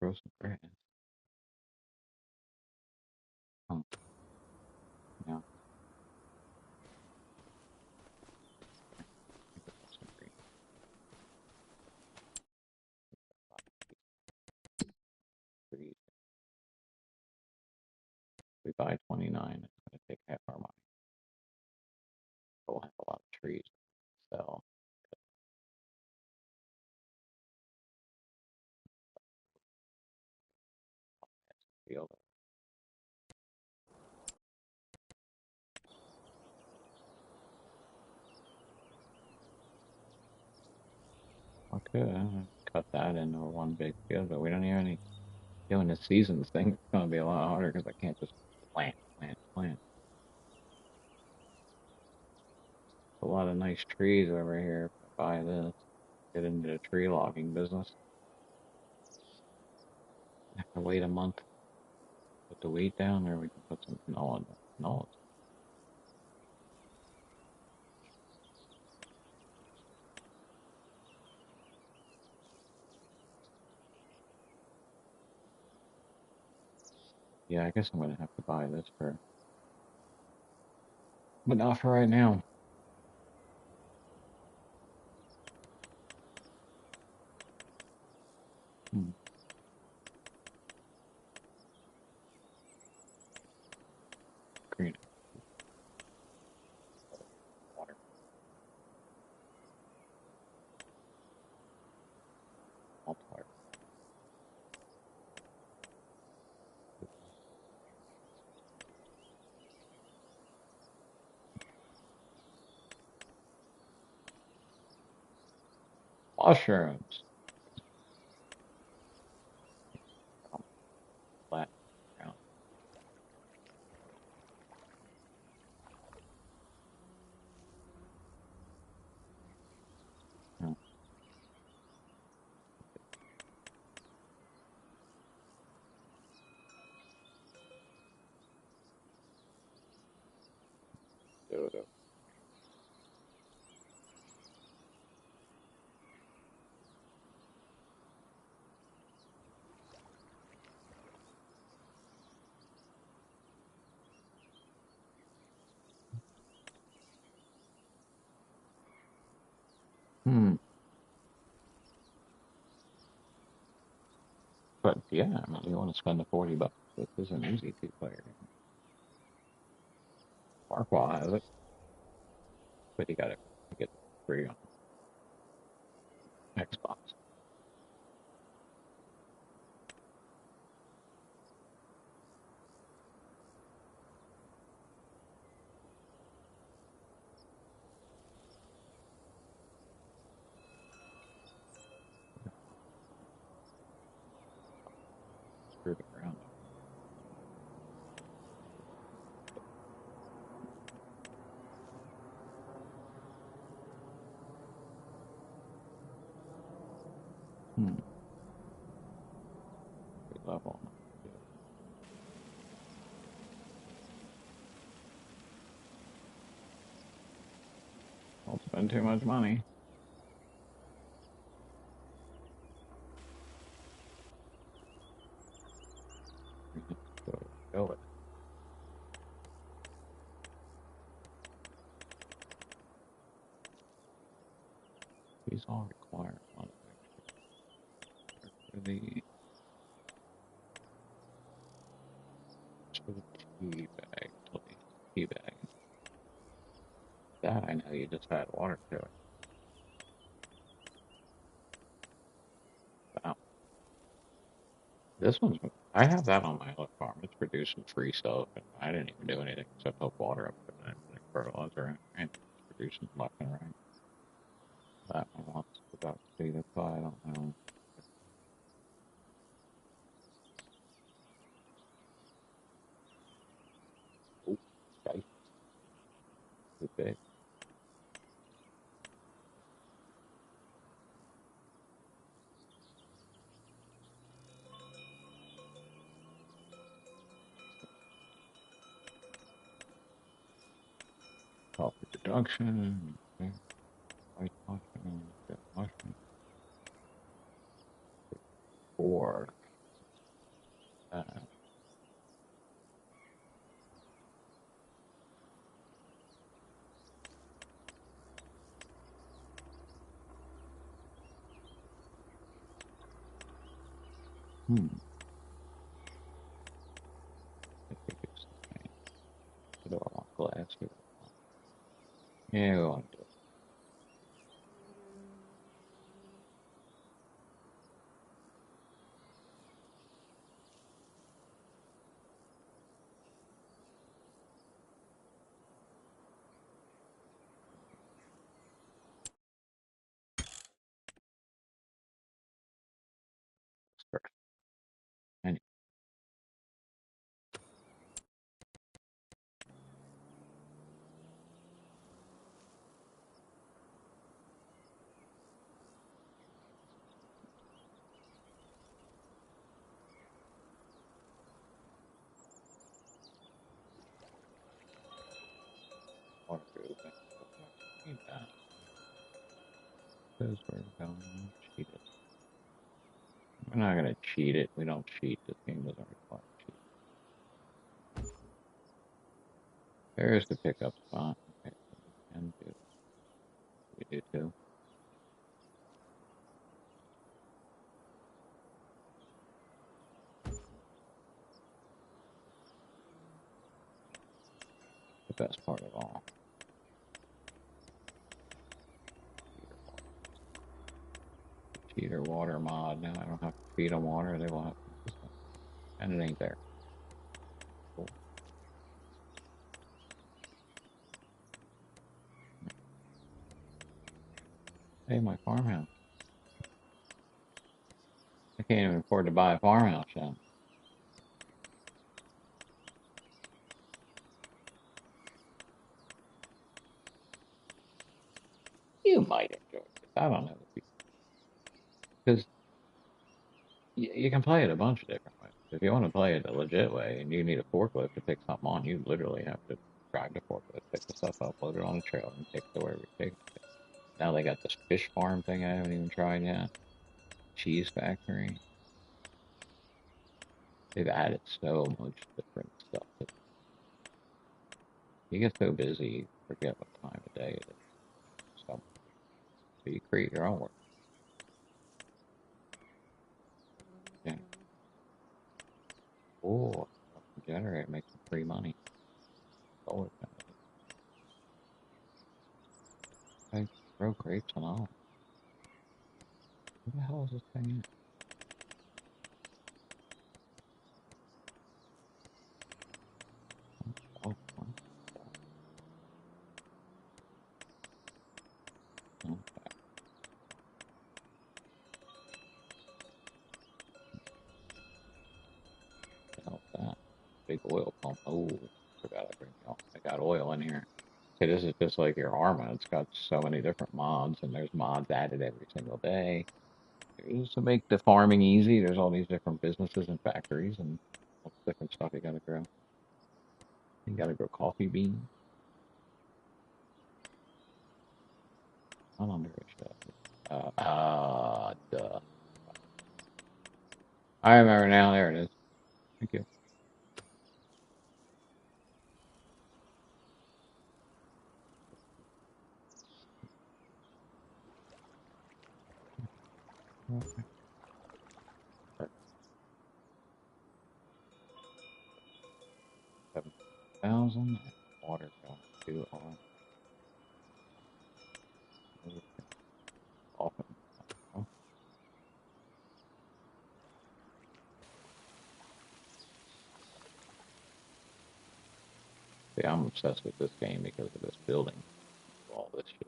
[SPEAKER 1] Grow some grass. Oh, yeah. Some green trees. We buy 29. It's going to take half our money. We'll have a lot of trees to sell. Field. Okay, cut that into one big field, but we don't have any doing the seasons thing. It's going to be a lot harder because I can't just plant. A lot of nice trees over here. If I buy this, get into the tree logging business. I have to wait a month, put the wheat down, or we can put some canola down. Canola. Yeah, I guess I'm going to have to buy this but not for right now. Hmm. Green water, multiplier, mushrooms. Flat ground. No, dodo. Hmm. But yeah, I mean, you want to spend the $40. This is an easy two-player game. Farquhar has it, but you got to get it free on Xbox. Screw the ground up. Hmm. Level. Don't spend too much money. Go with it. These all require a lot of extra for the tea bag, please. Tea bag. That I know you just add water to it. Wow. This one's, I have that on my other farm. It's producing free stuff, and I didn't even do anything except hook water up to it and put fertilizer in, and it's producing left and right. That one wants about to see, that's why I don't know. Oh, okay, too big. Coffee production, okay. White mushroom, red mushroom, four. Uh, hmm, I think it's the same. What do I want? Glass here. Yeah, we want to do it. First. Anyway, waterproofing. Need that. Because we're going to cheat it. We're not going to cheat it. We don't cheat. This game doesn't require cheat. There's the pickup spot. Okay, so we can do. We do too. The best part of all. Cheater water mod. Now I don't have to feed them water. They will have consistent. And it ain't there. Cool. Hey, my farmhouse. I can't even afford to buy a farmhouse yet. You might enjoy this. I don't know. Because you can play it a bunch of different ways. If you want to play it the legit way and you need a forklift to pick something on, you literally have to drive the forklift, pick the stuff up, load it on a trailer, and take it to wherever you're taking it. Now they got this fish farm thing I haven't even tried yet. Cheese factory. They've added so much different stuff. You get so busy, you forget what time of day it is. So you create your own work. Yeah. Oh, generator makes some free money. Solar panels. I grow grapes and all. Who the hell is this thing in? Oh, what? Oh, the hell is that? Big oil pump. Oh, forgot I bring you all. I got oil in here. See, this is just like your Arma. It's got so many different mods, and there's mods added every single day. Just to make the farming easy, there's all these different businesses and factories and all the different stuff you gotta grow. You gotta grow coffee beans. Not under a shed. Duh. I remember now. There it is. Thank you. Okay. 7,000. Water going to our often. Oh, see, I'm obsessed with this game because of this building. All this shit.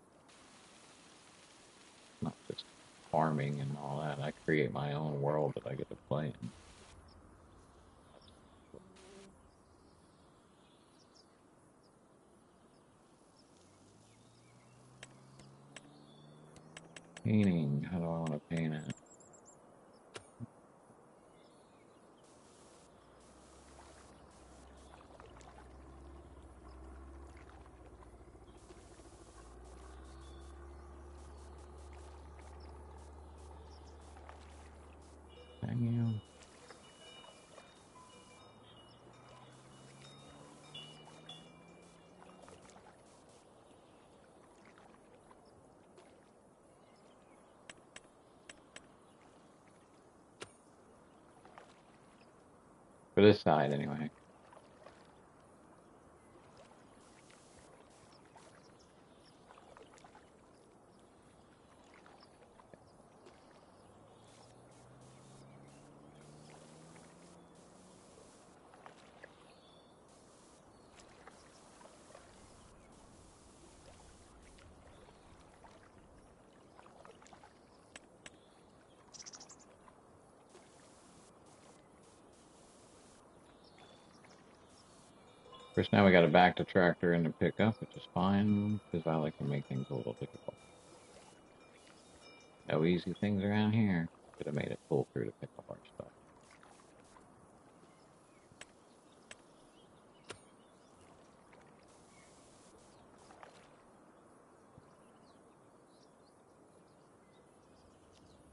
[SPEAKER 1] Not just farming and all that. I create my own world that I get to play in. Painting. How do I want to paint it? Hang you. For this side, anyway. First, now we got to back the tractor in to pick up, which is fine because I like to make things a little difficult. No easy things around here. Could have made it pull through to pick up our stuff.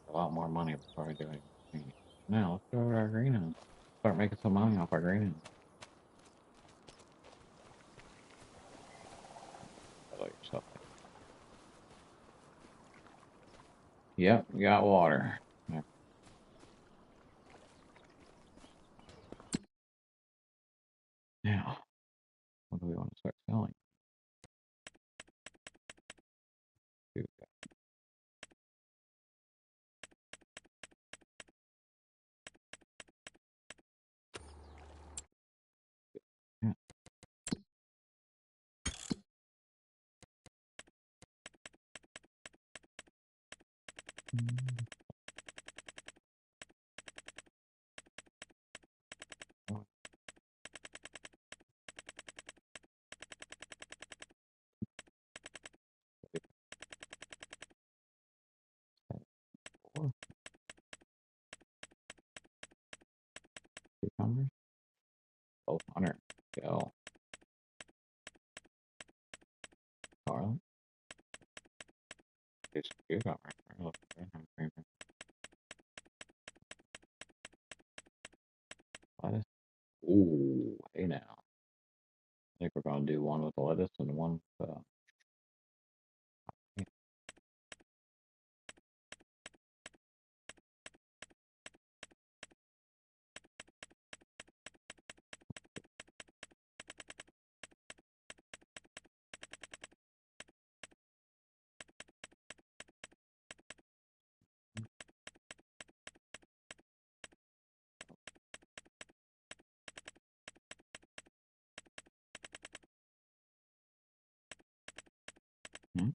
[SPEAKER 1] A lot more money before I do anything. Now let's go to our greenhouse. Start making some money off our greenhouse. Hello yourself. Yep, we got water. Now, what do we want to start selling? Dude, yeah. Oh, four cucumbers. 1,200. Go. Garlic. It's cucumber. Lettuce. Ooh, hey now. I think we're gonna do one with lettuce and one with hmm?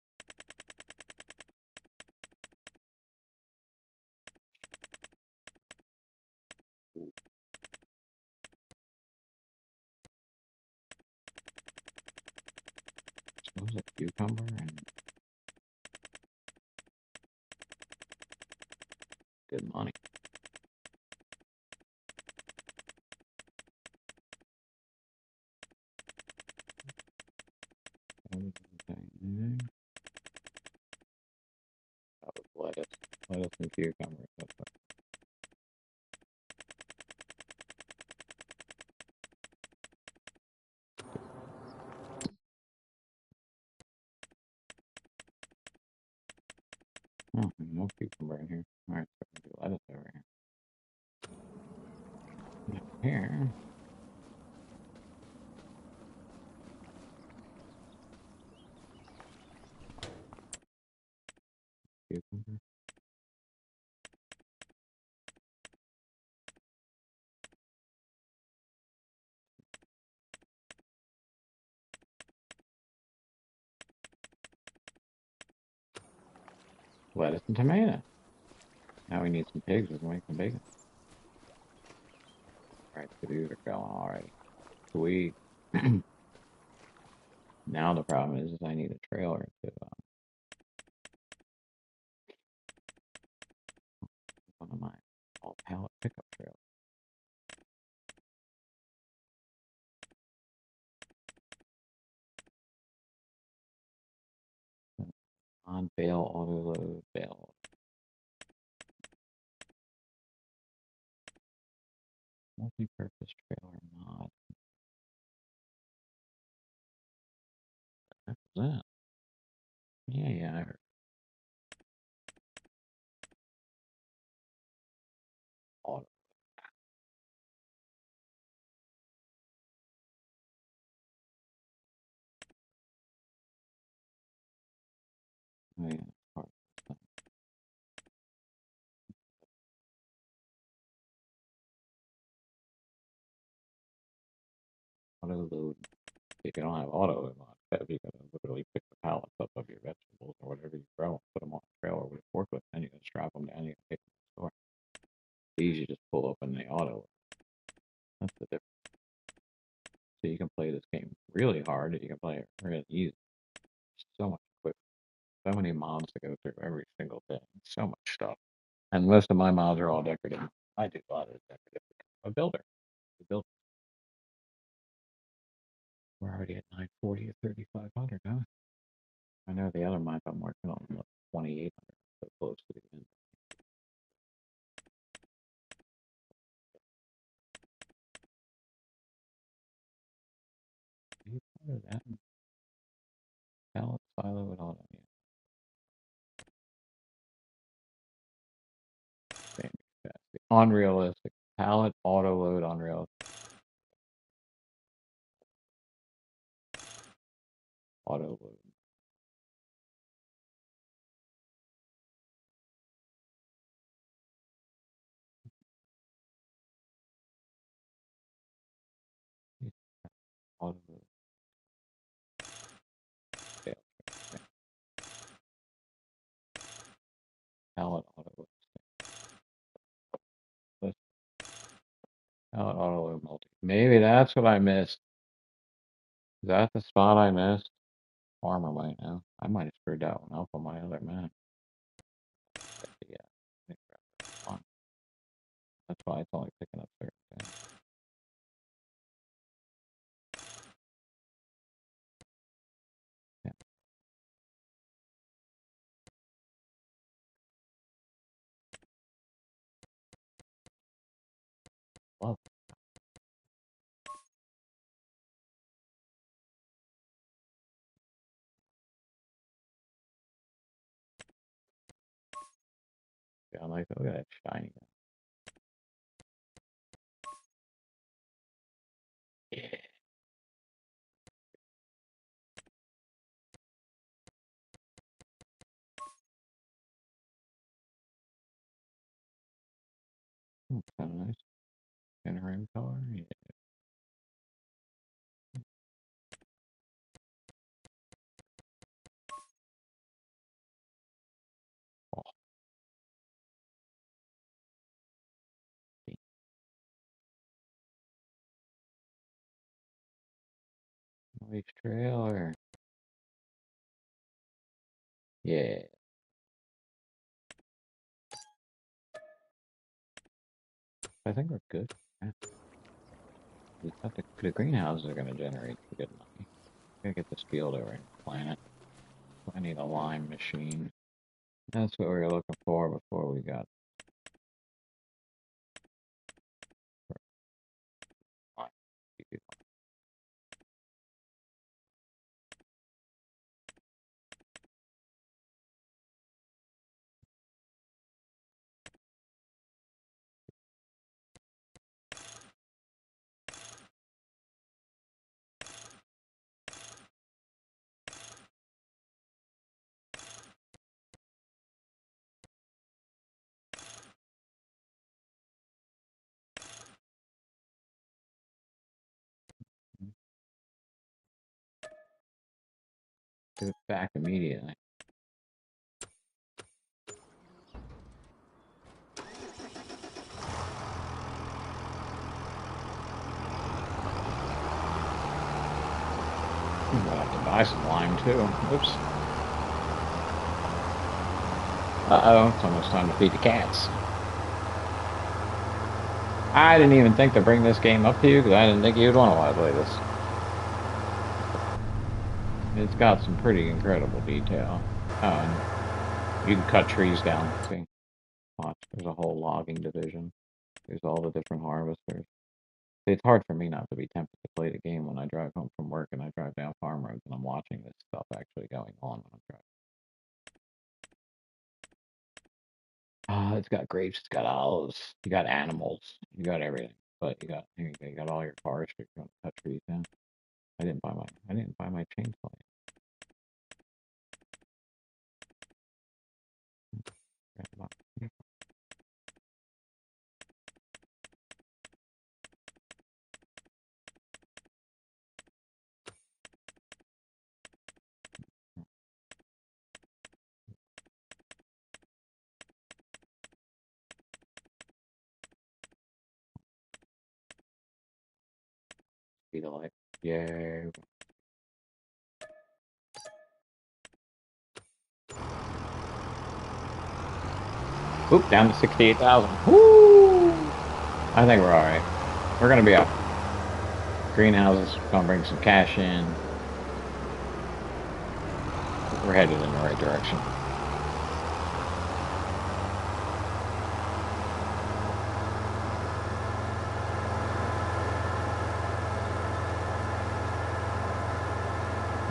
[SPEAKER 1] What was it? Cucumber and good money. Lettuce and cucumbers. That's what oh, no cucumber in here. Alright, so we do lettuce over here. Here, cucumber. Lettuce and tomato. Now we need some pigs. We can make some bacon. Alright, so these are going already. Sweet. Now the problem is I need a trailer to one of my all pallet pickup trailers. On bail auto load bail. Multi-purpose trailer mod. What was that? Yeah, I heard. Auto. Oh, yeah. Auto load. If you don't have auto in mod, you gotta literally pick the pallets up of your vegetables or whatever you grow, put them on a trailer with a forklift, and you can strap them down. You can take them to the store. These you just pull open the auto. That's the difference. So you can play this game really hard, or you can play it really easy. So much quick, so many mods to go through every single day. So much stuff. And most of my mods are all decorative. I do a lot of decorative. I'm a builder. A builder. We're already at 940 or 3500, huh? I know the other month I'm working on 2800, so close to the end. Are you part of that? Pallet silo with all that. Yeah. Same capacity. Unrealistic. Pallet auto load unrealistic. Auto load. Auto load. Fail. Pallet auto load. Pallet auto load multi. Maybe that's what I missed. Is that the spot I missed? Farmer might know. I might have screwed that one up on my other map. Yeah. That's why it's only picking up certain things. Yeah. Love. Yeah, I like that. Look at that shiny. Yeah. That's kind of nice. Entering color. Yeah. Oh, nice trailer. Yeah. I think we're good. Yeah. The greenhouses are going to generate some good money. Gotta get this field over and plant it. I need a lime machine. That's what we were looking for before we got it back immediately. I'm gonna have to buy some lime too. Oops. Uh-oh, it's almost time to feed the cats. I didn't even think to bring this game up to you because I didn't think you'd want to play this. It's got some pretty incredible detail. Oh, and you can cut trees down. See, watch. There's a whole logging division. There's all the different harvesters. See, it's hard for me not to be tempted to play the game when I drive home from work and I drive down farm roads and I'm watching this stuff actually going on when I'm driving. It's got grapes, it's got olives, you got animals, you got everything. But you got all your forestry. You want to cut trees down. I didn't buy my chainsaw yet. Speed of light. Yay. Oop, down to 68,000. Woo! I think we're all right. We're gonna be up. Greenhouses gonna bring some cash in. We're headed in the right direction.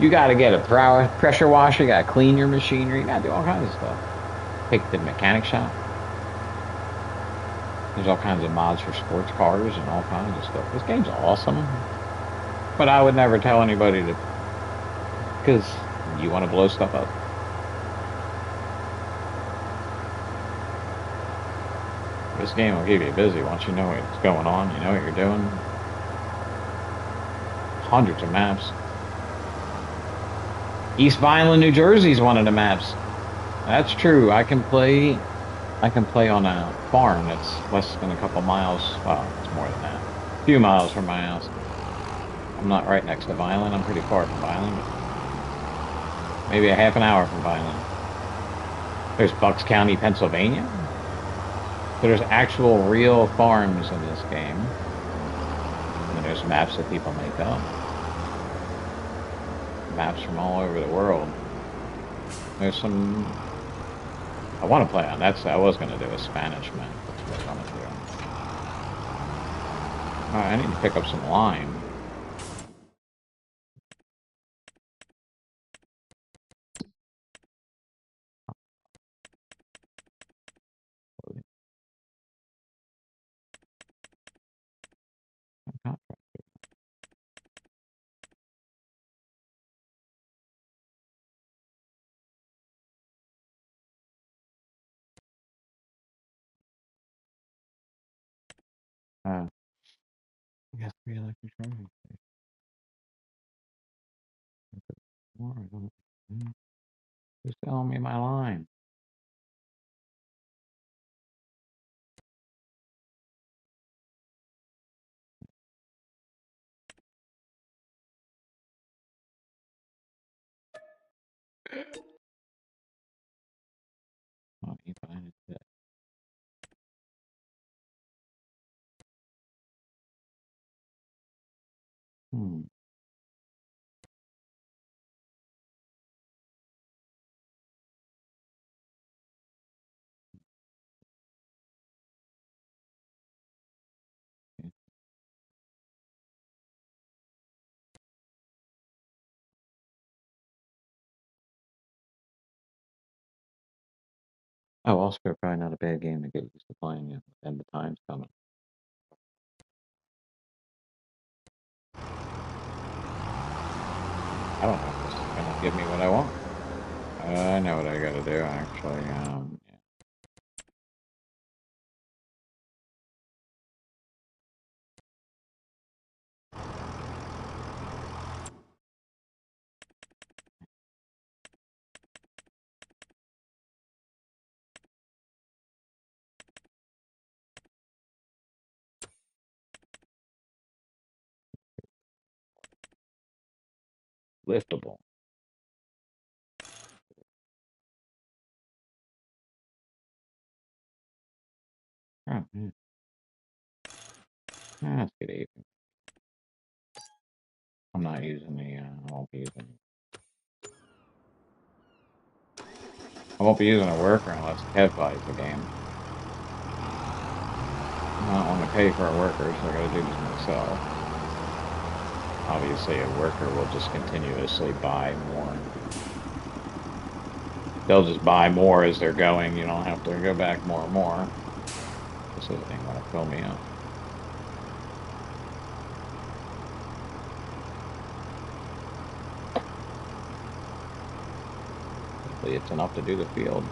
[SPEAKER 1] You got to get a pressure washer. You got to clean your machinery. You got to do all kinds of stuff. Pick the mechanic shop. There's all kinds of mods for sports cars and all kinds of stuff. This game's awesome. But I would never tell anybody to, because you want to blow stuff up. This game will keep you busy once you know what's going on. You know what you're doing. Hundreds of maps. East Vineland, New Jersey is one of the maps. That's true. I can play on a farm that's less than a couple miles. Well, it's more than that. A few miles from my house. I'm not right next to Vineland. I'm pretty far from Vineland. But maybe a half an hour from Vineland. There's Bucks County, Pennsylvania. So there's actual real farms in this game. And there's maps that people make up. Maps from all over the world. There's some. I want to play on that. I was going to do a Spanish map. That's what I want to do. All right, I need to pick up some lime. I guess three electric charging stations. More, I don't. Who's telling me my line? Oh, you find it. Hmm. Oh, also probably not a bad game to get used to playing it, and the time's coming. I don't know if this is gonna give me what I want. I know what I gotta do, actually. Yeah. Liftable. Oh, yeah. That's good evening. I'm not using I won't be using, I won't be using a worker unless Kev buys the game. I don't want to pay for a worker, so I gotta do this myself. Obviously, a worker will just continuously buy more. They'll just buy more as they're going. You don't have to go back more and more. This other thing want to fill me up. Hopefully it's enough to do the field.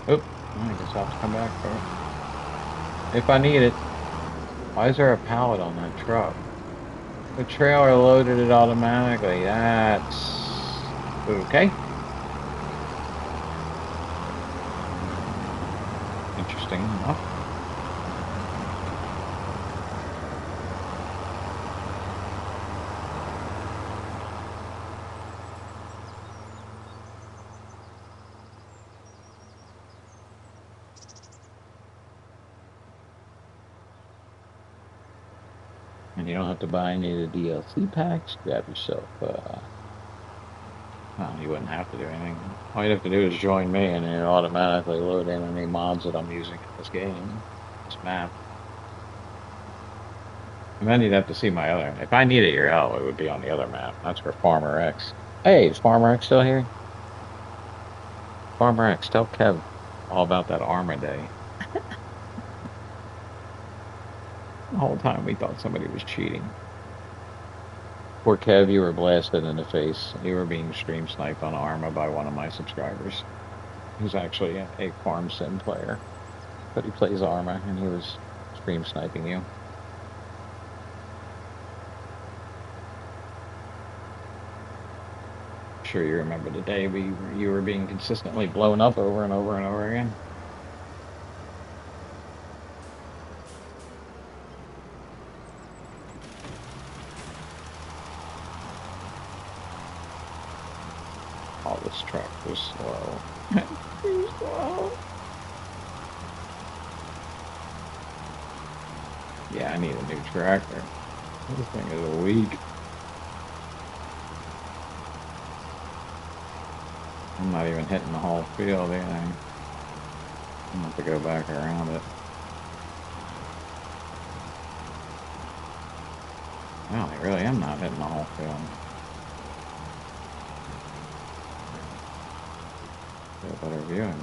[SPEAKER 1] Oop, I guess I'll have to come back for it. If I need it. Why is there a pallet on that truck? The trailer loaded it automatically. That's okay. Interesting enough. And you don't have to buy any of the DLC packs. Grab yourself, well, you wouldn't have to do anything. All you'd have to do is join me and it automatically load in any mods that I'm using in this game, this map. And then you'd have to see my other. If I needed your help, it would be on the other map. That's for Farmer X. Hey, is Farmer X still here? Farmer X, tell Kev all about that armor day. The whole time we thought somebody was cheating. Poor Kev, you were blasted in the face. You were being stream sniped on Arma by one of my subscribers. He's actually a farm sim player, but he plays Arma, and he was stream sniping you. Sure, you remember the day you were being consistently blown up over and over and over again. Oh, this truck was slow. Too slow. Yeah, I need a new tractor. This thing is weak. I'm not even hitting the whole field either. I'm gonna have to go back around it. Well, I really am not hitting the whole field. Get a better view of it.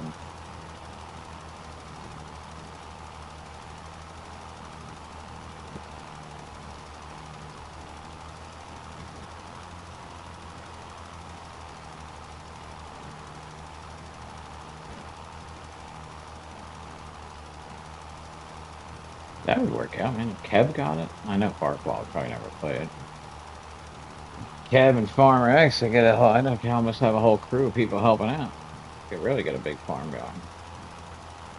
[SPEAKER 1] That would work out, man. If Kev got it. I know Farquaad would probably never play it. Kev and Farmer X, they get a whole, I know you almost have a whole crew of people helping out. You could really get a big farm going.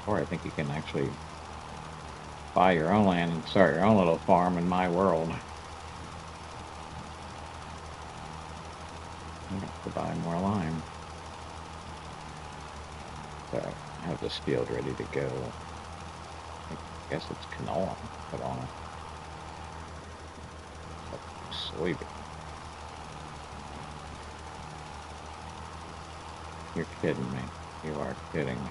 [SPEAKER 1] Or I think you can actually buy your own land and start your own little farm in my world. You have to buy more lime. So I have this field ready to go. I guess it's canola put on it. Soybean. You're kidding me. You are kidding me.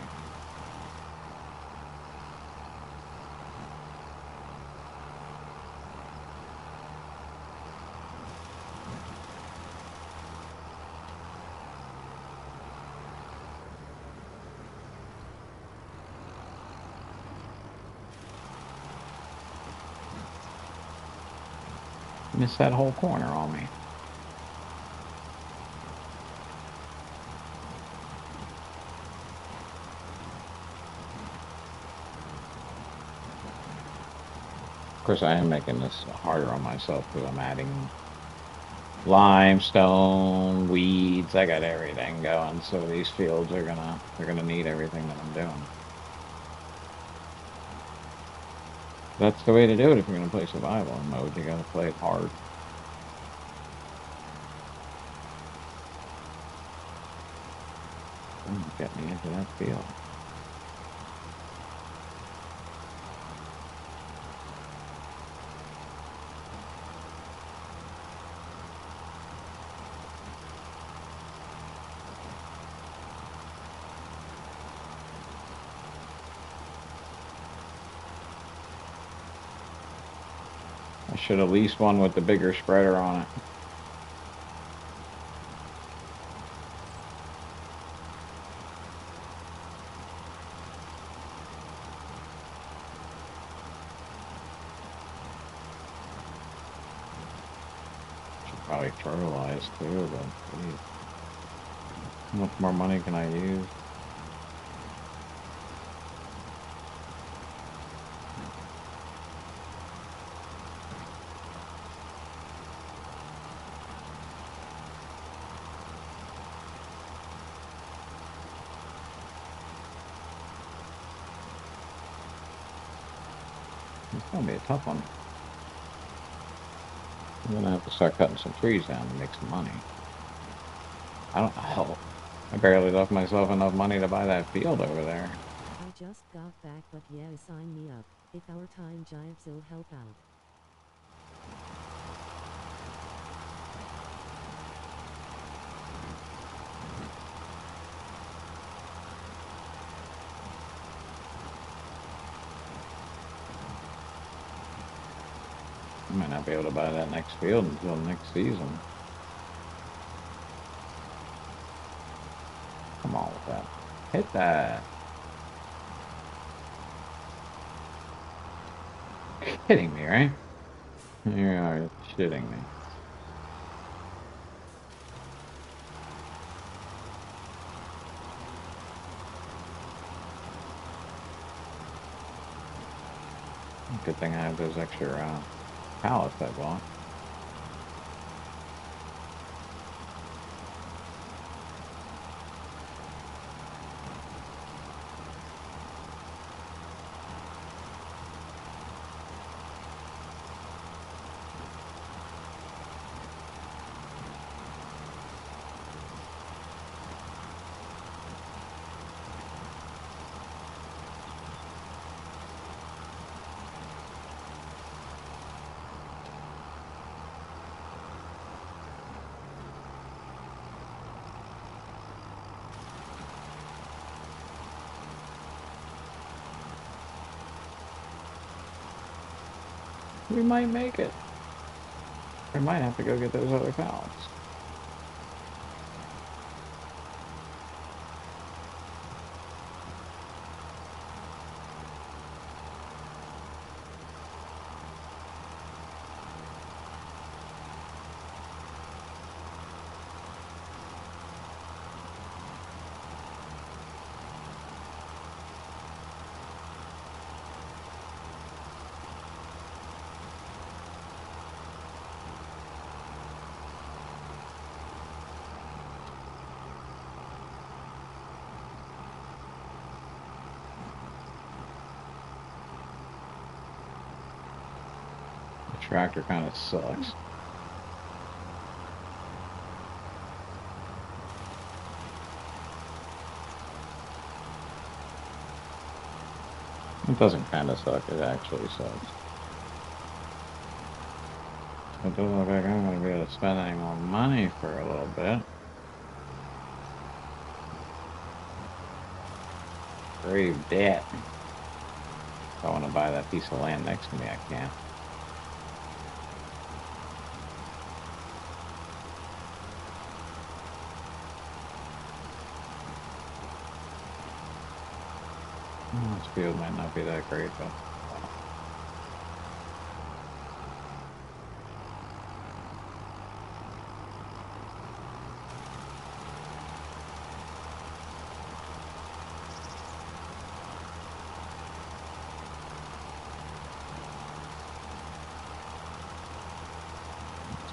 [SPEAKER 1] Missed that whole corner on me. Of course, I am making this harder on myself because I'm adding limestone, weeds. I got everything going, so these fields are they're gonna need everything that I'm doing. That's the way to do it if you're gonna play survival mode. You gotta play it hard. Get me into that field. I should have leased one with the bigger spreader on it. Should probably fertilize too, but geez, how much more money can I use? It's gonna be a tough one. I'm gonna have to start cutting some trees down to make some money. I don't know. I barely left myself enough money to buy that field over there.
[SPEAKER 2] I just got back, but yeah, sign me up. If our time jives, will help out.
[SPEAKER 1] I might not be able to buy that next field until next season. Come on with that. Hit that. Kidding me, right? You are shitting me. Good thing I have those extra pallets I bought. We might make it. We might have to go get those other pallets. The tractor kind of sucks. It doesn't kind of suck. It actually sucks. It doesn't look like I'm going to be able to spend any more money for a little bit. Grave debt. If I want to buy that piece of land next to me, I can't. This field might not be that great, but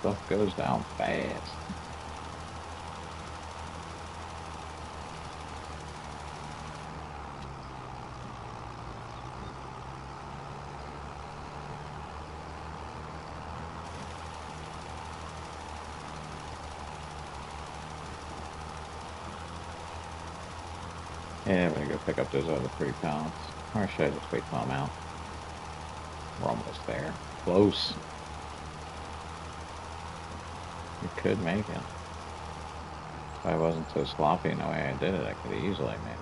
[SPEAKER 1] stuff goes down fast. Yeah, we're gonna go pick up those other 3 pallets. Or should I just wait till I'm out? We're almost there. Close. We could make it. If I wasn't so sloppy in the way I did it, I could have easily made it.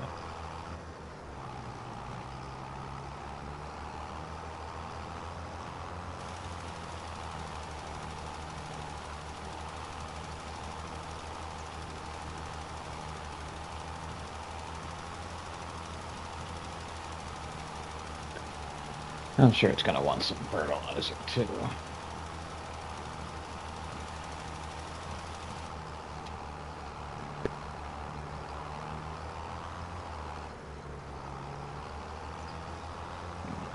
[SPEAKER 1] I'm sure it's gonna want some fertilizer too.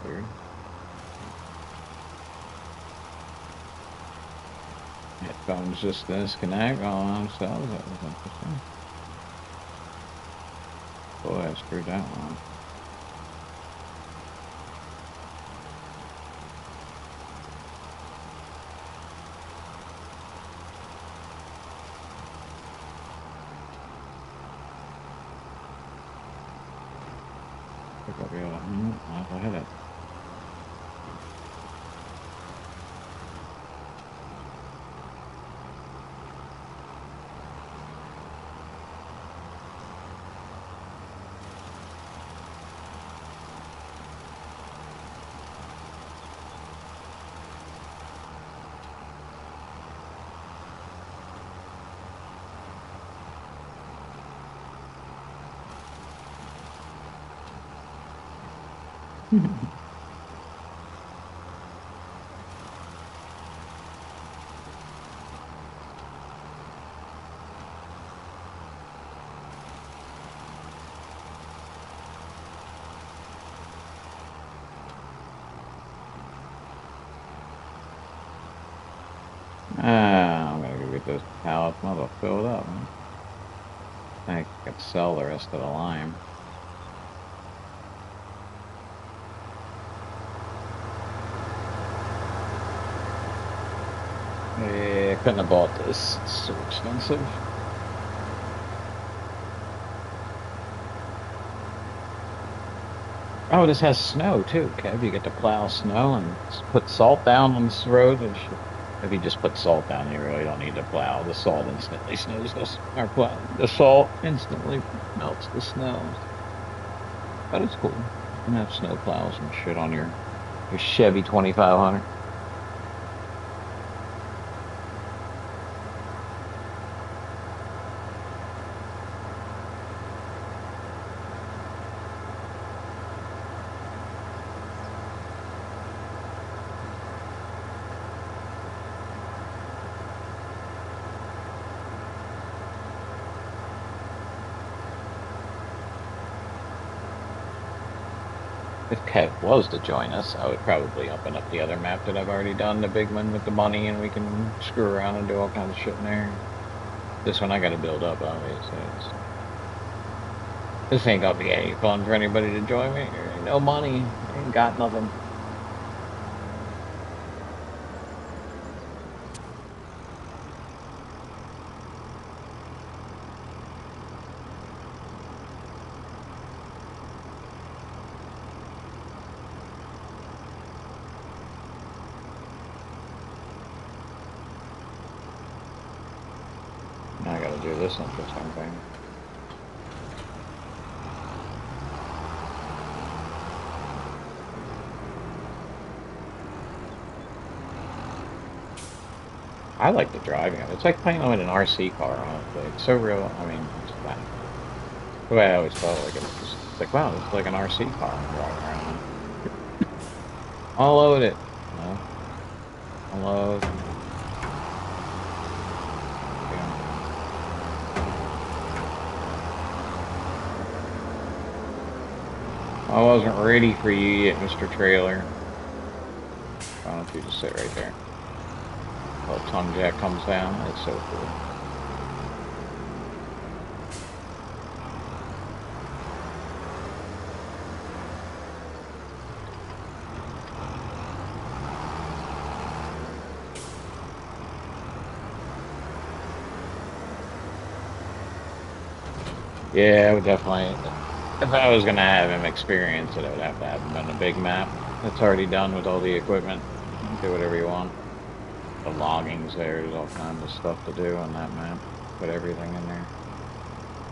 [SPEAKER 1] Weird. Headphones just disconnect all themselves. That was interesting. Boy, I screwed that one. Pick up the other. I'll hit it. I'm gonna go get those pallets. Might as well fill it up. Man. I could sell the rest of the lime. Yeah, couldn't have bought this. It's so expensive. Oh, this has snow too, Kev. You get to plow snow and put salt down on this road. If you just put salt down, you really don't need to plow. The salt instantly snows this, or plow. The salt instantly melts the snow. But it's cool. You can have snow plows and shit on your Chevy 2500. If Kev was to join us, I would probably open up the other map that I've already done, the big one with the money, and we can screw around and do all kinds of shit in there. This one I gotta build up, obviously. This ain't gonna be any fun for anybody to join me. There ain't no money. Ain't got nothing. do this interesting thing. I like the driving of it. It's like playing with an RC car, honestly. It's so real. I mean, it's that. The way I always felt like it was just like, wow, it's like an RC car I'm driving around. I'll load it. No. I'll load. Yeah. I wasn't ready for you yet, Mr. Trailer. Why don't you just sit right there? While tongue jack comes down. It's so cool. Yeah, I would definitely. If I was gonna have him experience it, I would have to have him on a big map. That's already done with all the equipment. You can do whatever you want. The logging's there. There's all kinds of stuff to do on that map. Put everything in there.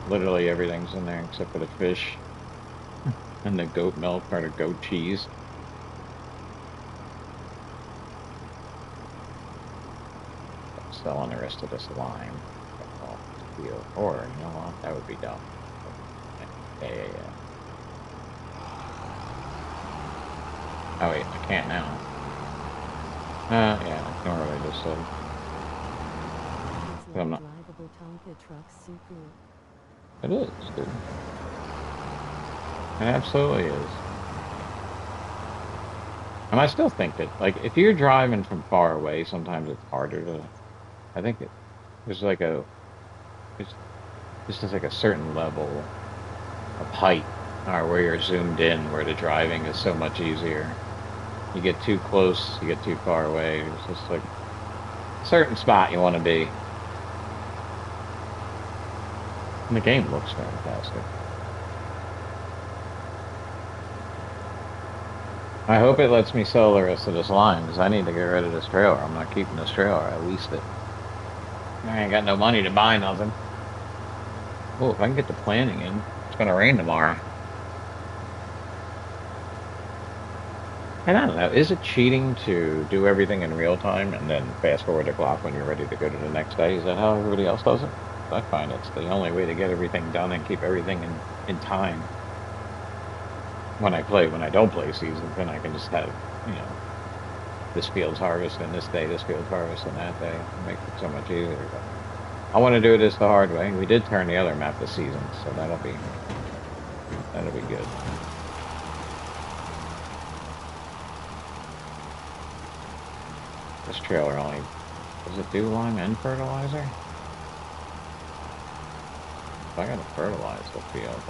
[SPEAKER 1] Literally everything's in there except for the fish and the goat milk or the goat cheese. Selling the rest of this lime. Or, you know what? That would be dumb. Yeah. Oh wait, I can't now. Yeah, ignore what I just said.
[SPEAKER 2] It's like drivable Tonka trucks, super.
[SPEAKER 1] It is, dude. It absolutely is. And I still think that, like, if you're driving from far away, sometimes it's harder to. I think there's like it's just like a certain level of height, or where you're zoomed in, where the driving is so much easier. You get too close, you get too far away. It's just like a certain spot you want to be. And the game looks fantastic. I hope it lets me sell the rest of this line, because I need to get rid of this trailer. I'm not keeping this trailer. I leased it. I ain't got no money to buy nothing. Oh, if I can get the planning in, it's gonna rain tomorrow. And I don't know, is it cheating to do everything in real time and then fast forward the clock when you're ready to go to the next day? Is that how everybody else does it? I find it's the only way to get everything done and keep everything in time. When I don't play seasons, then I can just have, you know, this field's harvest and this day, this field's harvest and that day. It makes it so much easier. But I want to do this the hard way. We did turn the other map to seasons, so that'll be good. This trailer only, does it do lime and fertilizer? If I gotta fertilize the field.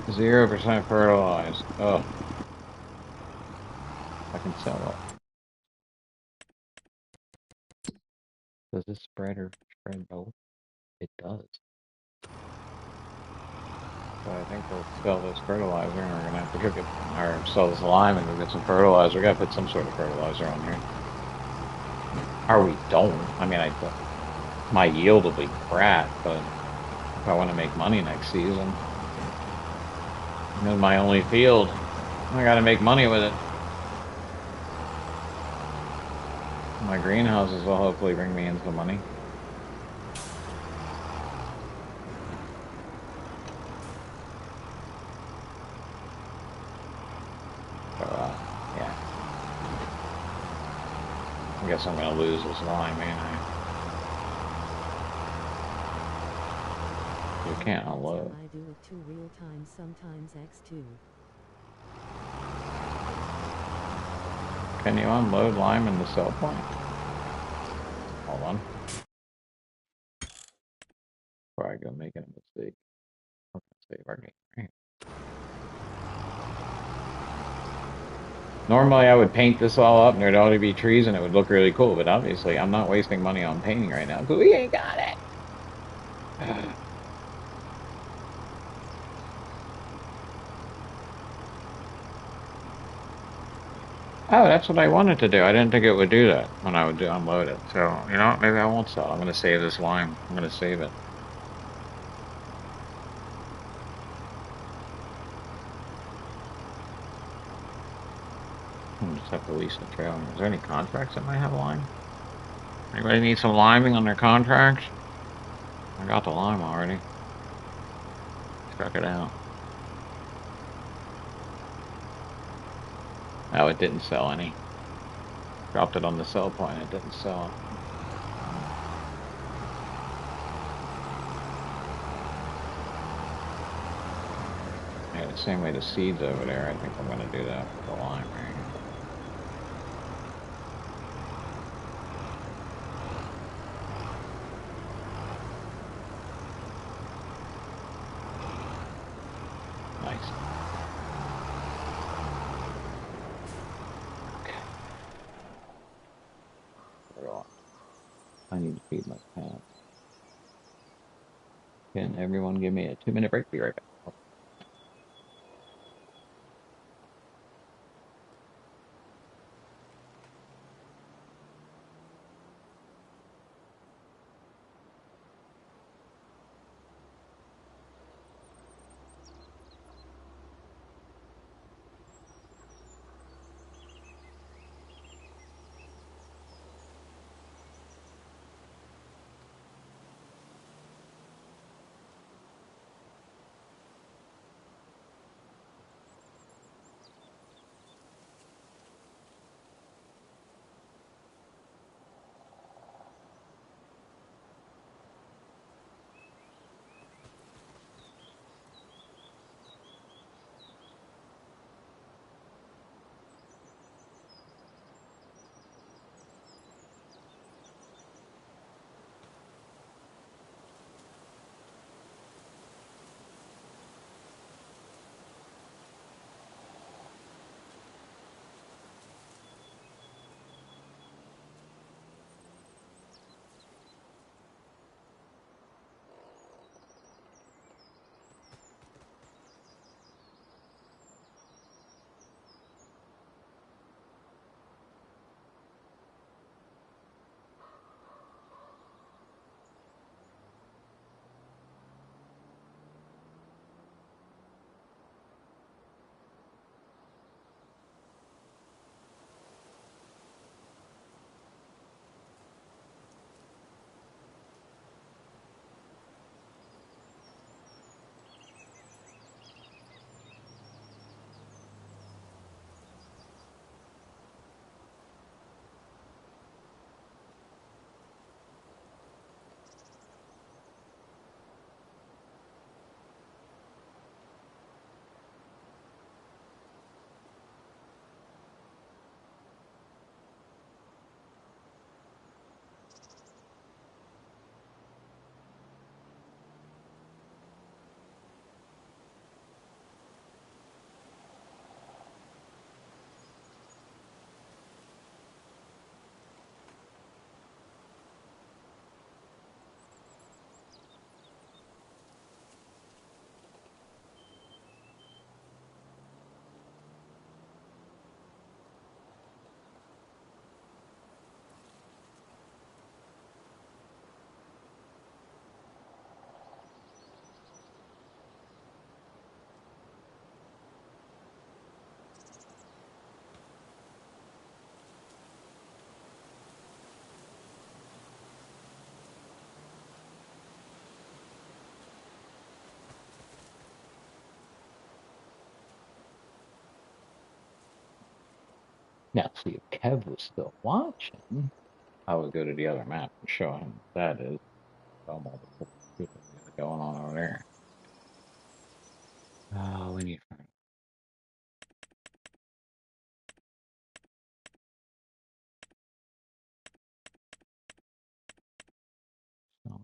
[SPEAKER 1] 0% fertilized. Oh, I can sell it. Does this spread both? It does. So I think we'll sell this fertilizer and we're gonna have to go get, or sell this lime and go get some fertilizer. We gotta put some sort of fertilizer on here. Or we don't. I mean, my yield will be crap, but if I want to make money next season, this is my only field. I gotta make money with it. My greenhouses will hopefully bring me in some money. So, yeah. I guess I'm gonna lose this line, ain't I? You can't unload.
[SPEAKER 2] I do it 2 real time, sometimes X2.
[SPEAKER 1] Can you unload lime in the sell point? Hold on. Before I go making a mistake. Save our game. Right. Normally I would paint this all up and there'd only be trees and it would look really cool, but obviously I'm not wasting money on painting right now because we ain't got it. Oh, that's what I wanted to do. I didn't think it would do that when I would unload it. So, you know what? Maybe I won't sell. I'm going to save this lime. I'm going to save it. I just have to lease the trailer. Is there any contracts that might have lime? Anybody need some liming on their contracts? I got the lime already. Struck it out. Oh, it didn't sell any. Dropped it on the sell point. It didn't sell. Yeah, the same way the seeds over there. I think I'm going to do that with the lime right here. Nice. Okay. Put it on. I need to feed my cat. Can everyone give me a 2-minute break? Be right back. Now, see if Kev was still watching. I would go to the other map and show him what that is. Show him all the cool shit that we got going on over there. Oh, we need to so,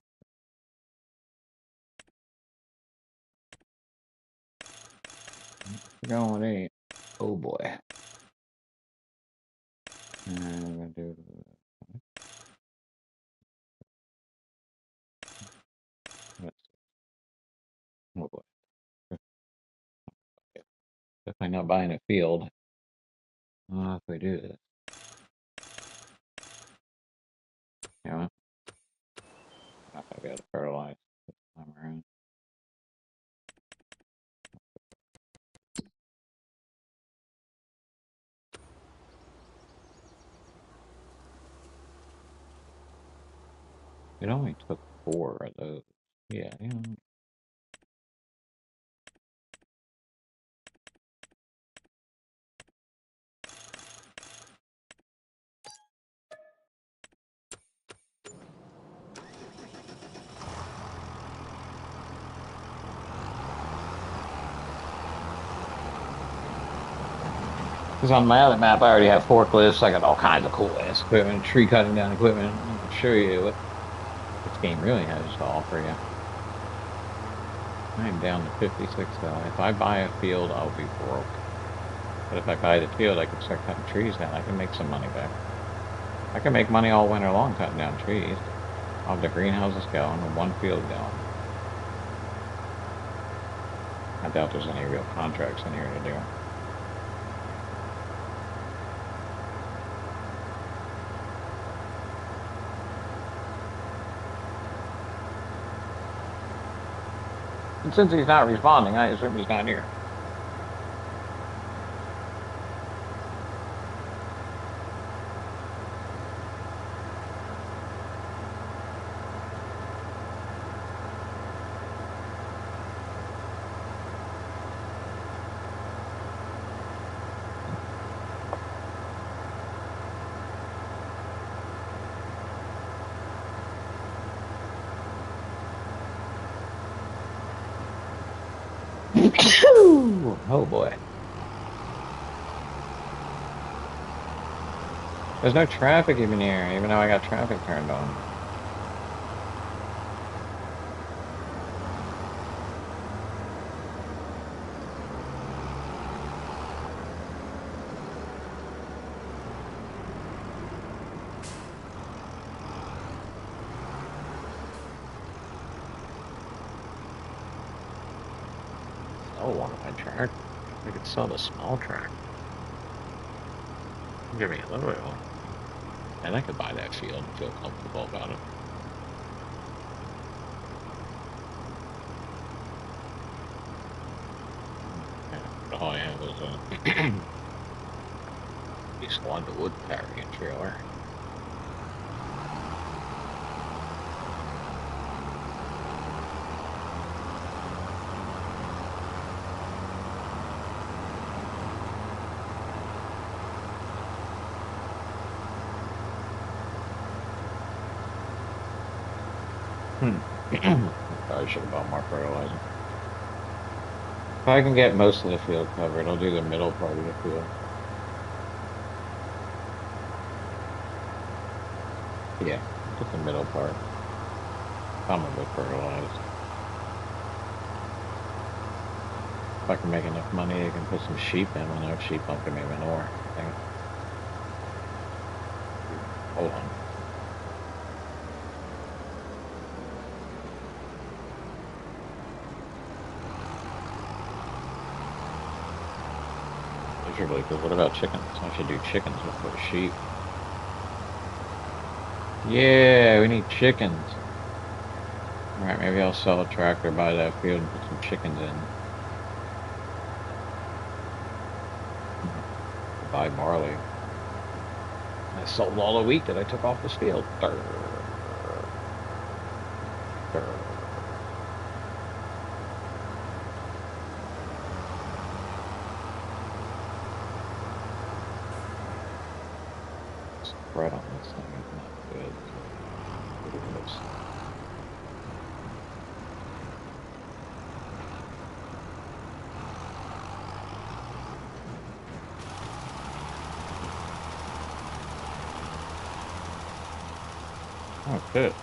[SPEAKER 1] we're going with 8. Oh boy. And we're gonna do let's see. Oh boy. Definitely not buying a field. If we do this. You know, I'm not gonna be able to fertilize this time around. It only took 4 of those. Yeah, you know. Because on my other map, I already have forklifts. I got all kinds of cool ass equipment, tree cutting down equipment. I'll show you what this game really has to offer you. I'm down to 56 though. If I buy a field, I'll be broke. But if I buy the field, I can start cutting trees down. I can make some money back. I can make money all winter long cutting down trees. I'll have the greenhouses going and one field going. I doubt there's any real contracts in here to do. And since he's not responding, I assume he's not here. Oh boy. There's no traffic even here, even though I got traffic turned on. Oh, one of my track. I could sell the small track. Give me a little bit of one. And I could buy that field and feel comfortable about it. Yeah, all I have is a East London wood carrying trailer. Probably should have bought more fertilizer. If I can get most of the field covered, I'll do the middle part of the field. Yeah, just the middle part. Some of it fertilized. If I can make enough money, I can put some sheep in. When I have sheep, I'll give me manure. I think. Hold on. Miserably, because what about chickens? I should do chickens before sheep. Yeah, we need chickens. Alright, maybe I'll sell a tractor, buy that field, and put some chickens in. Buy barley. I sold all the wheat that I took off this field. Durr. Durr. Spread on this thing is not good. Oh shit.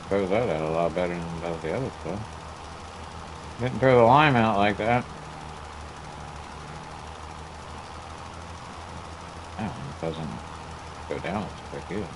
[SPEAKER 1] Throws that out a lot better than does the other stuff. Didn't throw the lime out like that. Oh, it doesn't go down as quick either.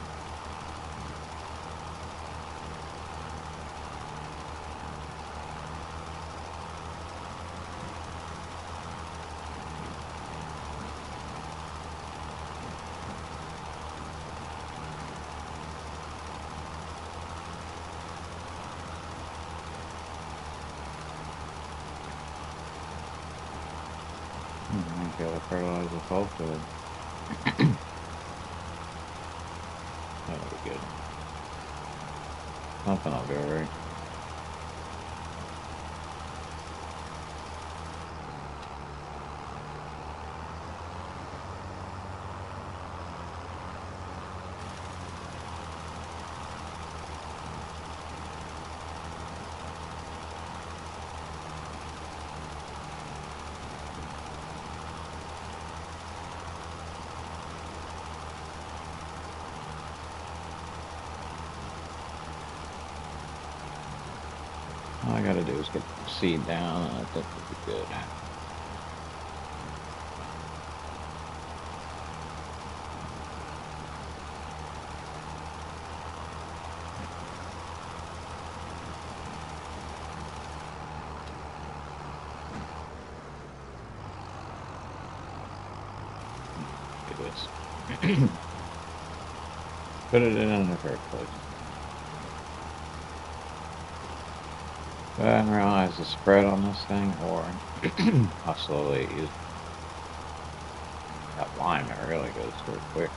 [SPEAKER 1] gotta fertilize the fall field. That'll be good. Something will be alright. All I gotta do is get the seed down, and I think we'll be good. Do this. Put it in the first place. I didn't realize the spread on this thing, or how slowly it uses that lime. It really goes through quick.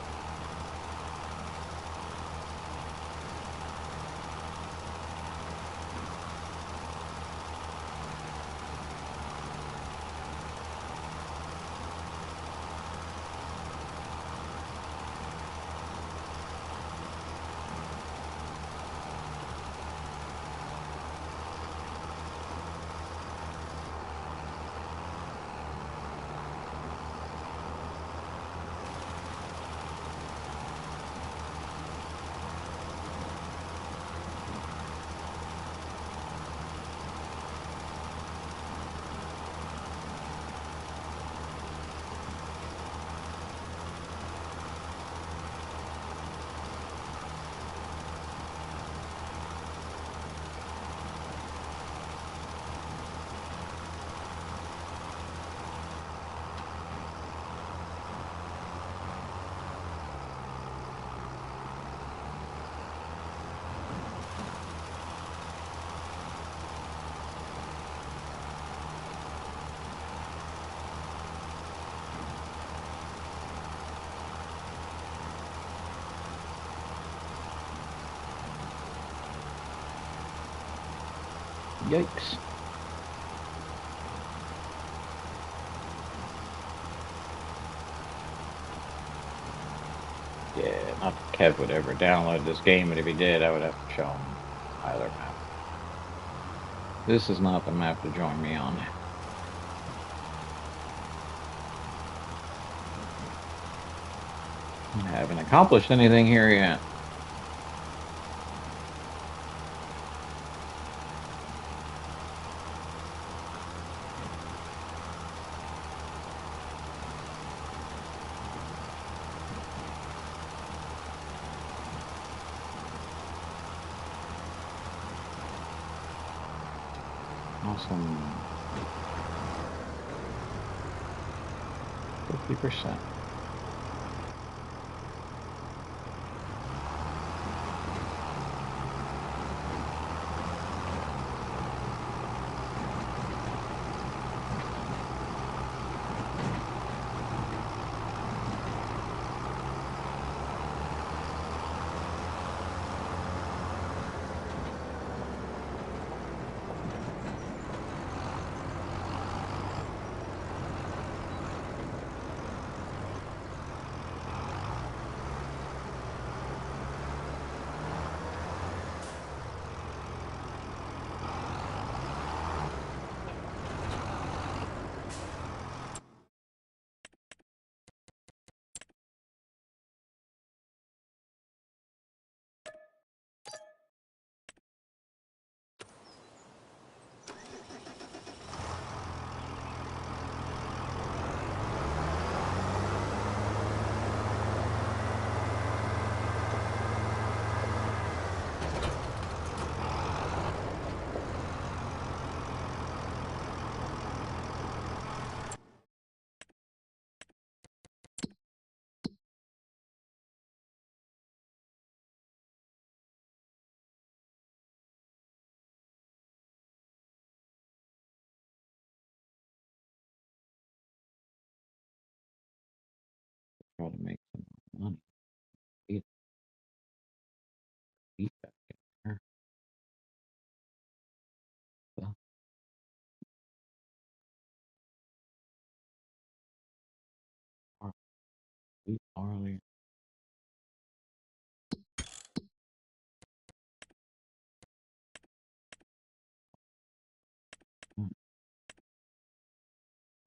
[SPEAKER 1] Yikes. Yeah, not that Kev would ever download this game, but if he did, I would have to show him either map. This is not the map to join me on. I haven't accomplished anything here yet. Awesome. 50%. try to make some money. Eat, eat that there. Well, wheat, barley. Hmm.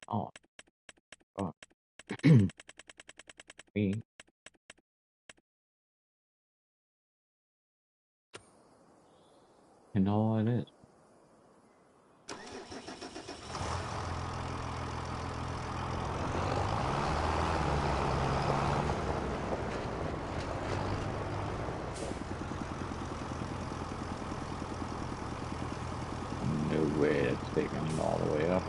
[SPEAKER 1] Oh, God. Me. And all it is. No way it's taking it all the way up.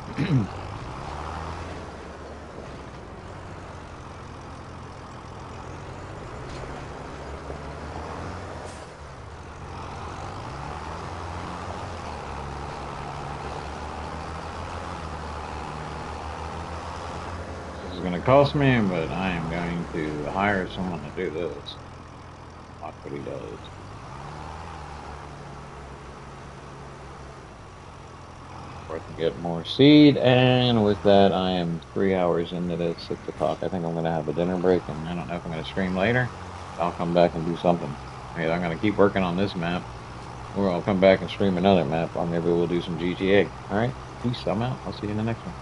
[SPEAKER 1] This is going to cost me, but I am going to hire someone to do this. Watch what he does. Or I can get more seed, and with that, I am 3 hours into this, 6 o'clock. I think I'm going to have a dinner break, and I don't know if I'm going to stream later. I'll come back and do something. Either I'm going to keep working on this map, or I'll come back and stream another map, or maybe we'll do some GTA. All right, peace. I'm out. I'll see you in the next one.